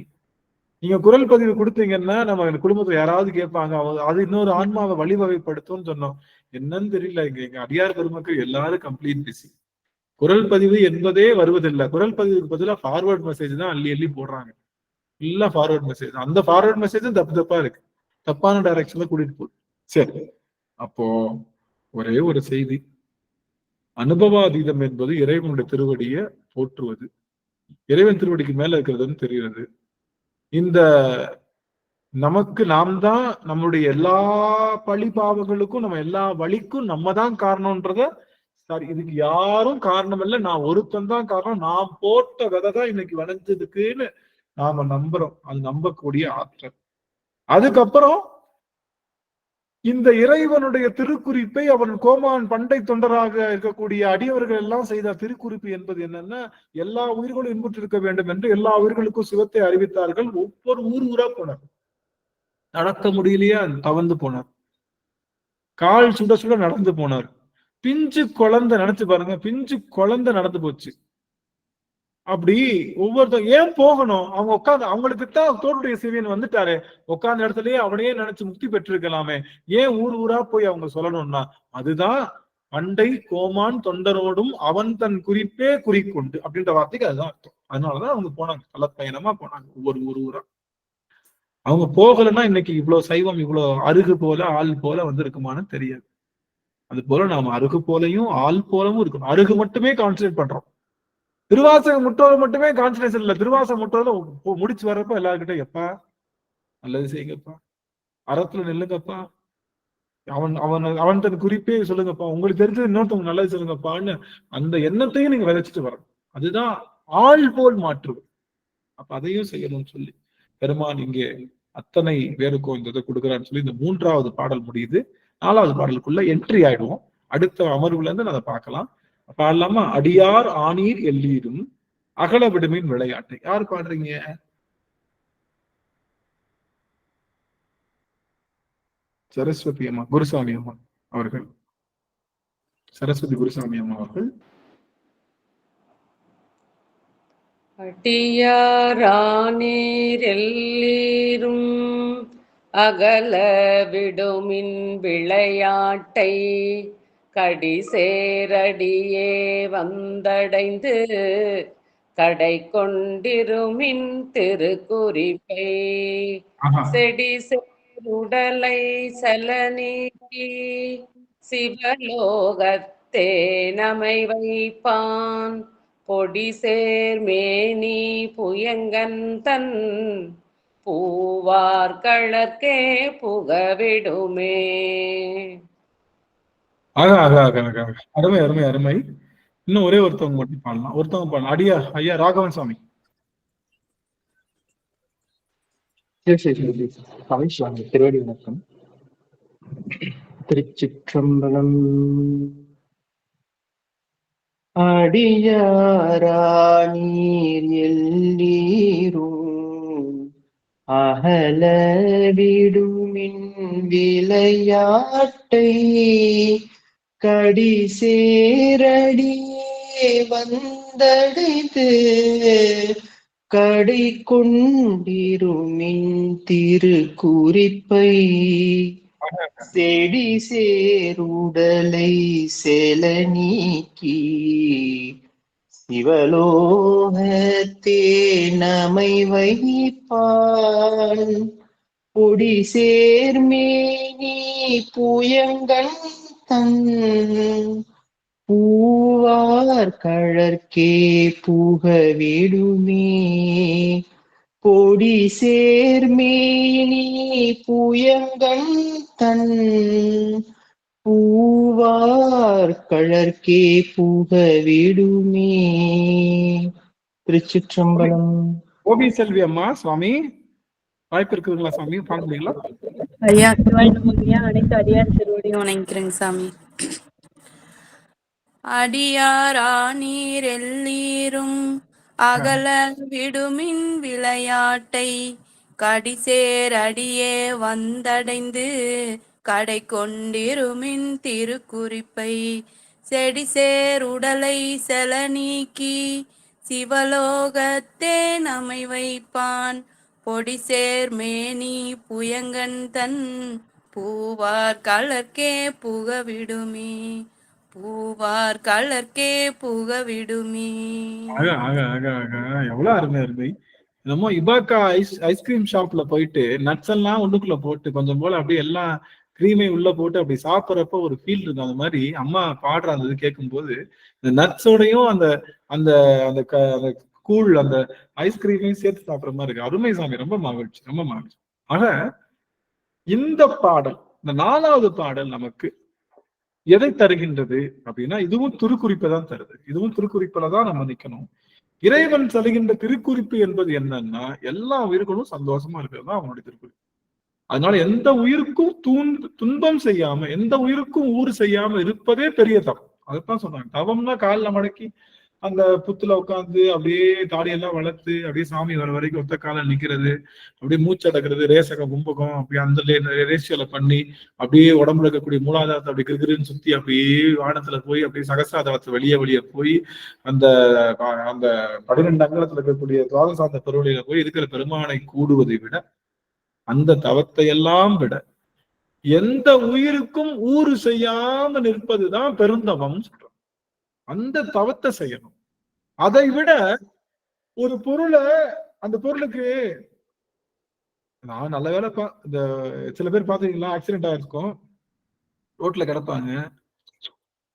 நீங்க குரல் பதிவு கொடுத்தீங்கன்னா நம்ம குடும்பத்துல யாராவது கேட்பாங்க, அது இன்னொரு ஆன்மாவை வழிவகைப்படுத்தும்னு சொன்னோம். என்னன்னு தெரியல, எங்க அடியார் பெருமக்கள் எல்லாரும் கம்ப்ளீட் பிஸி. குரல் பதிவு என்பதே வருவதில்லை. குரல் பதிவுக்கு பதிலாக ஃபார்வர்ட் மெசேஜ் தான் அள்ளி அள்ளி போடுறாங்க. இல்ல ஃபார்வர்ட் மெசேஜ், அந்த ஃபார்வர்ட் மெசேஜும் தப்பா இருக்கு, தப்பான டைரக்ஷன்ல கூட்டிட்டு போகுது. சரி, அப்போ ஒரே ஒரு செய்தி, அனுபவாதீதம் என்பது இறைவனுடைய திருவடியை போற்றுவது, இறைவன் திருவடிக்கு மேல இருக்கிறதுன்னு தெரிகிறது. இந்த நமக்கு நாம் தான் நம்மளுடைய எல்லா பழி பாவங்களுக்கும், நம்ம எல்லா வழிக்கும் நம்ம தான் காரணம்ன்றத, சாரி இதுக்கு யாரும் காரணம் இல்லை, நான் ஒருத்தன் தான் காரணம், நான் போட்ட விதை தான் இன்னைக்கு விளைஞ்சதுக்குன்னு நாம நம்புறோம். அது நம்பக்கூடிய ஆற்றல். அதுக்கப்புறம் இந்த இறைவனுடைய திருக்குறிப்பை அவன் கோமான் பண்டை தொண்டராக இருக்கக்கூடிய அடியவர்கள் எல்லாம் செய்த திருக்குறிப்பு என்பது என்னன்னா, எல்லா உயிர்களும் இன்புற்றிருக்க வேண்டும் என்று எல்லா உயிர்களுக்கும் சிவத்தை அறிவித்தார்கள். ஒவ்வொரு ஊரா போனார். நடக்க முடியலையா தவந்து போனார். கால் சுட சுட நடந்து போனார். பிஞ்சு குழந்தை, நினைச்சு பாருங்க, பிஞ்சு குழந்தை நடந்து போச்சு. அப்படி ஒவ்வொருத்தரும் ஏன் போகணும்? அவங்க உட்காந்து, அவங்களுக்கு தான் தோளுடைய சிவியன் வந்துட்டாரு, உட்கார்ந்த இடத்துலயே அவனையே நினைச்சு முக்தி பெற்றிருக்கலாமே, ஏன் ஊரா போய் அவங்க சொல்லணும்னா, அதுதான் பண்டை கோமான் தொண்டரோடும் அவன் தன் குறிப்பே குறிக்கொண்டு அப்படின்ற வார்த்தைக்கு அதுதான் அர்த்தம். அதனாலதான் அவங்க போனாங்க, கலப்பயணமா போனாங்க ஒவ்வொரு ஊரா. அவங்க போகலன்னா இன்னைக்கு இவ்வளவு சைவம் இவ்வளவு அருகு போல ஆள் போல வந்திருக்குமான்னு தெரியாது. அது போல நாம அருகு போலையும் ஆள் போலவும் இருக்கணும். அருகு மட்டுமே கான்சன்ட்ரேட் பண்றோம், திருவாசகம் முற்றோடு மட்டுமே கான்சன்ட்ரேஷன் இல்ல. திருவாசகம் முற்றோட முடிச்சு வர்றப்ப எல்லாருக்கிட்ட எப்பா நல்லது செய்யுங்கப்பா, அறத்துல நில்லுங்கப்பா, அவன் தன் குறிப்பே சொல்லுங்கப்பா, உங்களுக்கு தெரிஞ்சது இன்னொருத்தவங்க நல்லது சொல்லுங்கப்பான்னு அந்த எண்ணத்தையும் நீங்க விதைச்சிட்டு வரணும். அதுதான் ஆள் போல் மாற்றுவது. அப்ப அதையும் செய்யணும்னு சொல்லி பெருமான் இங்கே அத்தனை பேருக்கும் இந்த இதை கொடுக்குறான்னு சொல்லி இந்த 3வது பாடல் முடியுது. 4வது பாடலுக்குள்ள என்ட்ரி ஆயிடுவோம். அடுத்த அமர்வுல இருந்து அதை பார்க்கலாம். பாடலாமா? அடியார் ஆணீர் எல்லீரும் அகல விடுமின் விளையாட்டு. யார் பாடுறீங்க? சரஸ்வதி அம்மா, குருசாமி அம்மா அவர்கள். சரஸ்வதி குருசாமி அம்மா அவர்கள். அடியாரானீர் எல்லீரும் அகல விடுமின் விளையாட்டை கடி சேரடியே வந்தடைந்து கடை கொண்டிருமின் திருக்குறிப்பை செடி சேருடலை செல நீக்கி சிவலோகத்தே நமை வைப்பான் பொடி சேர்மேனி புயங்கன் தன் பூவார்களே புகவிடுமே. அருமை அருமை அருமை. இன்னும் ஒரே ஒருத்தவங்க மட்டும் பாடலாம். ஒருத்தவங்க பாடலாம். அடியா ஐயா ராகவன் சுவாமி. திருவடி வணக்கம். திருச்சிற்றம்பலம். அடியாரானீர் எல்லீரும் அகல விடுமின் விளையாட்டை கடி சேரடியே வந்தடைத்து கடை கொண்டிருமின் திருக்குறிப்பை செடி சேருடலை செல நீக்கி சிவலோகத்தே நமை வைப்பான் பொடி சேர்மேனி புயங்கன் தன் பூவார் கழற்கே புக விடுமே பொடி சேர்மேனி புயங்கன் தன் பூவார் கழற்கே புக விடுமே. திருச்சிற்றம்பலம். ஓபி செல்வி அம்மா சுவாமி வாய்ப்பு இருக்குதுங்களா சுவாமி? பாடுறீங்களா? ஐயா அனைத்து அடியார் திருவடியும் வணங்கிக்கிறேங்க சாமி. அடியாரா நீர் எல்லீரும் அகல விடுமின் விளையாட்டை கடிசேர் அடியே வந்தடைந்து கடை கொண்டிருமின் திருக்குறிப்பை செடிசேர் உடலை செல நீக்கி சிவலோகத்தே நமை வைப்பான் பொடி சேர் மேனி புயங்கன் தன் பூவார் கலர்க்கே புக விடுமே பூவார் கலர்க்கே புக விடுமே. எவ்வளவு அருமை அருமை. நம்ம இபாக்கா ஐஸ்கிரீம் ஷாப்ல போயிட்டு நட்ஸ் எல்லாம் உள்ளுக்குள்ள போட்டு கொஞ்சம் போல அப்படியே எல்லாம் கிரீமை உள்ள போட்டு அப்படி சாப்பிட்றப்ப ஒரு ஃபீல் இருக்கும். அந்த மாதிரி அம்மா பாடுற அந்த இது கேட்கும் போது இந்த நட்ஸோடையும் அந்த அந்த அந்த கூழ் அந்த ஐஸ்கிரீமையும் சேர்த்து சாப்பிட்ற மாதிரி இருக்கு. அருமை சாமி, ரொம்ப மகிழ்ச்சி, ரொம்ப மகிழ்ச்சி. ஆக இந்த பாடல், இந்த 4வது பாடல் நமக்கு எதை தருகின்றது அப்படின்னா, இதுவும் திருக்குறிப்பை தான் தருது. இதுவும் திருக்குறிப்பில தான் நம்ம நிக்கணும். இறைவன் தருகின்ற திருக்குறிப்பு என்பது என்னன்னா, எல்லா உயிர்களும் சந்தோஷமா இருக்கிறது தான் அவனுடைய திருக்குறிப்பு. அதனால எந்த உயிருக்கும் துன்பம் செய்யாம, எந்த உயிருக்கும் ஊறு செய்யாம இருப்பதே பெரிய தவம். அதைத்தான் சொன்னாங்க. தவம்னா காலில் மடக்கி அந்த புத்துல உட்காந்து அப்படியே தாடியெல்லாம் வளர்த்து அப்படியே சாமி வர வரைக்கும் ஒத்த காலம் நிக்கிறது, அப்படியே மூச்சடக்கிறது, ரேசகம் கும்பகம் அப்படியே அந்த ரேஷியோல பண்ணி அப்படியே உடம்புல இருக்கக்கூடிய மூலாதாரத்தை அப்படி கிருகிருன்னு சுத்தி அப்படியே வானத்துல போய் அப்படியே சகசிராதாரத்தை வெளியே போய் அந்த அந்த 12 அங்கலத்துல இருக்கக்கூடிய துவாதசாந்த பெருவழியில போய் இருக்கிற பெருமானை கூடுவதை விட, அந்த தவத்தை எல்லாம் விட எந்த உயிருக்கும் ஊறு செய்யாம நிற்பதுதான் பெருந்தவம் சொல்றோம். அந்த தவத்தை செய்யணும். அதை விட ஒரு பொருளை, அந்த பொருளுக்கு நான் நல்ல வேலை இந்த சில பேர் பாத்தீங்களா, ஆக்சிடென்ட் ஆயிருக்கும், ரோட்ல கிடப்பாங்க,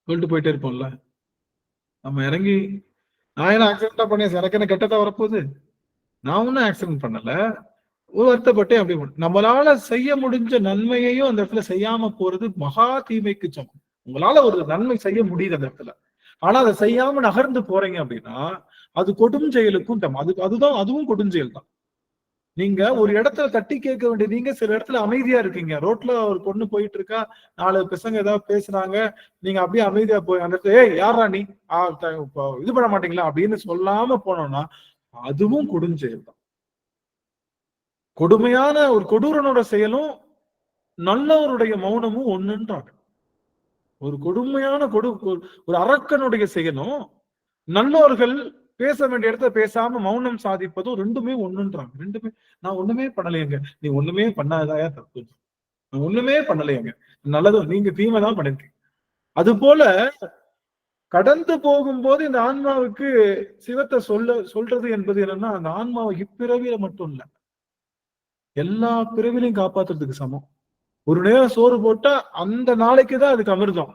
சொல்லிட்டு போயிட்டே இருப்போம்ல. நம்ம இறங்கி நான் என்ன ஆக்சிடென்டா பண்ணேன், எனக்கு என்ன கெட்டதா வரப்போகுது, நான் ஒன்னும் ஆக்சிடென்ட் பண்ணல, ஒரு வருத்தப்பட்டே அப்படி நம்மளால செய்ய முடிஞ்ச நன்மையையும் அந்த இடத்துல செய்யாம போறது மகா தீமைக்கு சமம். உங்களால ஒரு நன்மை செய்ய முடியுது அந்த இடத்துல, ஆனா அதை செய்யாம நகர்ந்து போறீங்க அப்படின்னா அது கொடுஞ்செயலுக்கும் அதுவும் கொடுஞ்செயல் தான். நீங்க ஒரு இடத்துல தட்டி கேட்க வேண்டிய நீங்க சில இடத்துல அமைதியா இருக்கீங்க. ரோட்ல ஒரு பொண்ணு போயிட்டு இருக்கா, 4 பசங்க ஏதாவது பேசுறாங்க, நீங்க அப்படியே அமைதியா போய் அந்த இடத்துல ஏய் யாரா நீ இது பண்ண மாட்டீங்களா அப்படின்னு சொல்லாம போனோம்னா அதுவும் கொடுஞ்செயல் தான். கொடுமையான ஒரு கொடூரனோட செயலும் நல்லவருடைய மௌனமும் ஒண்ணுன்றாங்க. ஒரு கொடுமையான ஒரு அரக்கனுடைய செயலும் நல்லவர்கள் பேச வேண்டிய இடத்துல பேசாம மௌனம் சாதிப்பதும் ரெண்டுமே ஒண்ணுன்றாங்க. ரெண்டுமே நான் ஒண்ணுமே பண்ணலையங்க, நீ ஒண்ணுமே பண்ணாததாயா தப்பு, நான் ஒண்ணுமே பண்ணலையங்க, நல்லதும் நீங்க தீமை தான் பண்ணிருக்கீங்க. அது போல கடந்து போகும்போது இந்த ஆன்மாவுக்கு சிவத்தை சொல்றது என்பது என்னன்னா, அந்த ஆன்மாவை இப்பிறவியில மட்டும் இல்ல, எல்லா பிறவிலையும் காப்பாத்துறதுக்கு சமம். ஒரு நேரம் சோறு போட்டா அந்த நாளைக்குதான் அதுக்கு அமிர்தம்.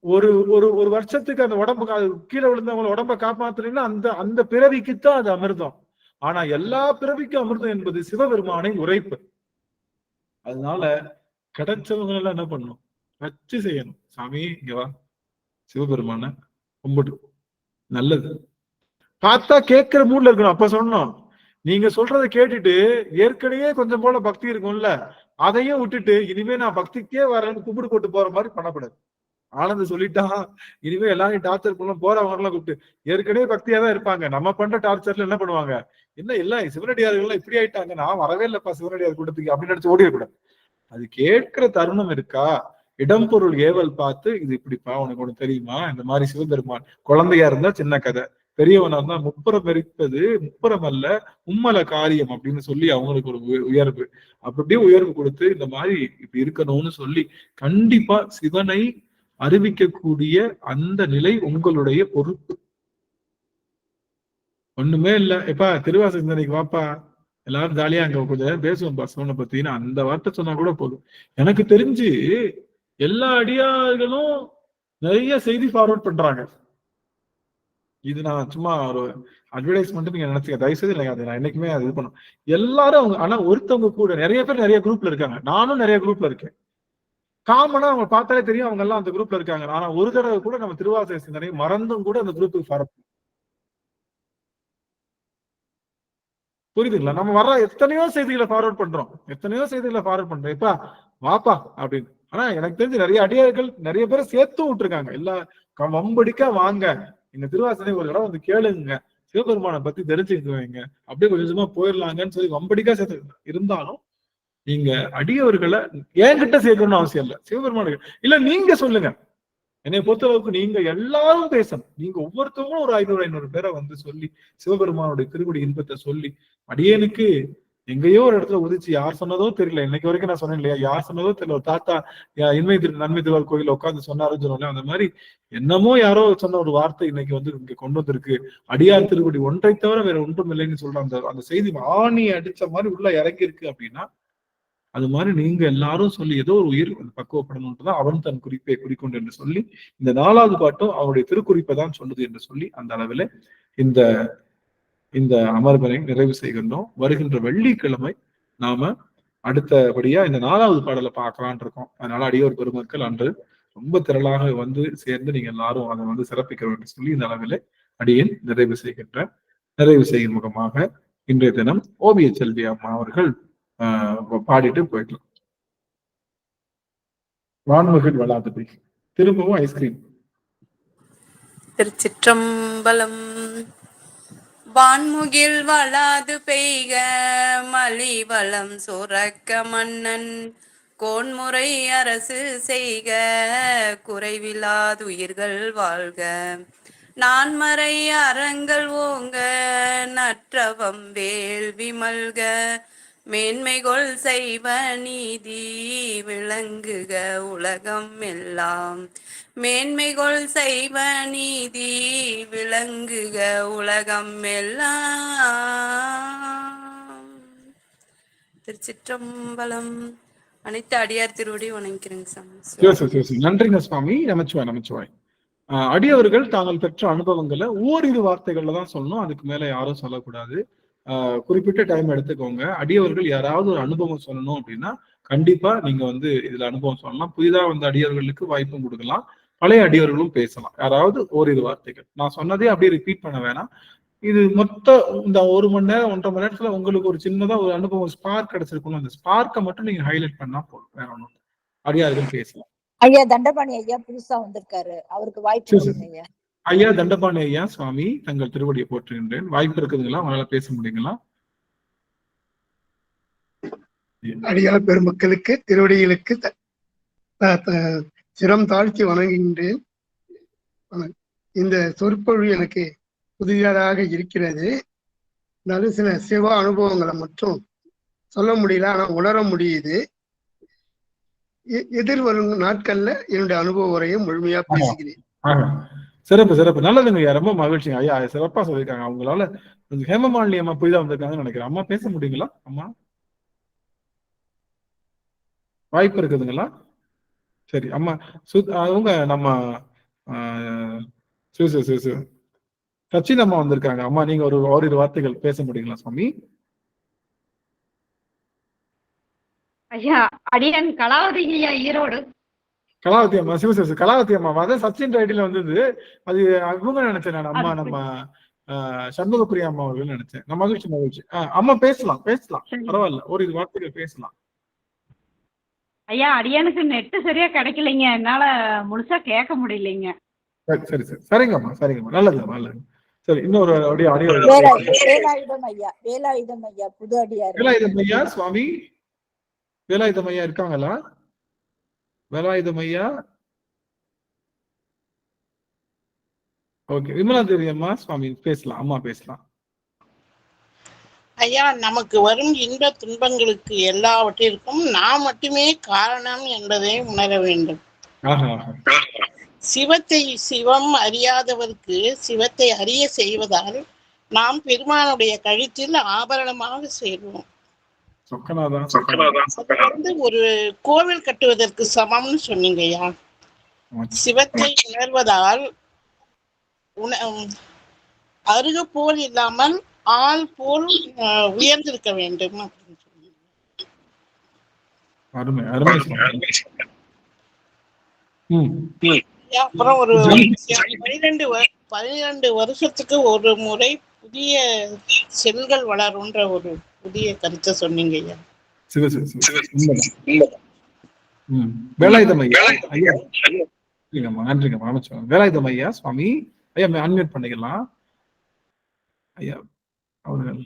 ஒரு ஒரு ஒரு வருஷத்துக்கு அந்த உடம்பு கீழே விழுந்தவங்க உடம்ப காப்பாத்துறீங்கன்னா அந்த அந்த பிறவிக்குத்தான் அது அமிர்தம். ஆனா எல்லா பிறவிக்கும் அமிர்தம் என்பது சிவபெருமானை உரைப்பு. அதனால கிடைச்சவங்க எல்லாம் என்ன பண்ணணும், வச்சு செய்யணும். சாமி இங்க வா, சிவபெருமான கும்பிடு, நல்லது பார்த்தா கேட்கிற மூட்ல இருக்கணும். அப்ப சொன்னோம், நீங்க சொல்றதை கேட்டுட்டு ஏற்கனவே கொஞ்சம் போல பக்தி இருக்கும்ல, அதையும் விட்டுட்டு இனிமே நான் பக்திக்கே வரேன்னு கும்பிடு போட்டு போற மாதிரி பண்ணக்கூடாது. ஆனந்த சொல்லிட்டான், இனிமே எல்லாரையும் டார்ச்சர் பண்ணலாம், போறவங்க எல்லாம் கூப்பிட்டு ஏற்கனவே பக்தியா தான் இருப்பாங்க, நம்ம பண்ற டார்ச்சர்ல என்ன பண்ணுவாங்க, என்ன எல்லாம் சிவனடியார்கள் இப்படி ஆயிட்டாங்க, நான் வரவே இல்லப்பா சிவனடியார் கூட்டத்துக்கு அப்படின்னு நினைச்சு ஓடிடக்கூடாது. அது கேட்கிற தருணம் இருக்கா, இடம் பொருள் ஏவல் பார்த்து இது இப்படிப்பா உனக்கு ஒண்ணு தெரியுமா, இந்த மாதிரி சிவபெருமான் குழந்தையா இருந்தா சின்ன கதை, பெரியவனா இருந்தா முப்புறம் எரிப்பது முப்புறம் அல்ல உம்மல காரியம் அப்படின்னு சொல்லி அவங்களுக்கு ஒரு உயர்வு, அப்படியே உயர்வு கொடுத்து இந்த மாதிரி இப்படி இருக்கணும்னு சொல்லி கண்டிப்பா சிவனை அறிவிக்கக்கூடிய அந்த நிலை உங்களுடைய பொறுப்பு. ஒண்ணுமே இல்ல. எப்பா திருவாசக சிந்தனைக்கு வாப்பா, எல்லாரும் ஜாலியா அங்க கொஞ்சம் நேரம் பேசுவோம் சிவனை பத்தினா அந்த வார்த்தை சொன்னா கூட போதும். எனக்கு தெரிஞ்சு எல்லா அடியார்களும் நிறைய செய்தி ஃபார்வர்ட் பண்றாங்க. இது நான் சும்மா ஒரு அட்வர்டைஸ்மெண்ட் நீங்க நினைச்சுக்க, தயவுசெய்து இல்லை, அது நான் என்னைக்குமே அது இது பண்ணும். எல்லாரும் அவங்க, ஆனா ஒருத்தவங்க கூட நிறைய பேர் நிறைய குரூப்ல இருக்காங்க. நானும் நிறைய குரூப்ல இருக்கேன். காமனா அவங்க பார்த்தாலே தெரியும் அவங்க எல்லாம் அந்த குரூப்ல இருக்காங்க. ஆனா ஒரு தடவை கூட நம்ம திருவாசக சிந்தனை மறந்தும் கூட அந்த குரூப்புக்கு ஃபார்வர்ட். புரியுதுங்களா? நம்ம வர்ற எத்தனையோ செய்திகளை ஃபார்வர்ட் பண்றோம், இப்ப வாப்பா அப்படின்னு. ஆனா எனக்கு தெரிஞ்சு நிறைய அடியார்கள் நிறைய பேரை சேர்த்து விட்டுருக்காங்க. எல்லா வம்படிக்கா வாங்க, இந்த திருவாசனை ஒரு இடம் வந்து கேளுங்க, சிவபெருமானை பத்தி தெரிஞ்சுக்குவீங்க, அப்படியே கொஞ்சம் கொஞ்சமா போயிடலாங்கன்னு சொல்லி வம்படிக்கா சேர்த்து. இருந்தாலும் நீங்க அடியவர்களை என்கிட்ட சேர்க்கணும்னு அவசியம் இல்லை, சிவபெருமானுக்கு இல்ல. நீங்க சொல்லுங்க, என்னை பொறுத்தளவுக்கு நீங்க எல்லாரும் பேசணும். நீங்க ஒவ்வொருத்தவங்களும் ஒரு 500 பேரை வந்து சொல்லி சிவபெருமானுடைய திருவடி இன்பத்தை சொல்லி, அடியனுக்கு எங்கேயோ ஒரு இடத்துல உதிச்சு, யார் சொன்னதோ தெரியல, இன்னைக்கு வரைக்கும் நான் சொன்னேன் இல்லையா, யார் சொன்னதோ தெரியல, தாத்தா நன்மை திருவார் கோயில் உட்காந்து சொன்னாருன்னு சொன்னோம்ல, அந்த மாதிரி என்னமோ யாரோ சொன்ன ஒரு வார்த்தை இன்னைக்கு வந்து இங்க கொண்டு வந்திருக்கு. அடியார் திருவடி ஒன்றை தவிர வேற ஒன்றும் இல்லைன்னு சொல்ற அந்த செய்தி ஆணி அடிச்ச மாதிரி உள்ள இறங்கி இருக்கு அப்படின்னா, அது மாதிரி நீங்க எல்லாரும் சொல்லி ஏதோ ஒரு உயிர் பக்குவப்படணும்ன்றதான் அவன் தன் குறிப்பை குறிக்கொண்டு என்று சொல்லி, இந்த 4வது பாட்டும் அவருடைய திருக்குறிப்பை தான் சொல்லுது என்று சொல்லி, அந்த அளவில் இந்த அமர்வினை நிறைவு செய்கின்றோம். வருகின்ற வெள்ளிக்கிழமை நாம அடுத்தபடியா இந்த 4வது பாடலை பார்க்கலான் இருக்கோம். அதனால அடியோர் பெருமக்கள் அன்று ரொம்ப திரளாக வந்து சேர்ந்து நீங்க எல்லாரும் அதை வந்து சிறப்பிக்க வேண்டும் சொல்லி இந்த அளவில் அடியேன் நிறைவு செய்யும் முகமாக இன்றைய தினம் ஓவிய செல்வி அம்மா அவர்கள் பாடிட்டு போயிடலாம். வான்முகில் வளாதபடி திரும்பவும் ஐஸ்கிரீம். திருச்சிற்றம்பலம். வான்முகில் வளாது பெய்க மலிவளம் சுரக்க மன்னன் கோன்முறை அரசு செய்க குறைவிலாதுயிர்கள் வாழ்க. நான்மறை அறங்கள் ஓங்க நற்றவம் வேள்வி மல்க. மேன்மைகொள் செய்வ நீதி விளங்குக உலகம் எல்லாம். மேன்மைகொள் செய்வ நீதி விளங்குக உலகம் எல்லாம். திருச்சிற்றம்பலம். அனைத்து அடியார் திருவடி வணங்கிக்கிறேங்க சாமி. நன்றிங்க சுவாமி. நமச்சிவாய். அடியவர்கள் தாங்கள் பெற்ற அனுபவங்களை ஓரிரு வார்த்தைகள்ல தான் சொல்லணும், அதுக்கு மேல யாரும் சொல்லக்கூடாது. குறிப்பிட்ட டைம் எடுத்துக்கோங்க. அடியவர்கள் யாராவது ஒரு அனுபவம் சொல்லணும் அப்படின்னா கண்டிப்பா நீங்க வந்து இதுல அனுபவம் சொல்லலாம். புதிதா வந்த அடியவர்களுக்கு வாய்ப்பும் கொடுக்கலாம், பழைய அடியவர்களும் பேசலாம். யாராவது ஓரிரு வார்த்தைகள். நான் சொன்னதே அப்படியே ரிப்பீட் பண்ண வேணாம். இது மொத்த இந்த 1 மணி நேரம் 1.5 மணி நேரத்துல உங்களுக்கு ஒரு சின்னதா ஒரு அனுபவம் ஸ்பார்க் கிடைச்சிருக்கணும். அந்த ஸ்பார்க்கை மட்டும் நீங்க ஹைலைட் பண்ணா போதும், வேற ஒண்ணும். அடியார்கள் பேசலாம். ஐயா தண்டபாணி ஐயா புதுசா வந்திருக்காரு, அவருக்கு வாய்ப்பு. ஐயா தண்டபாணி ஐயா சுவாமி தங்கள் திருவடியை போற்றுகின்றேன். வாய்ப்பு இருக்குதுங்களா? அவங்களால பேச முடியுங்களா? அடியார் பெருமக்களுக்கு திருவடிகளுக்கு சிரம் தாழ்த்தி வணங்குகின்றேன். இந்த சொற்பொழிவு எனக்கு புதிதாக இருக்கிறது. இருந்தாலும் சில சிவ அனுபவங்களை மட்டும் சொல்ல முடியல, ஆனா உணர முடியுது. எதிர்வரும் நாட்கள்ல என்னுடைய அனுபவ உரையை முழுமையா பேசுகிறேன். சிறப்பு நல்லதுங்க ஐயா, ரொம்ப மகிழ்ச்சிங்க ஐயா, சிறப்பா சொல்லியிருக்காங்க. அவங்களால ஹேமமாலினி அம்மா புதிதா வந்திருக்காங்கன்னு நினைக்கிறேன். அம்மா பேச முடியுங்களா? அம்மா வாய்ப்பு இருக்குதுங்களா? சரி அம்மா அவங்க நம்ம சச்சின் அம்மா வந்திருக்காங்க. அம்மா நீங்க ஓரிரு வார்த்தைகள் பேச முடியுங்களா சுவாமி? ஐயா அடியன் கலாவதி ஐயா, ஈரோடு. கலாவதி அம்மா, கலாவதி அம்மா அதான் சச்சின் ரைடில வந்தது, அது அவங்க நினைச்சேன் நான். அம்மா நம்ம சண்முகப்பிரியா அம்மா அவர்கள் நினைச்சேன். நான் மகிழ்ச்சி. அம்மா பேசலாம் பரவாயில்ல, ஒரு இது வார்த்தைகள் பேசலாம். ஐயா அடியனுக்கு நெட்டு சரியா கிடைக்கலைங்க, என்னால முழுசா கேட்க முடியலைங்க. சரிங்கம்மா நல்லது. சரி, இன்னொரு வேலாயுதம் ஐயா புது அடியார். வேலாயுதம் ஐயா சுவாமி, வேலாயுதம் ஐயா இருக்காங்களா? வேலாயுதம் ஐயா. ஓகே, விமலா தேவி அம்மா சுவாமி பேசலாம். அம்மா பேசலாம். ஐயா, நமக்கு வரும் இன்ப துன்பங்களுக்கு எல்லாவற்றிற்கும் நான் மட்டுமே காரணம் என்பதை உணர வேண்டும். சிவத்தை சிவம் அறியாதவருக்கு சிவத்தை அறிய செய்வதால் நாம் பெருமானுடைய கழுத்தில் ஆபரணமாக செய்வோம். ஒரு கோவில் கட்டுவதற்கு சமம்னு சொன்னீங்கய்யா. சிவத்தை உணர்வதால் அருகு போல் இல்லாமல் ஆள் போல் உயர்ந்திருக்க வேண்டும் அப்படின்னு சொன்னீங்க. அப்புறம் ஒரு 12 வருஷத்துக்கு ஒரு முறை புதிய செல்கள் வளரும்ன்ற ஒரு புதிய கருத்தை சொன்னீங்க ஐயா. வேலாயுதம் ஐயா, நன்றிங்கம்மா. வேலாயுதம் ஐயா சுவாமி ஐயா அன்மியூட் பண்ணிக்கலாம் ஐயா அவர்கள்.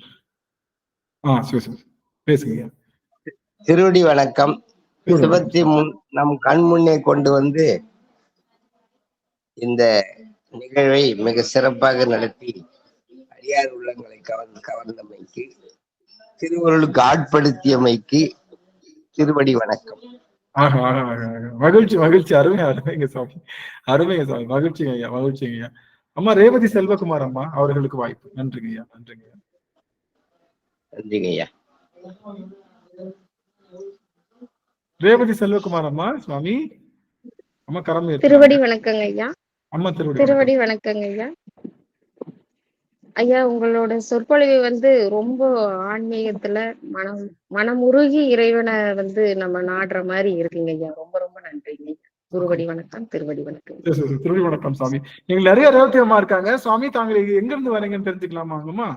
பேசுங்க. திருவடி வணக்கம். சிவத்தை நம் கண் முன்னே கொண்டு வந்து இந்த நிகழ்வை மிக சிறப்பாக நடத்தி அடியார் உள்ளங்களை கவர்ந்தமைக்கு, திருவருளுக்கு ஆட்படுத்தியமைக்கு திருவடி வணக்கம். மகிழ்ச்சி மகிழ்ச்சி. அருமைங்க சுவாமி, அருமைங்க சுவாமி. மகிழ்ச்சிங்க ஐயா, மகிழ்ச்சிங்க ஐயா. அம்மா ரேவதி செல்வகுமார் அம்மா அவர்களுக்கு வாய்ப்பு. நன்றிங்க ஐயா. நன்றிங்க ஐயா. நன்றிங்க ஐயா. ரேவதி செல்வகுமார் அம்மா சுவாமி அம்மா கரம். திருவடி வணக்கங்க ஐயா. அம்மா திருவடி வணக்கங்க ஐயா. ஐயா உங்களோட சொற்பொழிவு ரொம்ப ஆன்மீகத்துல மனமுருகி இறைவனை நம்ம நாடுற மாதிரி இருக்குங்க ஐயா. ரொம்ப ரொம்ப நன்றிங்க. திருவடி வணக்கம். திருவடி வணக்கம். திருவடி வணக்கம் சுவாமி. நீங்க நிறைய ரேவதி அம்மா இருக்காங்க சுவாமி. தாங்க எங்க இருந்து வரீங்கன்னு தெரிஞ்சுக்கலாமாங்கம்மா?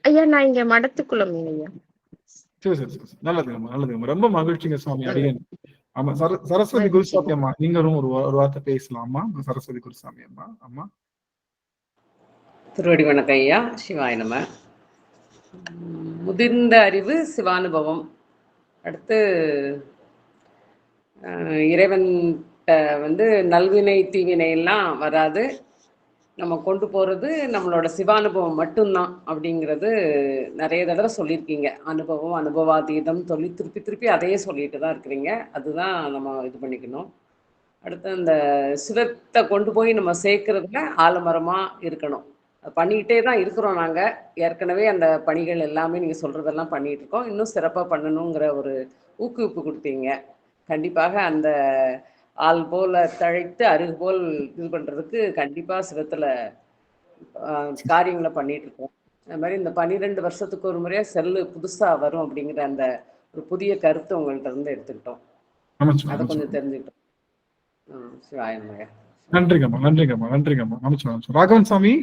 ஐயா நான் இங்க மடத்துக்குள்ள ஐயா. நல்லதுங்கம்மா, நல்லதுங்கம்மா. ரொம்ப மகிழ்ச்சிங்க சுவாமி. அடியேன் ஆமா சரஸ்வதி குருசாமி அம்மா, நீங்களும் ஒரு வார்த்தை பேசலாமா? சரஸ்வதி குருசாமி அம்மா. அம்மா திருவடி வணக்கம் ஐயா. சிவாய நம. முதிர்ந்த அறிவு சிவானுபவம். அடுத்து இறைவன் நல்வினை தீவினை எல்லாம் வராது, நம்ம கொண்டு போகிறது நம்மளோட சிவானுபவம் மட்டும்தான் அப்படிங்கிறது நிறைய தடவை சொல்லியிருக்கீங்க. அனுபவம், அனுபவாதீதம் சொல்லி திருப்பி திருப்பி அதையே சொல்லிட்டு தான் இருக்கிறீங்க. அதுதான் நம்ம இது பண்ணிக்கணும். அடுத்து அந்த சிவத்தை கொண்டு போய் நம்ம சேர்க்கறதுல ஆலமரமாக இருக்கணும். அது பண்ணிக்கிட்டே தான் இருக்கிறோம் நாங்கள். ஏற்கனவே அந்த பணிகள் எல்லாமே நீங்கள் சொல்கிறதெல்லாம் பண்ணிகிட்டு இருக்கோம். இன்னும் சிறப்பாக பண்ணணுங்கிற ஒரு ஊக்குவிப்பு கொடுத்தீங்க. கண்டிப்பாக அந்த ஆள் போல் தழைத்து அருகு போல் இது பண்ணுறதுக்கு கண்டிப்பாக சிவத்தில் காரியங்களை பண்ணிகிட்டு இருக்கோம். அது மாதிரி இந்த 12 வருஷத்துக்கு ஒரு முறையாக செல்லு புதுசாக வரும் அப்படிங்கிற அந்த ஒரு புதிய கருத்து உங்கள்கிட்ட இருந்து எடுத்துக்கிட்டோம். அதை கொஞ்சம் தெரிஞ்சுக்கிட்டோம். சிவாயன்மையா. நன்றிங்கம்மா, நன்றிங்கம்மா, நன்றிங்கம்மா. அமைச்சர் ராகவன் சாமி.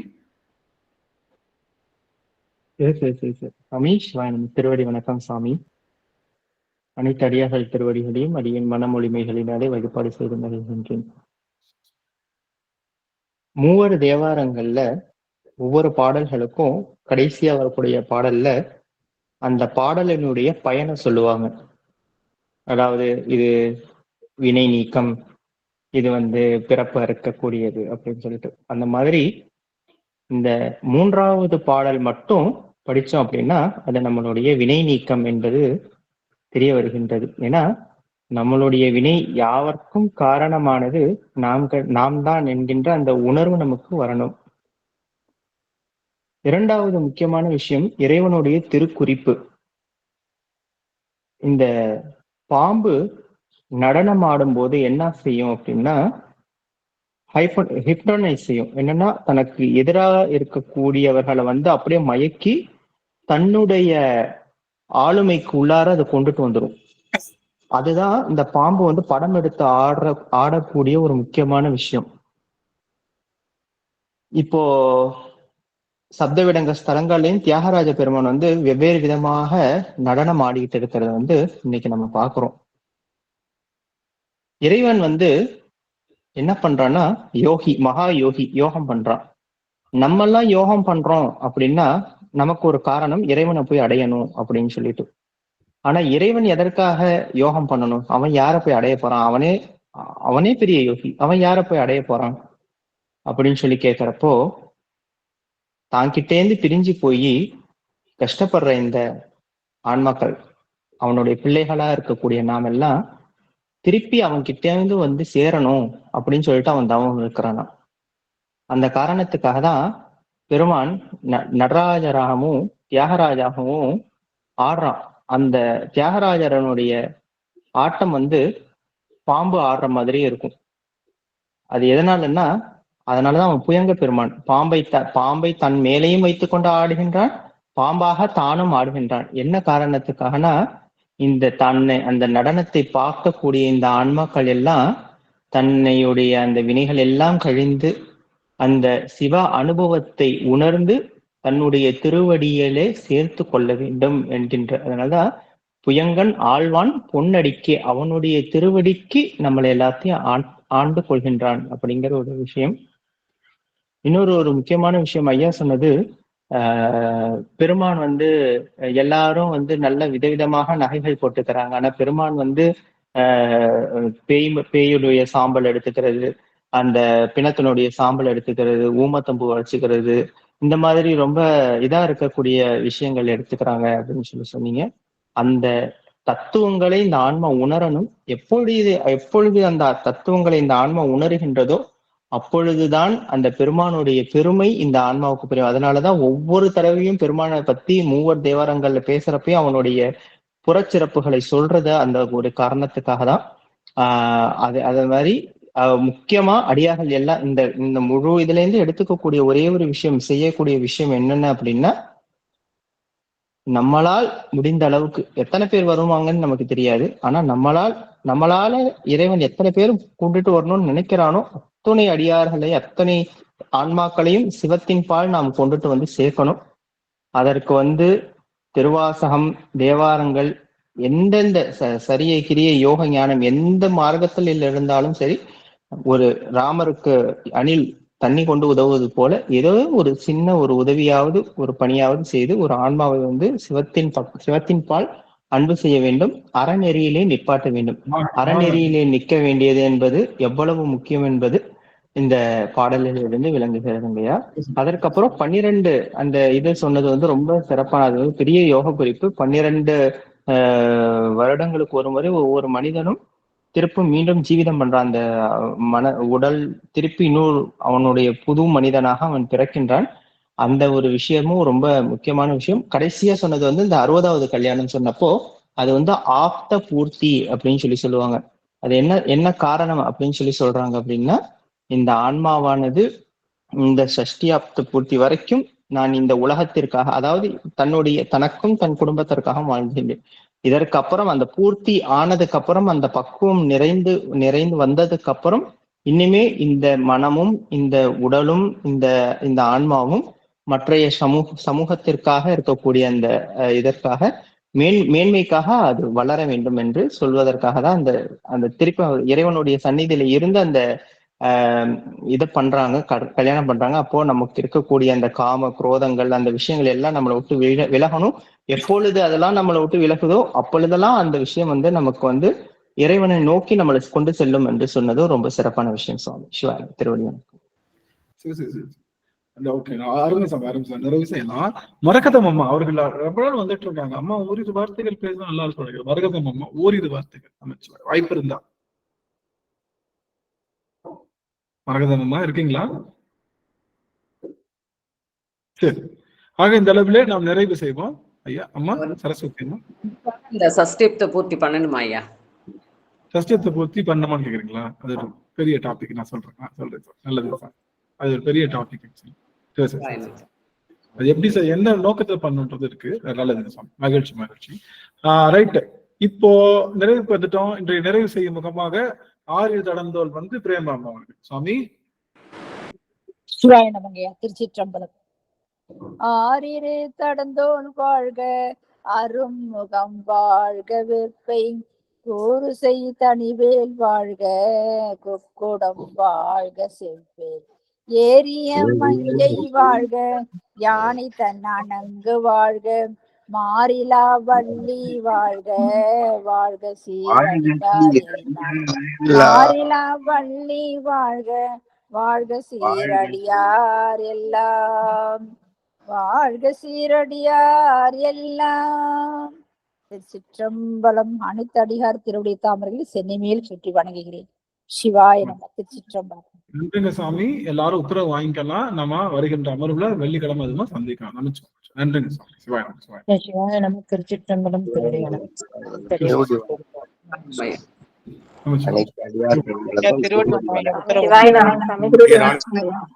சாமி சிவாயனம். திருவடி வணக்கம் சாமி. அனைத்து அடியார்கள் திருவடிகளையும் அடியின் மனமொழிமைகளினாலே வழிபாடு செய்து மகிழ்கின்றேன். மூவர் தேவாரங்கள்ல ஒவ்வொரு பாடல்களுக்கும் கடைசியா வரக்கூடிய பாடல்ல அந்த பாடலினுடைய பயனை சொல்லுவாங்க. அதாவது இது வினை நீக்கம், இது பிறப்பு அறுக்கக்கூடியது அப்படின்னு சொல்லிட்டு. அந்த மாதிரி இந்த 3வது பாடல் மட்டும் படிச்சோம் அப்படின்னா அது நம்மளுடைய வினை நீக்கம் என்பது தெரிய வருகின்றது. ஏன்னா நம்மளுடைய வினை யாவர்க்கும் காரணமானது நாம் தான் என்கின்ற அந்த உணர்வு நமக்கு வரணும். 2வது முக்கியமான விஷயம் இறைவனுடைய திருக்குறிப்பு. இந்த பாம்பு நடனம் ஆடும் போது என்ன செய்யும் அப்படின்னா ஹிப்னோடைஸ் செய்யும். என்னன்னா தனக்கு எதிராக இருக்கக்கூடியவர்களை அப்படியே மயக்கி தன்னுடைய ஆளுமைக்கு உள்ளார அதை கொண்டுட்டு வந்துடும். அதுதான் இந்த பாம்பு படம் எடுத்து ஆடக்கூடிய ஒரு முக்கியமான விஷயம். இப்போ சப்தவிடங்க ஸ்தலங்களையும் தியாகராஜ பெருமான் வெவ்வேறு விதமாக நடனம் ஆடிக்கிட்டு இருக்கிறத இன்னைக்கு நம்ம பாக்குறோம். இறைவன் என்ன பண்றான்னா யோகி, மகா யோகி, யோகம் பண்றான். நம்மெல்லாம் யோகம் பண்றோம் அப்படின்னா நமக்கு ஒரு காரணம், இறைவனை போய் அடையணும் அப்படின்னு சொல்லிட்டு. ஆனா இறைவன் எதற்காக யோகம் பண்ணணும்? அவன் யாரை போய் அடைய போறான்? அவனே பெரிய யோகி, அவன் யாரை போய் அடைய போறான் அப்படின்னு சொல்லி கேட்கிறப்போ, தாங்கிட்டேந்து பிரிஞ்சு போய் கஷ்டப்படுற இந்த ஆன்மாக்கள், அவனுடைய பிள்ளைகளா இருக்கக்கூடிய நாம் எல்லாம் திருப்பி அவன் கிட்டேந்து சேரணும் அப்படின்னு சொல்லிட்டு அவன் தவம் இருக்கிறானா. அந்த காரணத்துக்காக தான் பெருமான் நடராஜராகவும் தியாகராஜாகவும் ஆடுறான். அந்த தியாகராஜரனுடைய ஆட்டம் வந்து பாம்பு ஆடுற மாதிரியே இருக்கும். அது எதனாலன்னா, அதனாலதான் அவன் புயங்க பெருமான். பாம்பை தன் மேலேயும் வைத்துக் கொண்டு ஆடுகின்றான், பாம்பாக தானும் ஆடுகின்றான். என்ன காரணத்துக்காகனா, அந்த நடனத்தை பார்க்கக்கூடிய இந்த ஆன்மாக்கள் எல்லாம் தன்னையுடைய அந்த வினைகள் எல்லாம் கழிந்து அந்த சிவ அனுபவத்தை உணர்ந்து தன்னுடைய திருவடியிலே சேர்த்து கொள்ள வேண்டும் என்கின்ற. அதனாலதான் புயங்கன் ஆழ்வான் பொன்னடிக்கு, அவனுடைய திருவடிக்கு நம்மளை எல்லாத்தையும் ஆண்டு கொள்கின்றான் அப்படிங்கிற ஒரு விஷயம். இன்னொரு முக்கியமான விஷயம் ஐயா சொன்னது, பெருமான் வந்து எல்லாரும் வந்து நல்ல விதவிதமாக நகைகள் போட்டுக்கிறாங்க. ஆனா பெருமான் வந்து பேயுடைய சாம்பல் எடுத்துக்கிறது, அந்த பிணத்தினுடைய சாம்பல் எடுத்துக்கிறது, ஊமத்தம்பூ வச்சுக்கிறது, இந்த மாதிரி ரொம்ப இதா இருக்கக்கூடிய விஷயங்கள் எடுத்துக்கிறாங்க அப்படின்னு சொன்னீங்க. அந்த தத்துவங்களை இந்த ஆன்மா உணரணும். எப்பொழுது அந்த தத்துவங்களை இந்த ஆன்மா உணர்கின்றதோ அப்பொழுதுதான் அந்த பெருமானுடைய பெருமை இந்த ஆன்மாவுக்கு புரியும். அதனாலதான் ஒவ்வொரு தடவையும் பெருமானை பத்தி மூவர் தேவாரங்கள்ல பேசுறப்பயும் அவனுடைய புறச்சிறப்புகளை சொல்றத அந்த ஒரு காரணத்துக்காக தான். அது மாதிரி முக்கியமா அடியார்கள் எல்லாம் இந்த முழு இதுல இருந்து எடுத்துக்கக்கூடிய ஒரே ஒரு விஷயம், செய்யக்கூடிய விஷயம் என்னென்ன அப்படின்னா, நம்மளால் முடிந்த அளவுக்கு எத்தனை பேர் வருவாங்கன்னு நமக்கு தெரியாது. ஆனா நம்மளால இறைவன் எத்தனை பேரும் கொண்டுட்டு வரணும்னு நினைக்கிறானோ அத்தனை அடியார்களை, அத்தனை ஆன்மாக்களையும் சிவத்தின் பால் நாம் கொண்டுட்டு வந்து சேர்க்கணும். அதற்கு வந்து திருவாசகம், தேவாரங்கள், எந்தெந்த சரியை கிரியை யோக ஞானம் எந்த மார்க்கத்தில் இருந்தாலும் சரி, ஒரு ராமருக்கு அணில் தண்ணி கொண்டு உதவுவது போல ஏதோ ஒரு சின்ன ஒரு உதவியாவது ஒரு பணியாவது செய்து ஒரு ஆன்மாவை வந்து சிவத்தின் பால் அன்பு செய்ய வேண்டும், அறநெறியிலே நிப்பாட்ட வேண்டும். அறநெறியிலே நிற்க வேண்டியது என்பது எவ்வளவு முக்கியம் என்பது இந்த பாடலிலிருந்து விளங்குகிறது இல்லையா. அதற்கப்புறம் 12 அந்த இது சொன்னது வந்து ரொம்ப சிறப்பானது, பெரிய யோக குறிப்பு. 12 வருடங்களுக்கு ஒரு முறை ஒவ்வொரு மனிதனும் திருப்பும் மீண்டும் ஜீவிதம் பண்றான். அந்த உடல் திருப்பி இன்னொரு அவனுடைய புது மனிதனாக அவன் பிறக்கின்றான். அந்த ஒரு விஷயமும் ரொம்ப முக்கியமான விஷயம். கடைசியா சொன்னது வந்து இந்த 60வது கல்யாணம் சொன்னப்போ அது வந்து ஆப்த பூர்த்தி அப்படின்னு சொல்லுவாங்க. அது என்ன காரணம் அப்படின்னு சொல்றாங்க அப்படின்னா, இந்த ஆன்மாவானது இந்த சஷ்டி ஆப்த பூர்த்தி வரைக்கும் நான் இந்த உலகத்திற்காக, அதாவது தனக்கும் தன் குடும்பத்திற்காக வாழ்கின்றேன். இதற்கு அப்புறம் அந்த பூர்த்தி ஆனதுக்கு அப்புறம், அந்த பக்குவம் நிறைந்து வந்ததுக்கு அப்புறம் இனிமே இந்த மனமும் இந்த உடலும் இந்த ஆன்மாவும் மற்றைய சமூகத்திற்காக இருக்கக்கூடிய அந்த இதற்காக மேன்மைக்காக அது வளர வேண்டும் என்று சொல்வதற்காக தான் அந்த திருப்பி இறைவனுடைய சந்நிதியில இருந்து அந்த இதை பண்றாங்க, கல்யாணம் பண்றாங்க. அப்போ நமக்கு இருக்கக்கூடிய அந்த காம குரோதங்கள் அந்த விஷயங்கள் எல்லாம் நம்மளை விட்டு விலகணும். எப்பொழுது அதெல்லாம் நம்மளை விட்டு விலகுதோ அப்பொழுதெல்லாம் அந்த விஷயம் வந்து நமக்கு வந்து இறைவனை நோக்கி நம்மளை கொண்டு செல்லும் என்று சொன்னதும் ரொம்ப சிறப்பான விஷயம். சுவாமி சிவா திருவள்ளுவர். நிறைவு செய்யலாம். மரகதம் அம்மா அவர்கள் ரொம்ப நாள் வந்துட்டு இருக்காங்க. அம்மா ஓரிரு வார்த்தைகள் பேச நல்லா சொல்றீங்க. மரகதம் அம்மா ஓரிரு வார்த்தைகள் அமைச்சு வாய்ப்பு இருந்தா. மரகதம் அம்மா இருக்கீங்களா? சரி, ஆக இந்த அளவிலே நாம் நிறைவு செய்வோம். ஐயா அம்மா சரஸ்வதி அம்மா, இந்த சஷ்டியத்தை பூர்த்தி பண்ணணுமா ஐயா? சஷ்டியத்தை பூர்த்தி பண்ணமான்னு கேக்குறீங்களா? அது ஒரு பெரிய டாபிக். நான் சொல்றேன் நல்லது சார், அது ஒரு பெரிய டாபிக். அது எப்படி சார் என்ன நோக்கத்துல பண்ணுன்றது இருக்கு. நல்லது, மகிழ்ச்சி. ரைட், இப்போ நிறைவுக்கு வந்துட்டோம். இன்றைய நிறைவு செய்யும் முகமாக ஆரியர் தடந்தோல் வந்து பிரேமாமா அவர்கள். சுவாமி சிவாய நமங்கய்யா. திருச்சிற்றம்பலம். ஆரிரு தடந்தோல் வாழ்க, அரும் முகம் வாழ்க, வெப்பை கூறு செய் தனிவேல் வாழ்க, கொக்குடம் வாழ்க, செவ்வேல் ஏரிய மங்கை வாழ்க, யானை தன்னணங்கு வாழ்க, மாறிலா வள்ளி வாழ்க, வாழ்க சீரடியார் மாறிலா வள்ளி வாழ்க, வாழ்க சீரடியார் எல்லாம், வாழ்க சீரடியார் எல்லாம். திருச்சிற்றம்பலம். அனைத்து அடியார் திருவுடைய தாமரைகளை சென்னை மேல் சுற்றி வணங்குகிறேன். சிவாய நம. திருச்சிற்றம்பலம். நன்றிங்க சாமி. எல்லாரும் உத்தரவு வாங்கிக்கலாம். நம்ம வருகின்ற அமர்வுல வெள்ளிக்கிழமை அதுமா சந்திக்கலாம். நமச்சு நன்றிங்க சாமி. சிவாய நம. சிவாய சிவாய நம. திருச்சிற்றம்பலம். திருவடி வணக்கம். அனைத்து அடியார்களுக்கும் சிவாய நம.